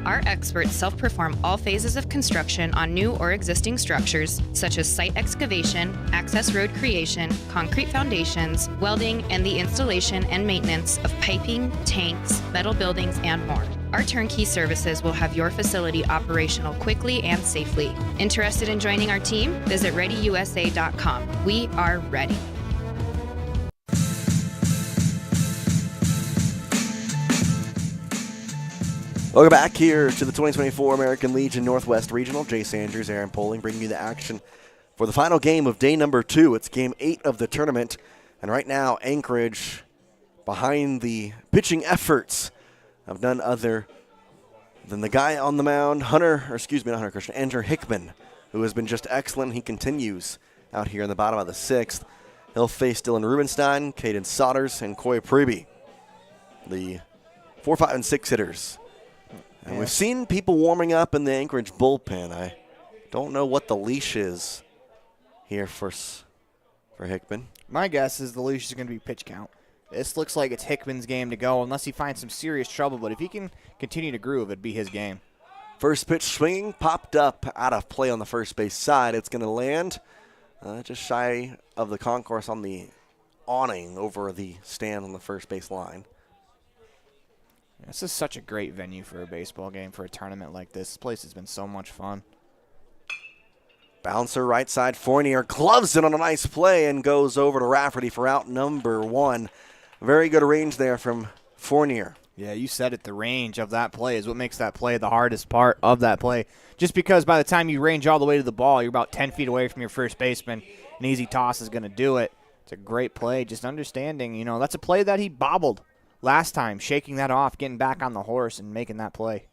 Our experts self-perform all phases of construction on new or existing structures, such as site excavation, access road creation, concrete foundations, welding, and the installation and maintenance of piping, tanks, metal buildings, and more. Our turnkey services will have your facility operational quickly and safely. Interested in joining our team? Visit ReadyUSA.com. We are ready. Welcome back here to the 2024 American Legion Northwest Regional. Jace Andrews, Aaron Poling bringing you the action for the final game of day number 2. It's game 8 of the tournament. And right now, Anchorage behind the pitching efforts of none other than the guy on the mound, Andrew Hickman, who has been just excellent. He continues out here in the bottom of the 6th. He'll face Dylan Rubenstein, Caden Sodders, and Coy Preby, the 4, 5, and 6 hitters. And we've seen people warming up in the Anchorage bullpen. I don't know what the leash is here for Hickman. My guess is the leash is going to be pitch count. This looks like it's Hickman's game to go unless he finds some serious trouble. But if he can continue to groove, it'd be his game. First pitch swinging, popped up out of play on the first base side. It's going to land just shy of the concourse on the awning over the stand on the first base line. This is such a great venue for a baseball game, for a tournament like this. This place has been so much fun. Bouncer right side, Fournier gloves it on a nice play and goes over to Rafferty for out number 1. Very good range there from Fournier. Yeah, you said it. The range of that play is what makes that play the hardest part of that play. Just because by the time you range all the way to the ball, you're about 10 feet away from your first baseman. An easy toss is going to do it. It's a great play. Just understanding, that's a play that he bobbled last time, shaking that off, getting back on the horse, and making that play.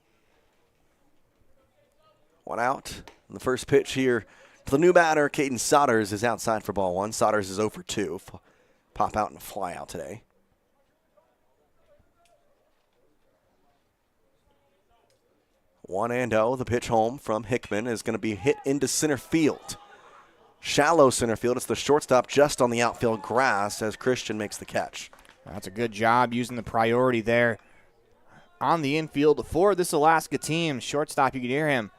1 out. And the first pitch here to the new batter, Caden Sodders, is outside for ball 1. Sodders is 0 for 2. Pop out and fly out today. One and 0. The pitch home from Hickman is going to be hit into center field. Shallow center field. It's the shortstop just on the outfield grass as Christian makes the catch. That's a good job using the priority there on the infield for this Alaska team. Shortstop, you can hear him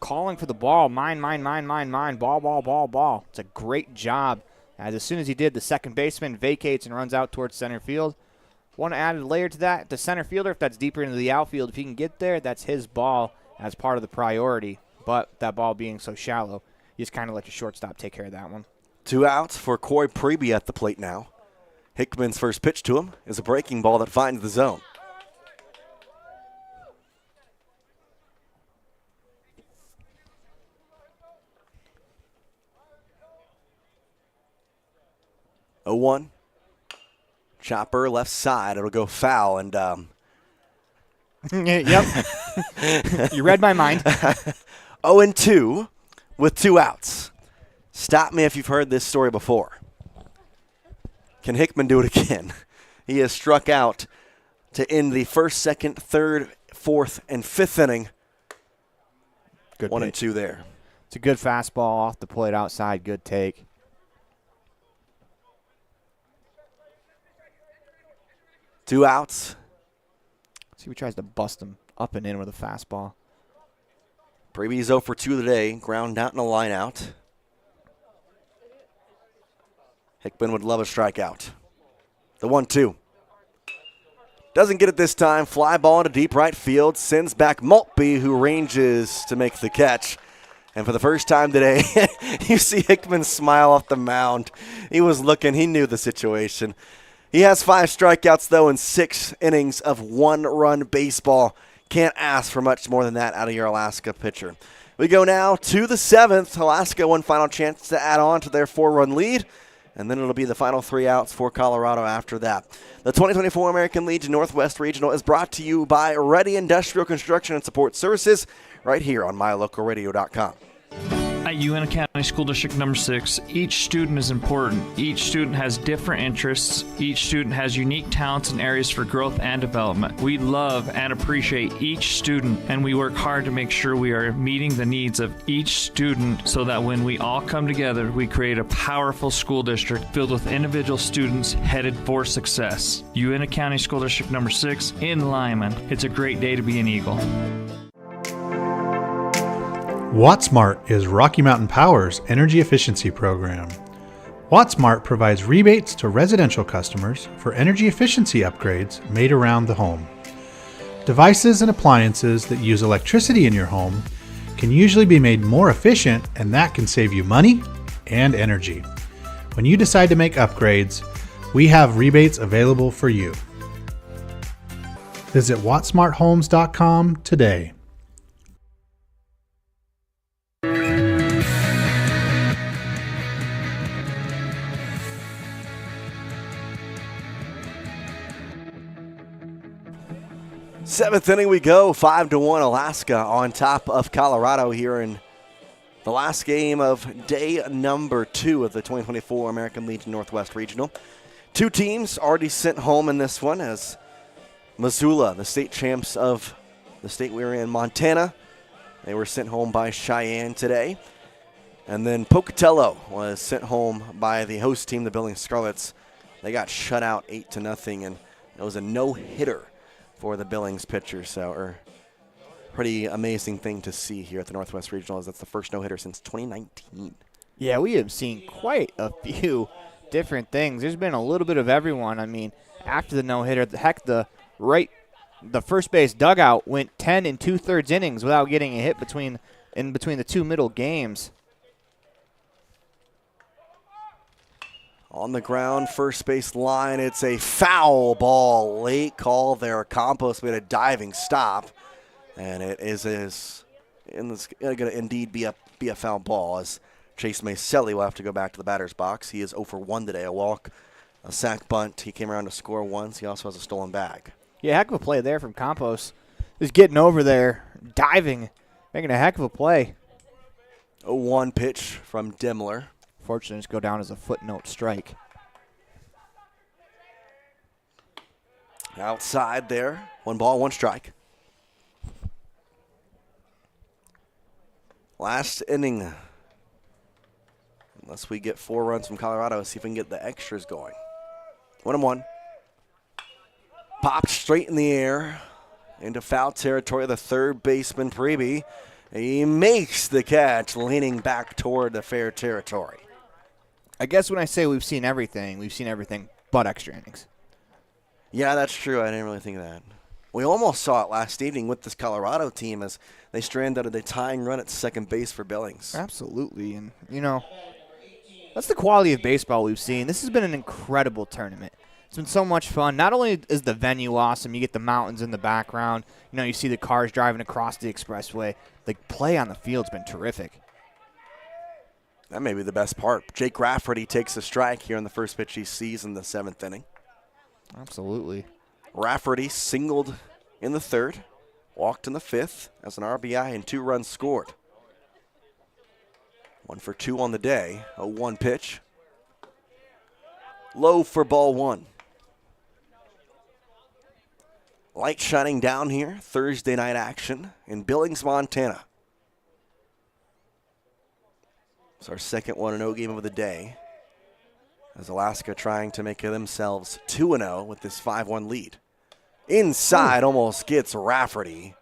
calling for the ball. Mine, ball. It's a great job. As soon as he did, the second baseman vacates and runs out towards center field. One added layer to that, the center fielder, if that's deeper into the outfield, if he can get there, that's his ball as part of the priority. But that ball being so shallow, you just kind of let your shortstop take care of that one. 2 outs for Corey Pregame at the plate now. Hickman's first pitch to him is a breaking ball that finds the zone. Oh, 1. Chopper left side. It'll go foul. And yep. You read my mind. 0-2 with 2 outs. Stop me if you've heard this story before. Can Hickman do it again? He has struck out to end the first, second, third, fourth, and fifth inning. Good 1-2 there. It's a good fastball off the plate outside. Good take. Two outs. See if he tries to bust him up and in with a fastball. Preby's 0 for 2 today. Ground out and a line out. Hickman would love a strikeout. The 1-2. Doesn't get it this time. Fly ball into deep right field. Sends back Maltby, who ranges to make the catch. And for the first time today, you see Hickman smile off the mound. He was looking. He knew the situation. He has 5 strikeouts, though, in 6 innings of 1-run baseball. Can't ask for much more than that out of your Alaska pitcher. We go now to the 7th. Alaska, one final chance to add on to their 4-run lead. And then it'll be the final 3 outs for Colorado after that. The 2024 American Legion Northwest Regional is brought to you by Ready Industrial Construction and Support Services right here on mylocalradio.com. At UNT County School District number 6, each student is important. Each student has different interests. Each student has unique talents and areas for growth and development. We love and appreciate each student, and we work hard to make sure we are meeting the needs of each student so that when we all come together, we create a powerful school district filled with individual students headed for success. UNT County School District number 6 in Lyman. It's a great day to be an Eagle. WattSmart is Rocky Mountain Power's energy efficiency program. WattSmart provides rebates to residential customers for energy efficiency upgrades made around the home. Devices and appliances that use electricity in your home can usually be made more efficient, and that can save you money and energy. When you decide to make upgrades, we have rebates available for you. Visit wattsmarthomes.com today. Seventh inning we go, 5-1 Alaska on top of Colorado here in the last game of day number 2 of the 2024 American Legion Northwest Regional. 2 teams already sent home in this one as Missoula, the state champs of the state we were in, Montana. They were sent home by Cheyenne today. And then Pocatello was sent home by the host team, the Billings Scarlets. They got shut out 8-0, and it was a no-hitter for the Billings pitcher. So, pretty amazing thing to see here at the Northwest Regionals. That's the first no-hitter since 2019. Yeah, we have seen quite a few different things. There's been a little bit of everyone. I mean, after the no-hitter, the first base dugout went 10 2/3 innings without getting a hit in between the 2 middle games. On the ground, first base line, it's a foul ball. Late call there. Campos made a diving stop, and it is going to indeed be a foul ball as Chase Maselli will have to go back to the batter's box. He is 0 for 1 today. A walk, a sac bunt. He came around to score once. He also has a stolen bag. Yeah, heck of a play there from Campos. Just getting over there, diving, making a heck of a play. 0-1 pitch from Demler. Fortunately, just go down as a footnote strike. Outside there. 1 ball, 1 strike. Last inning. Unless we get 4 runs from Colorado, see if we can get the extras going. 1-1. Popped straight in the air into foul territory. The third baseman, Pregame. He makes the catch, leaning back toward the fair territory. I guess when I say we've seen everything but extra innings. Yeah, that's true. I didn't really think of that. We almost saw it last evening with this Colorado team as they stranded a tying run at second base for Billings. Absolutely. And, that's the quality of baseball we've seen. This has been an incredible tournament. It's been so much fun. Not only is the venue awesome, you get the mountains in the background. You see the cars driving across the expressway. The play on the field's been terrific. That may be the best part. Jake Rafferty takes a strike here on the first pitch he sees in the 7th inning. Absolutely. Rafferty singled in the 3rd, walked in the 5th as an RBI and 2 runs scored. 1 for 2 on the day, a 1 pitch. Low for ball 1. Light shining down here, Thursday night action in Billings, Montana. It's our second 1-0 game of the day, as Alaska trying to make themselves 2-0 with this 5-1 lead. Inside, almost gets Rafferty.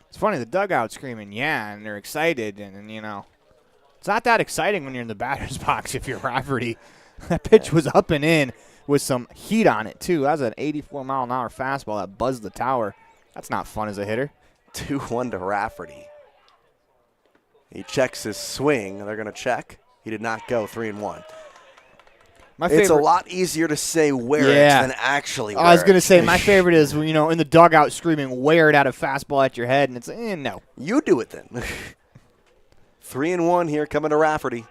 It's funny, the dugout screaming, yeah, and they're excited, and it's not that exciting when you're in the batter's box if you're Rafferty. That pitch was up and in with some heat on it, too. That was an 84-mile-an-hour fastball that buzzed the tower. That's not fun as a hitter. 2-1 to Rafferty. He checks his swing. They're going to check. He did not go 3-1. It's a lot easier to say wear it than actually wear it. I was going to say, my favorite is, in the dugout screaming, wear it out of fastball at your head, and it's, no. You do it then. 3-1 here coming to Rafferty.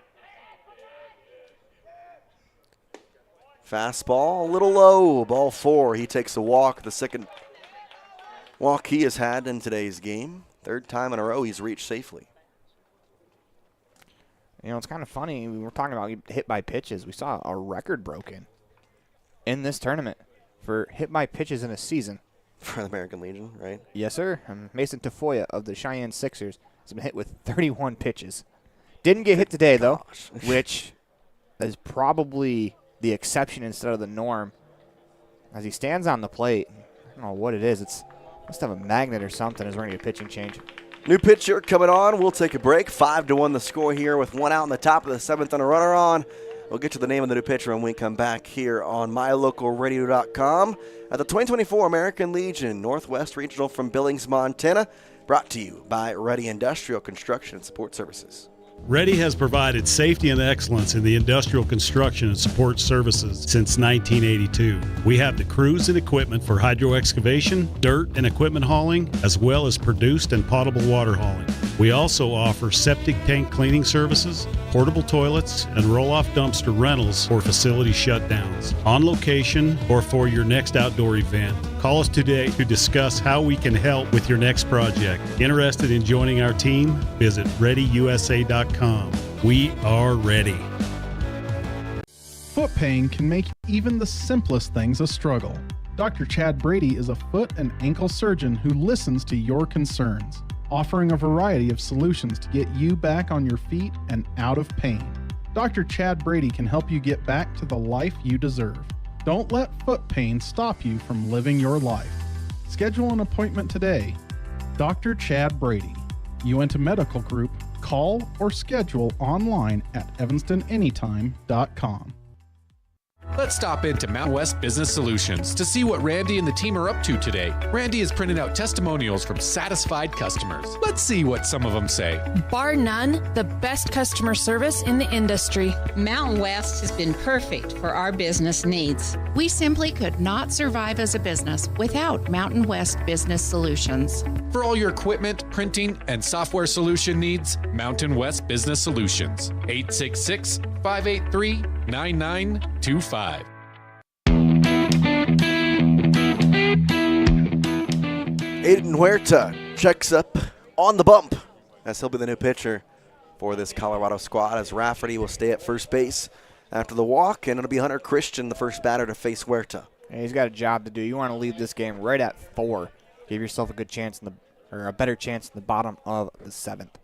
Fastball a little low, ball 4. He takes a walk, the second walk he has had in today's game. 3rd time in a row he's reached safely. It's kind of funny. We were talking about hit by pitches. We saw a record broken in this tournament for hit by pitches in a season. For the American Legion, right? Yes, sir. Mason Tafoya of the Cheyenne Sixers has been hit with 31 pitches. Didn't get hit today, though, which is probably the exception instead of the norm. As he stands on the plate, I don't know what it is. It must have a magnet or something as we're going to get a pitching change. New pitcher coming on. We'll take a break. 5-1 the score here with 1 out in the top of the 7th and a runner on. We'll get to the name of the new pitcher when we come back here on mylocalradio.com at the 2024 American Legion Northwest Regional from Billings, Montana. Brought to you by Ready Industrial Construction and Support Services. Ready has provided safety and excellence in the industrial construction and support services since 1982. We have the crews and equipment for hydro excavation, dirt and equipment hauling, as well as produced and potable water hauling. We also offer septic tank cleaning services, portable toilets, and roll-off dumpster rentals for facility shutdowns, on location or for your next outdoor event. Call us today to discuss how we can help with your next project. Interested in joining our team? Visit ReadyUSA.com. We are ready. Foot pain can make even the simplest things a struggle. Dr. Chad Brady is a foot and ankle surgeon who listens to your concerns, offering a variety of solutions to get you back on your feet and out of pain. Dr. Chad Brady can help you get back to the life you deserve. Don't let foot pain stop you from living your life. Schedule an appointment today. Dr. Chad Brady, Uinta Medical Group. Call or schedule online at evanstonanytime.com. Let's stop into Mountain West Business Solutions to see what Randy and the team are up to today. Randy has printed out testimonials from satisfied customers. Let's see what some of them say. Bar none, the best customer service in the industry. Mountain West has been perfect for our business needs. We simply could not survive as a business without Mountain West Business Solutions. For all your equipment, printing, and software solution needs, Mountain West Business Solutions. 866-583-9925. Aiden Huerta checks up on the bump as he'll be the new pitcher for this Colorado squad, as Rafferty will stay at first base after the walk, and it'll be Hunter Christian, the first batter to face Huerta. Yeah, he's got a job to do. You want to leave this game right at 4. Give yourself a good chance or a better chance in the bottom of the 7th.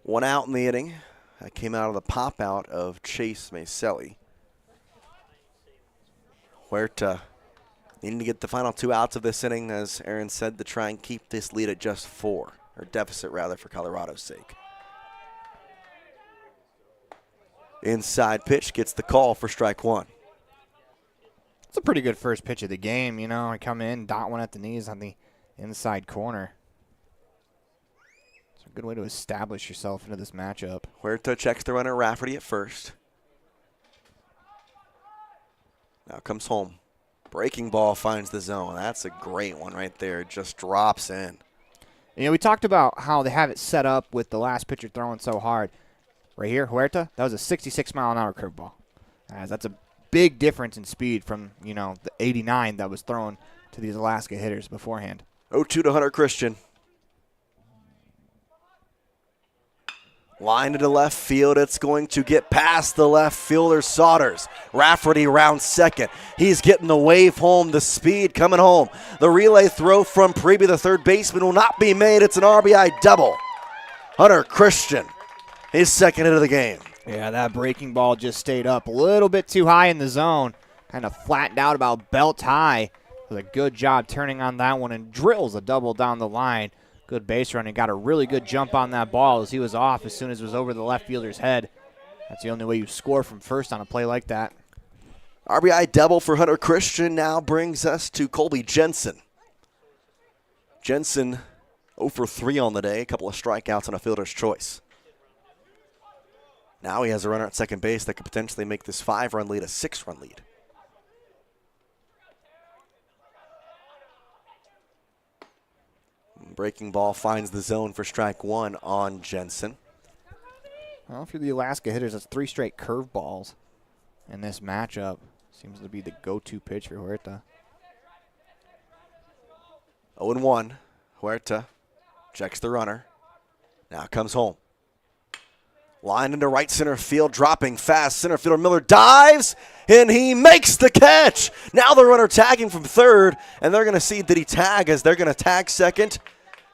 1 out in the inning. That came out of the pop out of Chase Maselli. Huerta needing to get the final 2 outs of this inning, as Aaron said, to try and keep this lead at just 4, or deficit rather, for Colorado's sake. Inside pitch gets the call for strike 1. It's a pretty good first pitch of the game, you know. I come in, dot one at the knees on the inside corner. It's a good way to establish yourself into this matchup. Huerta checks the runner, Rafferty at first. Now comes home. Breaking ball finds the zone. That's a great one right there. It just drops in. You know, we talked about how they have it set up with the last pitcher throwing so hard. Right here, Huerta, that was a 66-mile-an-hour curveball. That's a big difference in speed from, you know, the 89 that was thrown to these Alaska hitters beforehand. 0-2 to Hunter Christian. Line into left field. It's going to get past the left fielder, Sodders. Rafferty round second. He's getting the wave home, the speed coming home. The relay throw from Pregame, the third baseman, will not be made. It's an RBI double. Hunter Christian, his second hit of the game. Yeah, that breaking ball just stayed up a little bit too high in the zone. Kind of flattened out about belt high. With a good job turning on that one and drills a double down the line. Good base running. Got a really good jump on that ball as he was off as soon as it was over the left fielder's head. That's the only way you score from first on a play like that. RBI double for Hunter Christian now brings us to Colby Jensen. Jensen 0 for 3 on the day. A couple of strikeouts on a fielder's choice. Now he has a runner at second base that could potentially make this 5-run lead a 6-run lead. Breaking ball finds the zone for strike 1 on Jensen. Well, if you're the Alaska hitters, that's 3 straight curveballs in this matchup. Seems to be the go-to pitch for Huerta. 0-1. Huerta checks the runner. Now comes home. Line into right center field, dropping fast. Center fielder Miller dives, and he makes the catch. Now the runner tagging from third, and they're going to see did he tag as they're going to tag second.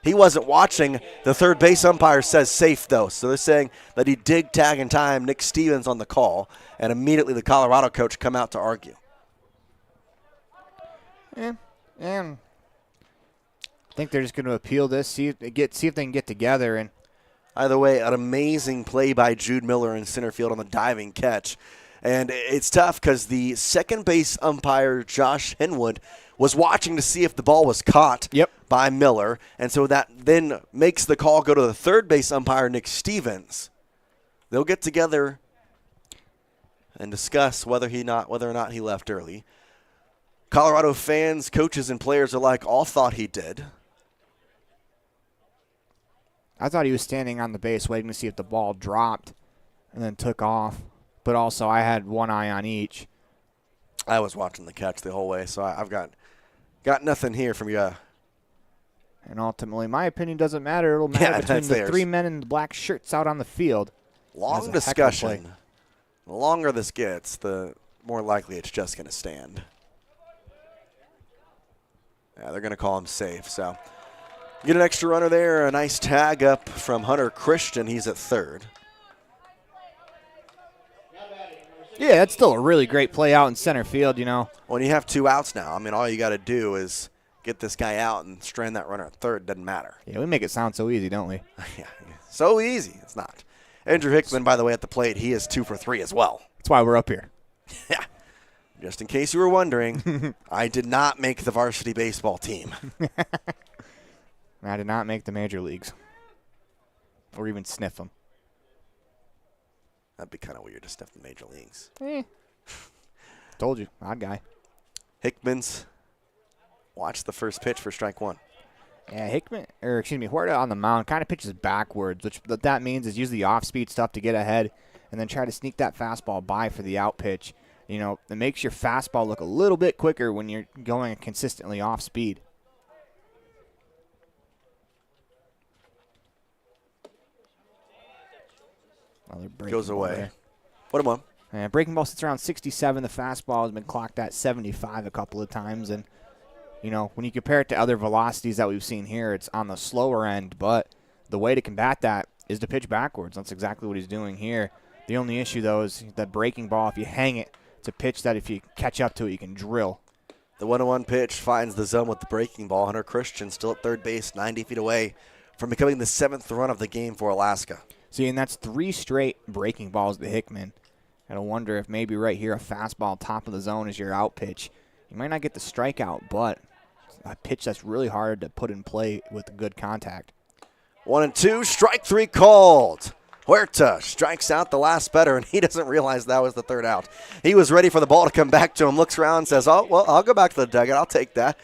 He wasn't watching. The third base umpire says safe, though. So they're saying that he did tag in time. Nick Stevens on the call, and immediately the Colorado coach come out to argue. Yeah, and I think they're just going to appeal this, see if they can get together. And either way, an amazing play by Jude Miller in center field on the diving catch. And it's tough because the second base umpire, Josh Henwood, was watching to see if the ball was caught by Miller. And so that then makes the call go to the third base umpire, Nick Stevens. They'll get together and discuss whether or not he left early. Colorado fans, coaches, and players alike all thought he did. I thought he was standing on the base waiting to see if the ball dropped and then took off. But also I had one eye on each. I was watching the catch the whole way, so I've got nothing here from you. And ultimately, my opinion doesn't matter. It'll matter between the three men in the black shirts out on the field. Long discussion. The longer this gets, the more likely it's just going to stand. Yeah, they're going to call him safe, so get an extra runner there. A nice tag up from Hunter Christian. He's at third. Yeah, that's still a really great play out in center field, you know. When you have 2 outs now, I mean, all you got to do is get this guy out and strand that runner at third. Doesn't matter. Yeah, we make it sound so easy, don't we? Yeah, so easy. It's not. Andrew Hickman, by the way, at the plate, he is 2 for 3 as well. That's why we're up here. Yeah. Just in case you were wondering, I did not make the varsity baseball team. I did not make the major leagues. Or even sniff them. That'd be kind of weird to sniff the major leagues. Told you, odd guy. Hickman's watch the first pitch for strike 1. Yeah, Huerta on the mound kind of pitches backwards, which what that means is use the off-speed stuff to get ahead and then try to sneak that fastball by for the out pitch. You know, it makes your fastball look a little bit quicker when you're going consistently off-speed. Goes away. What am I? Breaking ball sits around 67. The fastball has been clocked at 75 a couple of times. And, you know, when you compare it to other velocities that we've seen here, it's on the slower end. But the way to combat that is to pitch backwards. That's exactly what he's doing here. The only issue, though, is that breaking ball, if you hang it it's a pitch that if you catch up to it, you can drill. The 1-1 pitch finds the zone with the breaking ball. Hunter Christian still at third base, 90 feet away from becoming the 7th run of the game for Alaska. See, and that's 3 straight breaking balls to Hickman. And I wonder if maybe right here a fastball top of the zone is your out pitch. You might not get the strikeout, but a pitch that's really hard to put in play with good contact. 1-2, strike 3 called. Huerta strikes out the last batter, and he doesn't realize that was the 3rd out. He was ready for the ball to come back to him, looks around and says, oh, well, I'll go back to the dugout. I'll take that.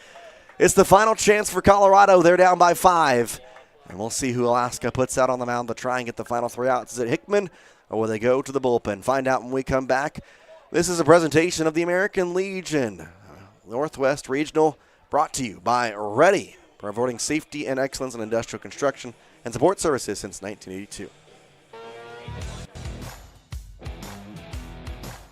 It's the final chance for Colorado. They're down by 5. And we'll see who Alaska puts out on the mound to try and get the final 3 outs. Is it Hickman, or will they go to the bullpen? Find out when we come back. This is a presentation of the American Legion Northwest Regional, brought to you by Ready, promoting safety and excellence in industrial construction and support services since 1982.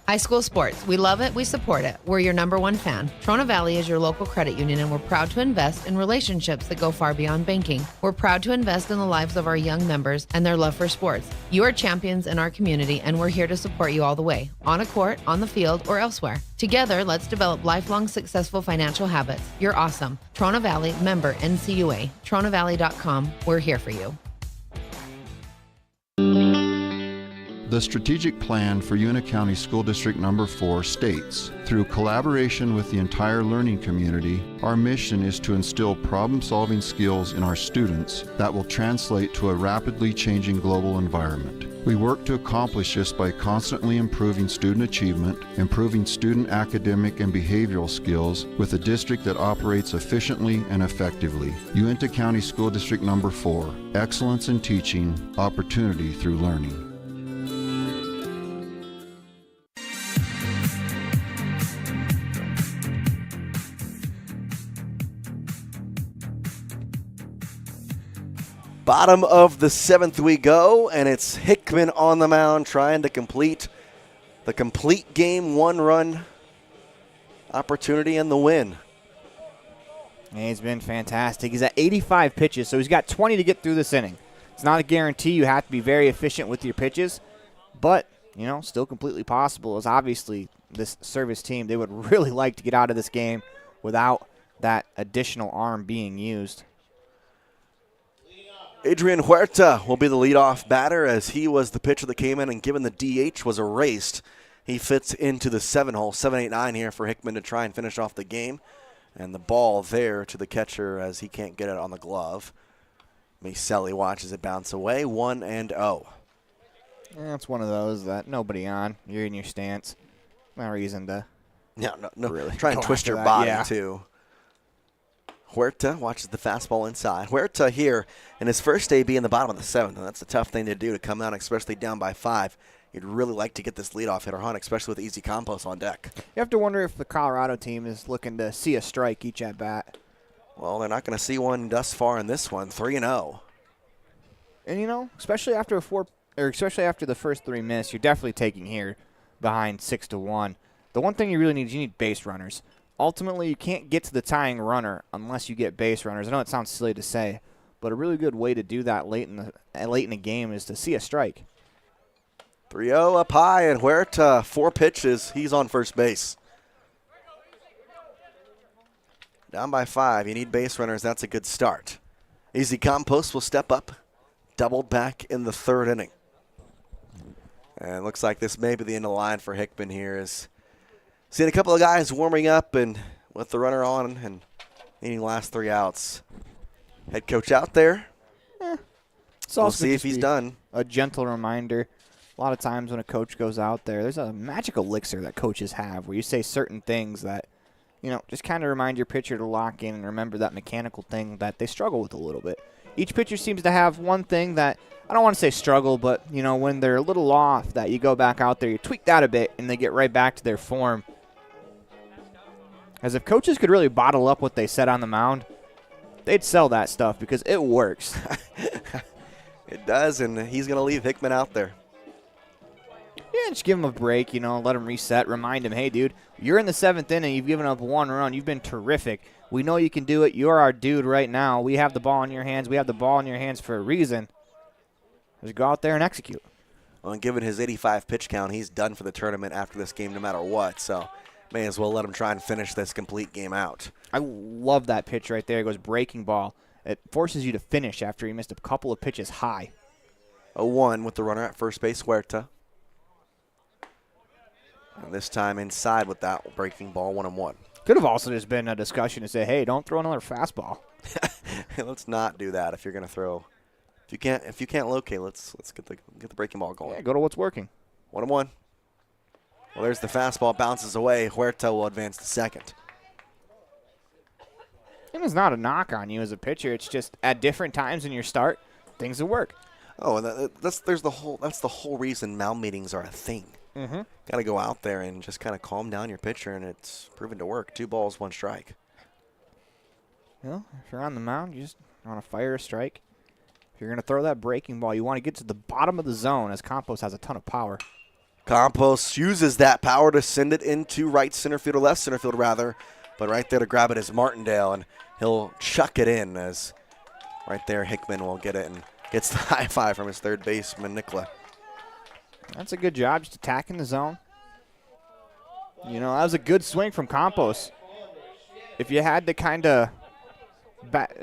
High school sports. We love it. We support it. We're your #1 fan. Trona Valley is your local credit union, and we're proud to invest in relationships that go far beyond banking. We're proud to invest in the lives of our young members and their love for sports. You are champions in our community, and we're here to support you all the way, on a court, on the field, or elsewhere. Together, let's develop lifelong successful financial habits. You're awesome. Trona Valley, member NCUA. TronaValley.com. We're here for you. The strategic plan for Una County School District Number 4 states, through collaboration with the entire learning community, our mission is to instill problem-solving skills in our students that will translate to a rapidly changing global environment. We work to accomplish this by constantly improving student achievement, improving student academic and behavioral skills with a district that operates efficiently and effectively. Uinta County School District Number 4, excellence in teaching, opportunity through learning. Bottom of the 7th we go, and it's Hickman on the mound trying to complete the complete game 1-run opportunity and the win. And he's been fantastic. He's at 85 pitches, so he's got 20 to get through this inning. It's not a guarantee. You have to be very efficient with your pitches, but, you know, still completely possible, as obviously this service team, they would really like to get out of this game without that additional arm being used. Adrian Huerta will be the leadoff batter, as he was the pitcher that came in and, given the DH was erased, he fits into the 7-hole, 7-8-9 here for Hickman to try and finish off the game. And the ball there to the catcher as he can't get it on the glove. Maselli watches it bounce away, 1-0. That's one of those that nobody on. You're in your stance. No reason to no really try and twist your body, too. Huerta watches the fastball inside. Huerta here in his first AB in the bottom of the 7th, and that's a tough thing to do, to come out, especially down by 5. You'd really like to get this leadoff hitter on, especially with Easy Compost on deck. You have to wonder if the Colorado team is looking to see a strike each at bat. Well, they're not going to see one thus far in this one, 3-0. And you know, especially after the first 3 minutes, you're definitely taking here behind 6-1. The one thing you really need is you need base runners. Ultimately, you can't get to the tying runner unless you get base runners. I know it sounds silly to say, but a really good way to do that late in the game is to see a strike. 3-0 up high, and Huerta, 4 pitches, he's on first base. Down by 5, you need base runners, that's a good start. Easy Compost will step up, doubled back in the 3rd inning. And it looks like this may be the end of the line for Hickman here, is seeing a couple of guys warming up and with the runner on and needing the last 3 outs. Head coach out there. We'll see if he's done. A gentle reminder. A lot of times when a coach goes out there, there's a magic elixir that coaches have where you say certain things that, you know, just kind of remind your pitcher to lock in and remember that mechanical thing that they struggle with a little bit. Each pitcher seems to have one thing that, I don't want to say struggle, but, you know, when they're a little off, that you go back out there, you tweak that a bit, and they get right back to their form. As if coaches could really bottle up what they said on the mound, they'd sell that stuff because it works. It does, and he's going to leave Hickman out there. Yeah, just give him a break, you know, let him reset, remind him, hey, dude, you're in the 7th inning, you've given up 1 run, you've been terrific. We know you can do it. You're our dude right now. We have the ball in your hands. We have the ball in your hands for a reason. Just go out there and execute. Well, and given his 85 pitch count, he's done for the tournament after this game no matter what. So may as well let him try and finish this complete game out. I love that pitch right there. It goes breaking ball. It forces you to finish after he missed a couple of pitches high. 0-1 with the runner at first base, Huerta. And this time inside with that breaking ball, 1-1. Could have also just been a discussion to say, hey, don't throw another fastball. Let's not do that if you're going to throw. If you can't locate, let's get the breaking ball going. Yeah, go to what's working. 1-1. Well, there's the fastball, bounces away. Huerta will advance to second. And it's not a knock on you as a pitcher. It's just at different times in your start, things will work. Oh, and that's the whole reason mound meetings are a thing. Mm-hmm. Got to go out there and just kind of calm down your pitcher, and it's proven to work. 2 balls, 1 strike. Well, if you're on the mound, you just want to fire a strike. If you're going to throw that breaking ball, you want to get to the bottom of the zone, as Campos has a ton of power. Campos uses that power to send it into right center field, or left center field rather. But right there to grab it is Martindale, and he'll chuck it in as right there Hickman will get it and gets the high five from his third baseman, Nicola. That's a good job, just attacking the zone. You know, that was a good swing from Campos. If you had to kind of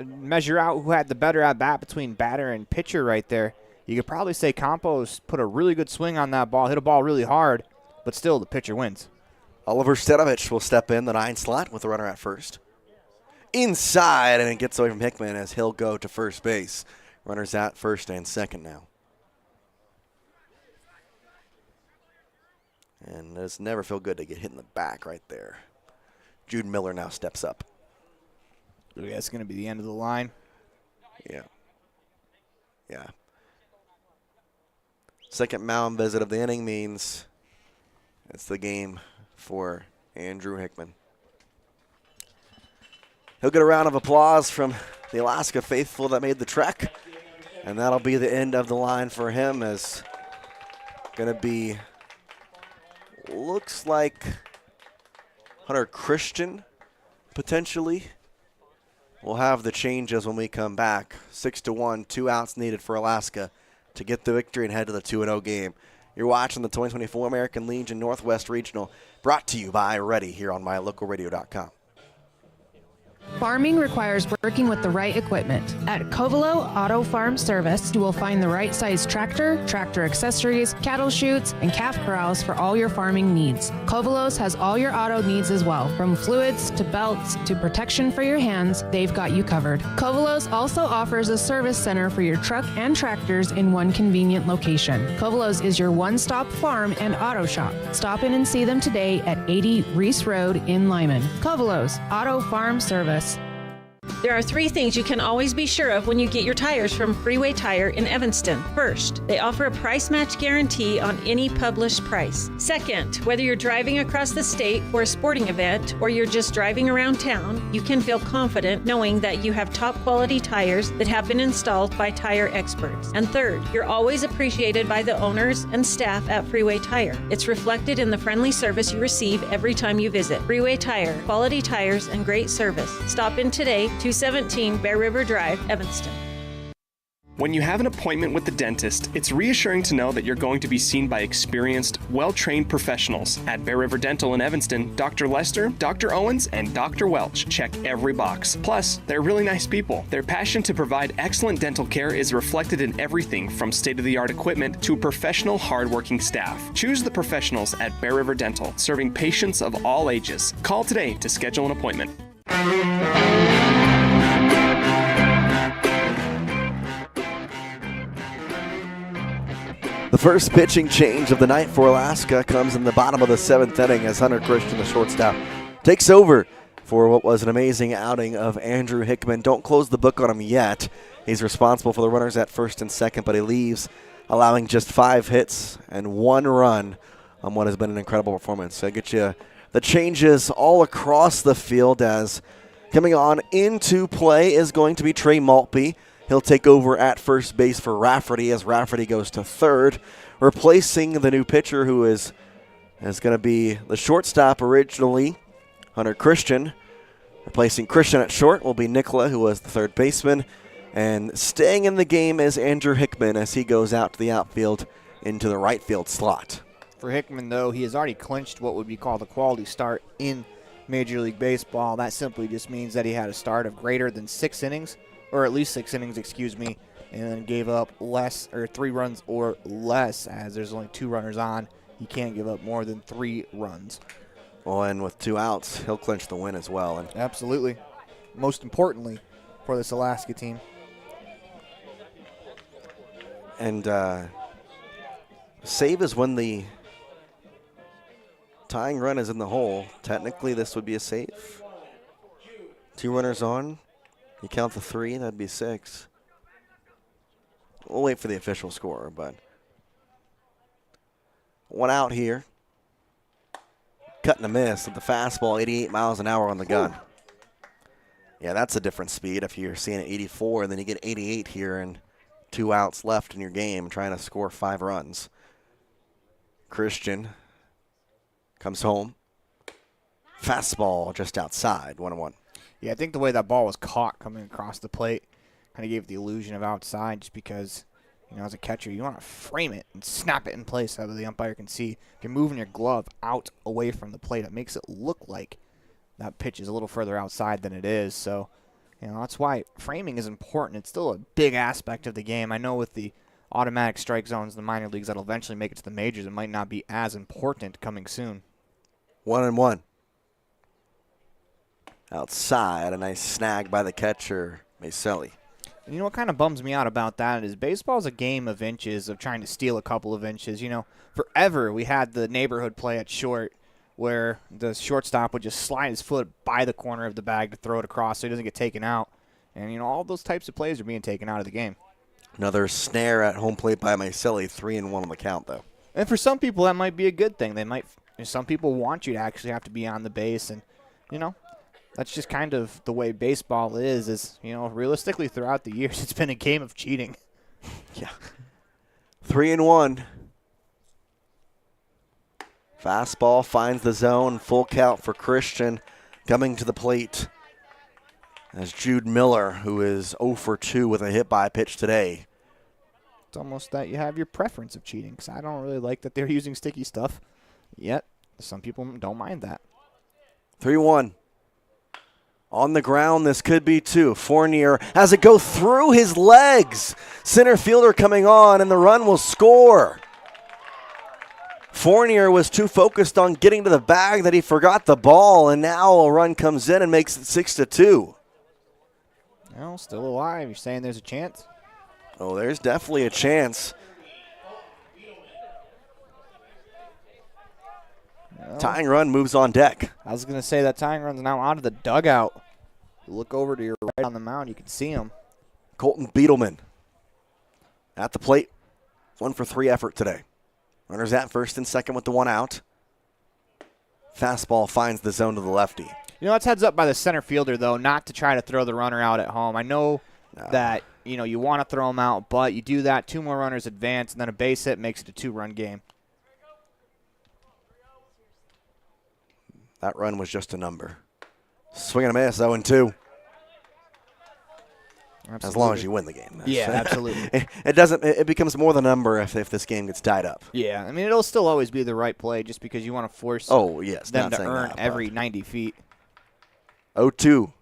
measure out who had the better at-bat between batter and pitcher right there, you could probably say Campos put a really good swing on that ball, hit a ball really hard, but still the pitcher wins. Oliver Stenovich will step in the 9 slot with the runner at first. Inside, and it gets away from Hickman as he'll go to first base. Runners at first and second now. And it's never feel good to get hit in the back right there. Jude Miller now steps up. That's going to be the end of the line. Yeah. Yeah. Second mound visit of the inning means it's the game for Andrew Hickman. He'll get a round of applause from the Alaska faithful that made the trek. And that'll be the end of the line for him, as going to be, looks like Hunter Christian potentially. We'll have the changes when we come back. 6-1, 2 outs needed for Alaska to get the victory and head to the 2-0 game. You're watching the 2024 American Legion Northwest Regional, brought to you by Ready here on mylocalradio.com. Farming requires working with the right equipment. At Covelo Auto Farm Service, you will find the right size tractor, tractor accessories, cattle chutes, and calf corrals for all your farming needs. Covelo's has all your auto needs as well. From fluids to belts to protection for your hands, they've got you covered. Covelo's also offers a service center for your truck and tractors in one convenient location. Covelo's is your one-stop farm and auto shop. Stop in and see them today at 80 Reese Road in Lyman. Covelo's Auto Farm Service. There are 3 things you can always be sure of when you get your tires from Freeway Tire in Evanston. First, they offer a price match guarantee on any published price. Second, whether you're driving across the state for a sporting event or you're just driving around town, you can feel confident knowing that you have top quality tires that have been installed by tire experts. And third, you're always appreciated by the owners and staff at Freeway Tire. It's reflected in the friendly service you receive every time you visit. Freeway Tire, quality tires and great service. Stop in today, 217 Bear River Drive, Evanston. When you have an appointment with the dentist, it's reassuring to know that you're going to be seen by experienced, well-trained professionals. At Bear River Dental in Evanston, Dr. Lester, Dr. Owens, and Dr. Welch check every box. Plus, they're really nice people. Their passion to provide excellent dental care is reflected in everything from state-of-the-art equipment to professional, hardworking staff. Choose the professionals at Bear River Dental, serving patients of all ages. Call today to schedule an appointment. The first pitching change of the night for Alaska comes in the bottom of the 7th inning as Hunter Christian, the shortstop, takes over for what was an amazing outing of Andrew Hickman. Don't close the book on him yet. He's responsible for the runners at first and second, but he leaves, allowing just 5 hits and 1 run on what has been an incredible performance. So I get you the changes all across the field, as coming on into play is going to be Trey Maltby. He'll take over at first base for Rafferty as Rafferty goes to third, replacing the new pitcher who is going to be the shortstop originally, Hunter Christian. Replacing Christian at short will be Nicola, who was the third baseman. And staying in the game is Andrew Hickman as he goes out to the outfield into the right field slot. For Hickman, though, he has already clinched what would be called a quality start in Major League Baseball. That simply just means that he had a start of greater than 6 innings, or at least 6 innings, and then gave up 3 runs or less, as there's only 2 runners on. He can't give up more than 3 runs. Well, and with 2 outs, he'll clinch the win as well. And absolutely. Most importantly for this Alaska team. And save is when the tying run is in the hole. Technically, this would be a save. 2 runners on. You count the 3, that'd be 6. We'll wait for the official score, but 1 out here. Cut and a miss with the fastball, 88 miles an hour on the gun. Yeah, that's a different speed if you're seeing it 84 and then you get 88 here and 2 outs left in your game trying to score 5 runs. Christian comes home. Fastball just outside, 1-1. Yeah, I think the way that ball was caught coming across the plate kind of gave the illusion of outside just because, as a catcher, you want to frame it and snap it in place so that the umpire can see. If you're moving your glove out away from the plate, it makes it look like that pitch is a little further outside than it is. So, that's why framing is important. It's still a big aspect of the game. I know with the automatic strike zones in the minor leagues that'll eventually make it to the majors, it might not be as important coming soon. 1-1. Outside, a nice snag by the catcher, Maselli. And what kind of bums me out about that is baseball's a game of inches, of trying to steal a couple of inches. Forever we had the neighborhood play at short where the shortstop would just slide his foot by the corner of the bag to throw it across so he doesn't get taken out. And, all those types of plays are being taken out of the game. Another snare at home plate by Maselli, 3-1 on the count, though. And for some people, that might be a good thing. Some people want you to actually have to be on the base, and, that's just kind of the way baseball is, realistically throughout the years, it's been a game of cheating. Yeah. 3-1. Fastball finds the zone. Full count for Christian. Coming to the plate as Jude Miller, who is 0 for 2 with a hit by pitch today. It's almost that you have your preference of cheating, because I don't really like that they're using sticky stuff. Yet, some people don't mind that. 3-1. On the ground, this could be 2. Fournier has it go through his legs. Center fielder coming on, and the run will score. Fournier was too focused on getting to the bag that he forgot the ball, and now a run comes in and makes it 6-2. Well, still alive. You're saying there's a chance? Oh, there's definitely a chance. Well, tying run moves on deck. I was going to say that tying run's now out of the dugout. You look over to your right on the mound, you can see him. Colton Beetleman at the plate. 1 for 3 effort today. Runners at first and second with the 1 out. Fastball finds the zone to the lefty. It's heads up by the center fielder, though, not to try to throw the runner out at home. I know that, you want to throw him out, but you do that, 2 more runners advance, and then a base hit makes it a 2-run game. That run was just a number. Swing and a miss, 0-2. Absolutely. As long as you win the game. Yeah, absolutely. It becomes more than a number if this game gets tied up. Yeah, it'll still always be the right play just because you want to force them to earn every 90 feet. 0-2.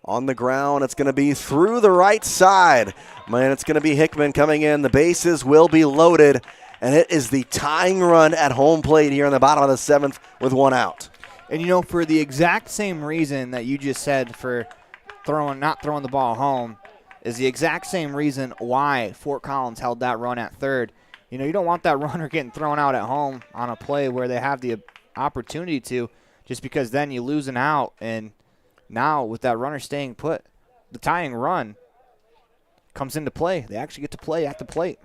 On the ground, it's going to be through the right side. Man, it's going to be Hickman coming in. The bases will be loaded, and it is the tying run at home plate here in the bottom of the 7th with 1 out. And, for the exact same reason that you just said for not throwing the ball home is the exact same reason why Fort Collins held that run at third. You don't want that runner getting thrown out at home on a play where they have the opportunity to, just because then you lose an out. And now with that runner staying put, the tying run comes into play. They actually get to play at the plate.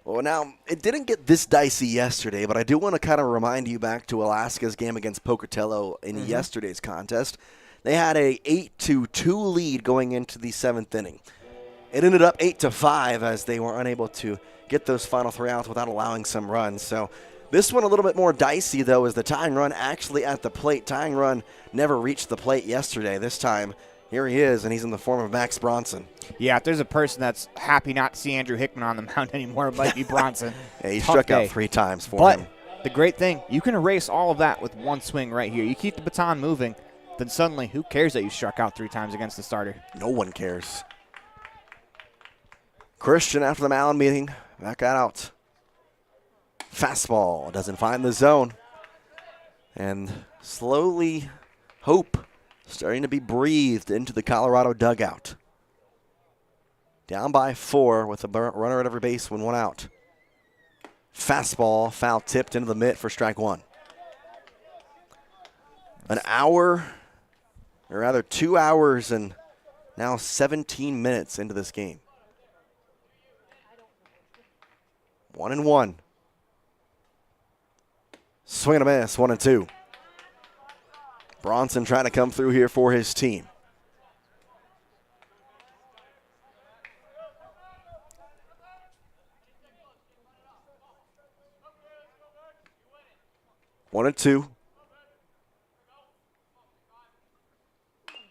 Well, now, it didn't get this dicey yesterday, but I do want to kind of remind you back to Alaska's game against Pocatello in yesterday's contest. They had a 8-2 lead going into the 7th inning. It ended up 8-5 as they were unable to get those final 3 outs without allowing some runs. So this one a little bit more dicey, though, is the tying run actually at the plate. Tying run never reached the plate yesterday. This time Here he is, and he's in the form of Max Bronson. Yeah, if there's a person that's happy not to see Andrew Hickman on the mound anymore, it might be Bronson. Yeah, he Tough struck day. out 3 times for him. But the great thing, you can erase all of that with one swing right here. You keep the baton moving, then suddenly, who cares that you struck out 3 times against the starter? No one cares. Christian, after the mound meeting, back out. Fastball doesn't find the zone. And slowly, hope starting to be breathed into the Colorado dugout. Down by 4 with a runner at every base when 1 out. Fastball, foul tipped into the mitt for strike 1. An hour, or rather 2 hours and now 17 minutes into this game. 1-1. Swing and a miss, 1-2. Bronson trying to come through here for his team. One and two.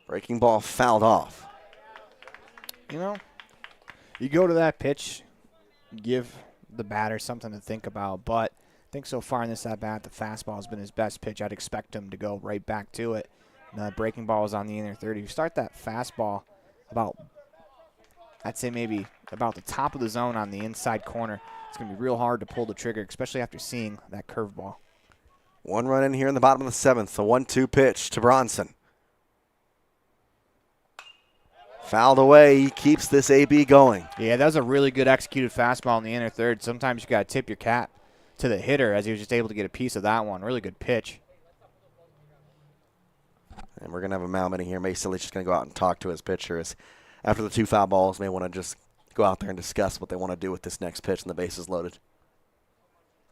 Breaking ball fouled off. You know, you go to that pitch, give the batter something to think about, but I think so far in this at-bat, the fastball has been his best pitch. I'd expect him to go right back to it. And the breaking ball is on the inner third. If you start that fastball about, I'd say maybe about the top of the zone on the inside corner, it's going to be real hard to pull the trigger, especially after seeing that curveball. 1 run in here in the bottom of the 7th. A 1-2 pitch to Bronson. Fouled away. He keeps this AB going. Yeah, that was a really good executed fastball in the inner third. Sometimes you got to tip your cap to the hitter as he was just able to get a piece of that one. Really good pitch. And we're going to have a mound meeting here. Mason Leach is going to go out and talk to his pitchers. After the 2 foul balls, may want to just go out there and discuss what they want to do with this next pitch and the bases loaded.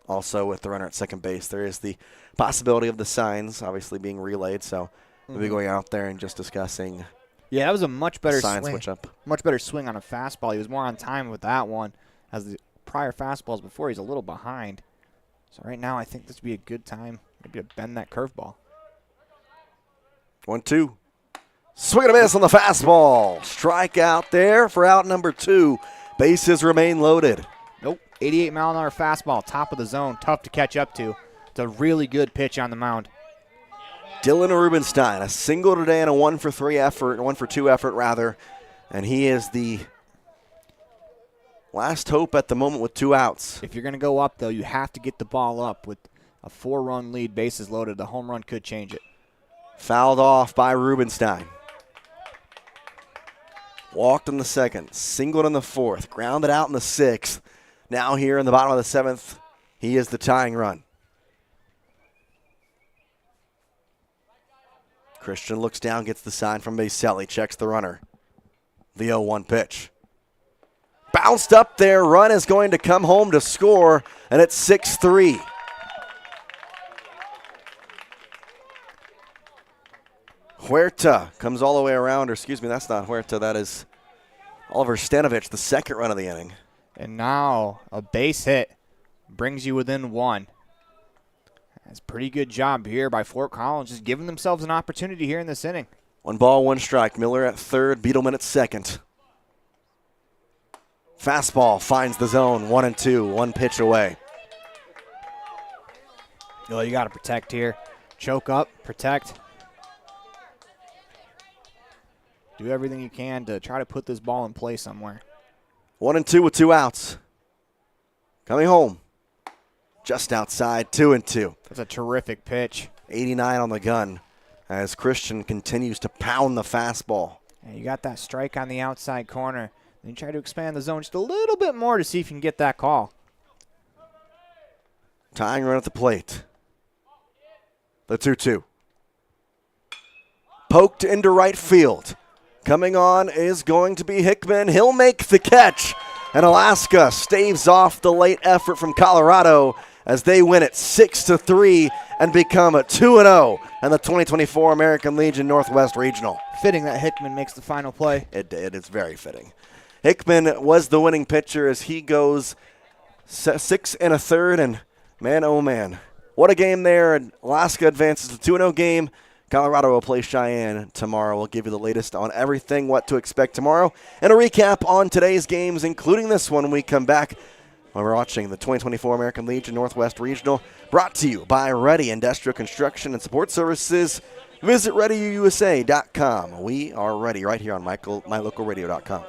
Also, with the runner at second base, there is the possibility of the signs obviously being relayed. So we'll be going out there and just discussing. Yeah, that was a much better sign swing. switch up. Much better swing on a fastball. He was more on time with that one. As the prior fastballs before, he's a little behind. So right now, I think this would be a good time maybe to bend that curveball. 1-2. Swing and a miss on the fastball. Strike out there for out number 2. Bases remain loaded. Nope. 88-mile-an-hour fastball, top of the zone, tough to catch up to. It's a really good pitch on the mound. Dylan Rubenstein, a single today and a 1-for-2 effort, and he is the last hope at the moment with 2 outs. If you're going to go up, though, you have to get the ball up with a 4-run lead, bases loaded. The home run could change it. Fouled off by Rubenstein. Walked in the 2nd, singled in the 4th, grounded out in the 6th. Now here in the bottom of the 7th, he is the tying run. Christian looks down, gets the sign from Baselli, checks the runner. The 0-1 pitch. Bounced up there, run is going to come home to score, and it's 6-3. Huerta comes all the way around, or excuse me, that's not Huerta, that is Oliver Stanovich, the 2nd run of the inning. And now a base hit brings you within 1. That's a pretty good job here by Fort Collins, just giving themselves an opportunity here in this inning. 1 ball, 1 strike. Miller at 3rd, Beetleman at 2nd. Fastball finds the zone, 1-2, 1 pitch away. Oh, you got to protect here. Choke up, protect. Do everything you can to try to put this ball in play somewhere. 1-2 with 2 outs. Coming home. Just outside, 2-2. That's a terrific pitch. 89 on the gun as Christian continues to pound the fastball. And you got that strike on the outside corner. Then you try to expand the zone just a little bit more to see if you can get that call. Tying run at the plate. The 2-2. Poked into right field. Coming on is going to be Hickman. He'll make the catch. And Alaska staves off the late effort from Colorado as they win it 6-3 and become a 2-0 in the 2024 American Legion Northwest Regional. Fitting that Hickman makes the final play. It did. It's very fitting. Hickman was the winning pitcher as he goes 6 1/3, and man, oh man, what a game there. And Alaska advances to 2-0 game. Colorado will play Cheyenne tomorrow. We'll give you the latest on everything, what to expect tomorrow, and a recap on today's games, including this one when we come back when we're watching the 2024 American Legion Northwest Regional, brought to you by Ready Industrial Construction and Support Services. Visit ReadyUSA.com. We are ready right here on MyLocalRadio.com.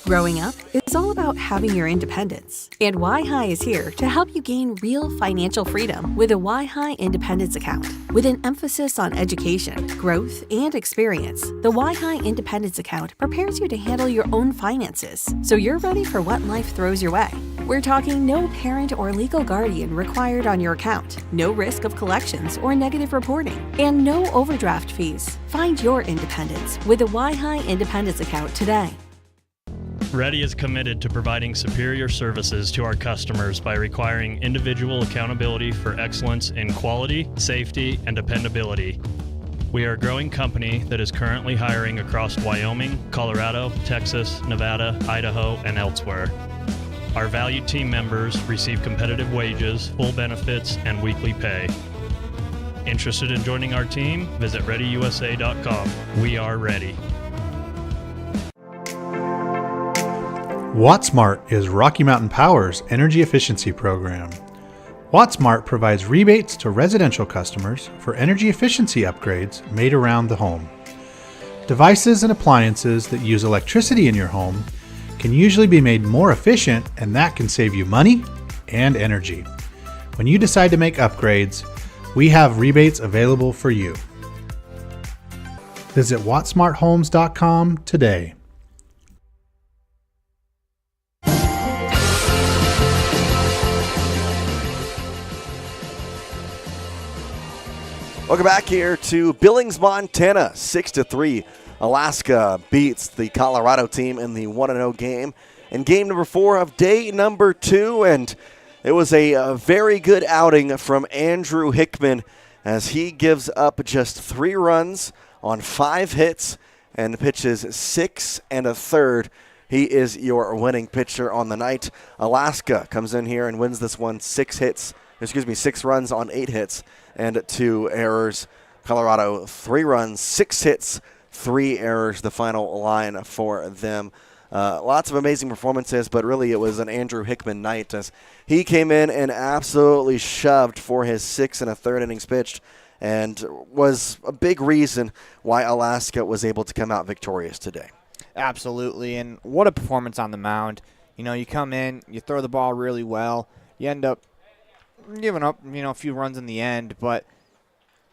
Growing up is all about having your independence. And YHI is here to help you gain real financial freedom with a YHI Independence Account. With an emphasis on education, growth, and experience, the YHI Independence Account prepares you to handle your own finances, so you're ready for what life throws your way. We're talking no parent or legal guardian required on your account, no risk of collections or negative reporting, and no overdraft fees. Find your independence with a YHI Independence Account today. Ready is committed to providing superior services to our customers by requiring individual accountability for excellence in quality, safety, and dependability. We are a growing company that is currently hiring across Wyoming, Colorado, Texas, Nevada, Idaho, and elsewhere. Our valued team members receive competitive wages, full benefits, and weekly pay. Interested in joining our team? Visit ReadyUSA.com. We are ready. WattSmart is Rocky Mountain Power's energy efficiency program. WattSmart provides rebates to residential customers for energy efficiency upgrades made around the home. Devices and appliances that use electricity in your home can usually be made more efficient, and that can save you money and energy. When you decide to make upgrades, we have rebates available for you. Visit wattsmarthomes.com today. Welcome back here to Billings, Montana. 6-3. Alaska beats the Colorado team in the 1-0 game. In game number 4 of day number 2. And it was a very good outing from Andrew Hickman as he gives up just 3 runs on 5 hits and pitches 6 1/3. He is your winning pitcher on the night. Alaska comes in here and wins this one 6 runs on 8 hits and 2 errors. Colorado 3 runs, 6 hits, 3 errors, the final line for them. Lots of amazing performances, but really it was an Andrew Hickman night as he came in and absolutely shoved for his 6 1/3 innings pitched and was a big reason why Alaska was able to come out victorious today. Absolutely, and what a performance on the mound. You know, you come in, you throw the ball really well, you end up giving up, a few runs in the end, but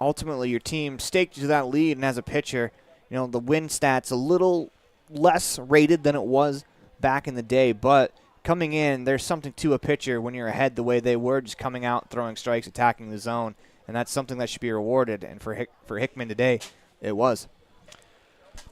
ultimately your team staked you to that lead, and as a pitcher, the win stat's a little less rated than it was back in the day, but coming in, there's something to a pitcher when you're ahead the way they were, just coming out, throwing strikes, attacking the zone, and that's something that should be rewarded, and for Hickman today, it was.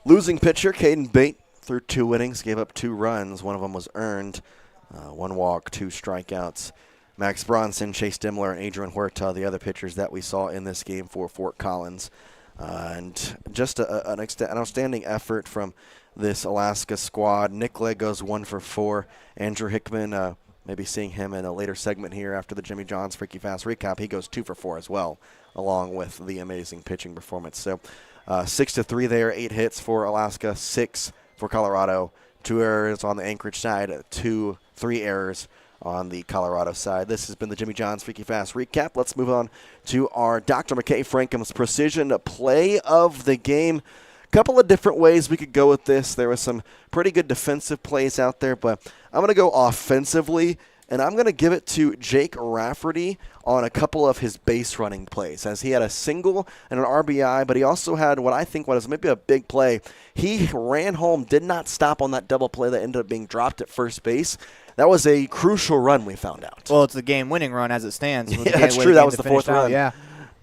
Losing pitcher, Caden Bate, threw 2 innings, gave up 2 runs. One of them was earned. 1 walk, 2 strikeouts. Max Bronson, Chase Dimmler, and Adrian Huerta, the other pitchers that we saw in this game for Fort Collins. And just an outstanding effort from this Alaska squad. Nick Legg goes 1 for 4. Andrew Hickman, maybe seeing him in a later segment here after the Jimmy John's Freaky Fast recap, he goes 2 for 4 as well, along with the amazing pitching performance. So 6-3 there, 8 hits for Alaska, 6 for Colorado, 2 errors on the Anchorage side, 3 errors on the Colorado side. This has been the Jimmy John's Freaky Fast recap. Let's move on to our Dr. McKay Frankham's precision play of the game. Couple of different ways we could go with this. There was some pretty good defensive plays out there, but I'm going to go offensively, and I'm going to give it to Jake Rafferty on a couple of his base running plays, as he had a single and an RBI, but he also had what I think was maybe a big play. He ran home, did not stop on that double play that ended up being dropped at first base. That was a crucial run, we found out. Well, it's the game-winning run as it stands. Yeah, that's true. That was the 4th run. Yeah.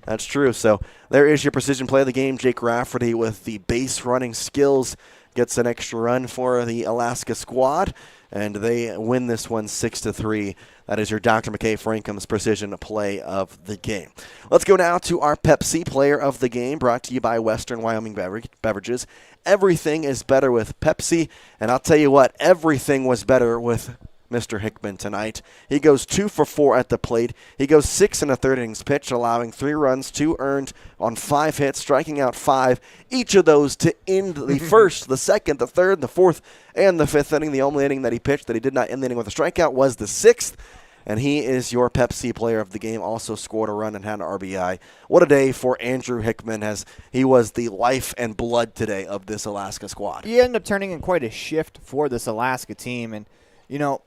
That's true. So there is your precision play of the game. Jake Rafferty with the base running skills gets an extra run for the Alaska squad, and they win this one 6-3. That is your Dr. McKay Frankham's precision play of the game. Let's go now to our Pepsi player of the game, brought to you by Western Wyoming Beverages. Everything is better with Pepsi, and I'll tell you what, everything was better with Mr. Hickman tonight. He goes 2 for 4 at the plate. He goes 6 in a third innings pitch, allowing 3 runs, 2 earned on 5 hits, striking out 5. Each of those to end the first, the second, the third, the fourth, and the fifth inning. The only inning that he pitched that he did not end the inning with a strikeout was the 6th. And he is your Pepsi player of the game, also scored a run and had an RBI. What a day for Andrew Hickman, as he was the life and blood today of this Alaska squad. He ended up turning in quite a shift for this Alaska team. And, you know,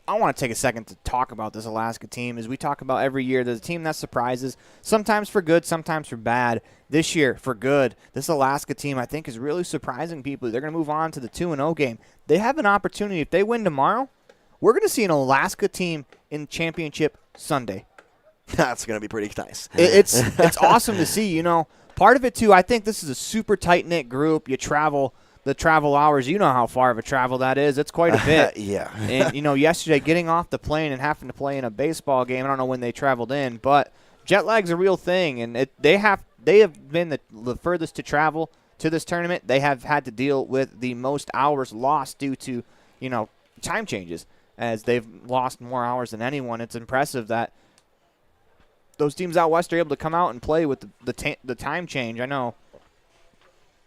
I want to take a second to talk about this Alaska team. As we talk about every year, there's a team that surprises, sometimes for good, sometimes for bad. This year, for good, this Alaska team, I think, is really surprising people. They're going to move on to the 2-0 game. They have an opportunity. If they win tomorrow, we're going to see an Alaska team in Championship Sunday. That's going to be pretty nice. It's awesome to see. You know, part of it, too, I think this is a super tight-knit group. You travel the travel hours. You know how far of a travel that is. It's quite a bit. Yeah. And, you know, yesterday getting off the plane and having to play in a baseball game, I don't know when they traveled in, but jet lag's a real thing. And they have been the furthest to travel to this tournament. They have had to deal with the most hours lost due to, you know, time changes. As they've lost more hours than anyone. It's impressive that those teams out west are able to come out and play with the time change. I know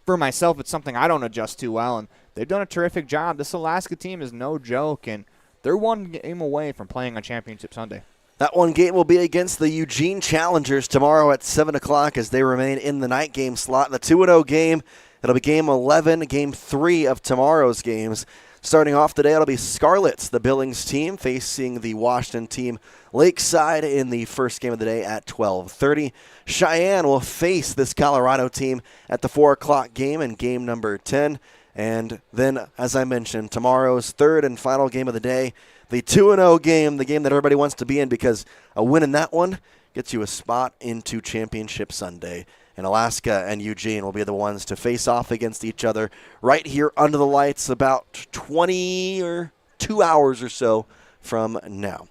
for myself it's something I don't adjust to well, and they've done a terrific job. This Alaska team is no joke, and they're one game away from playing on Championship Sunday. That one game will be against the Eugene Challengers tomorrow at 7 o'clock as they remain in the night game slot. The 2-0 game, it'll be Game 11, Game 3 of tomorrow's games. Starting off today, it'll be Scarlets, the Billings team, facing the Washington team Lakeside in the first game of the day at 12:30. Cheyenne will face this Colorado team at the 4 o'clock game in game number 10. And then, as I mentioned, tomorrow's third and final game of the day, the 2-0 game, the game that everybody wants to be in, because a win in that one gets you a spot into Championship Sunday. And Alaska and Eugene will be the ones to face off against each other right here under the lights about 20 or 2 hours or so from now.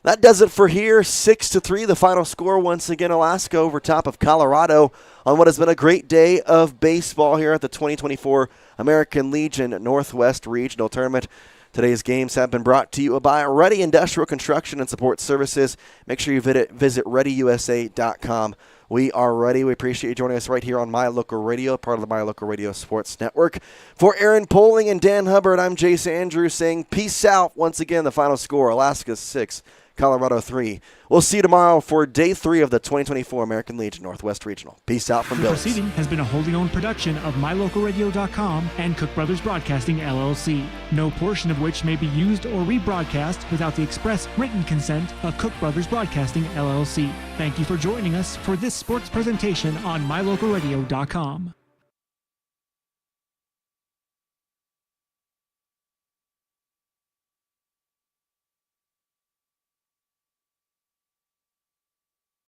That does it for here. 6-3, the final score. Once again, Alaska over top of Colorado on what has been a great day of baseball here at the 2024 American Legion Northwest Regional Tournament. Today's games have been brought to you by Ready Industrial Construction and Support Services. Make sure you visit ReadyUSA.com. We are ready. We appreciate you joining us right here on My Local Radio, part of the My Local Radio Sports Network. For Aaron Poling and Dan Hubbard, I'm Jace Andrews saying peace out. Once again, the final score, Alaska 6, Colorado 3. We'll see you tomorrow for Day 3 of the 2024 American Legion Northwest Regional. Peace out from Billings. The proceeding has been a wholly owned production of MyLocalRadio.com and Cook Brothers Broadcasting, LLC. No portion of which may be used or rebroadcast without the express written consent of Cook Brothers Broadcasting, LLC. Thank you for joining us for this sports presentation on MyLocalRadio.com.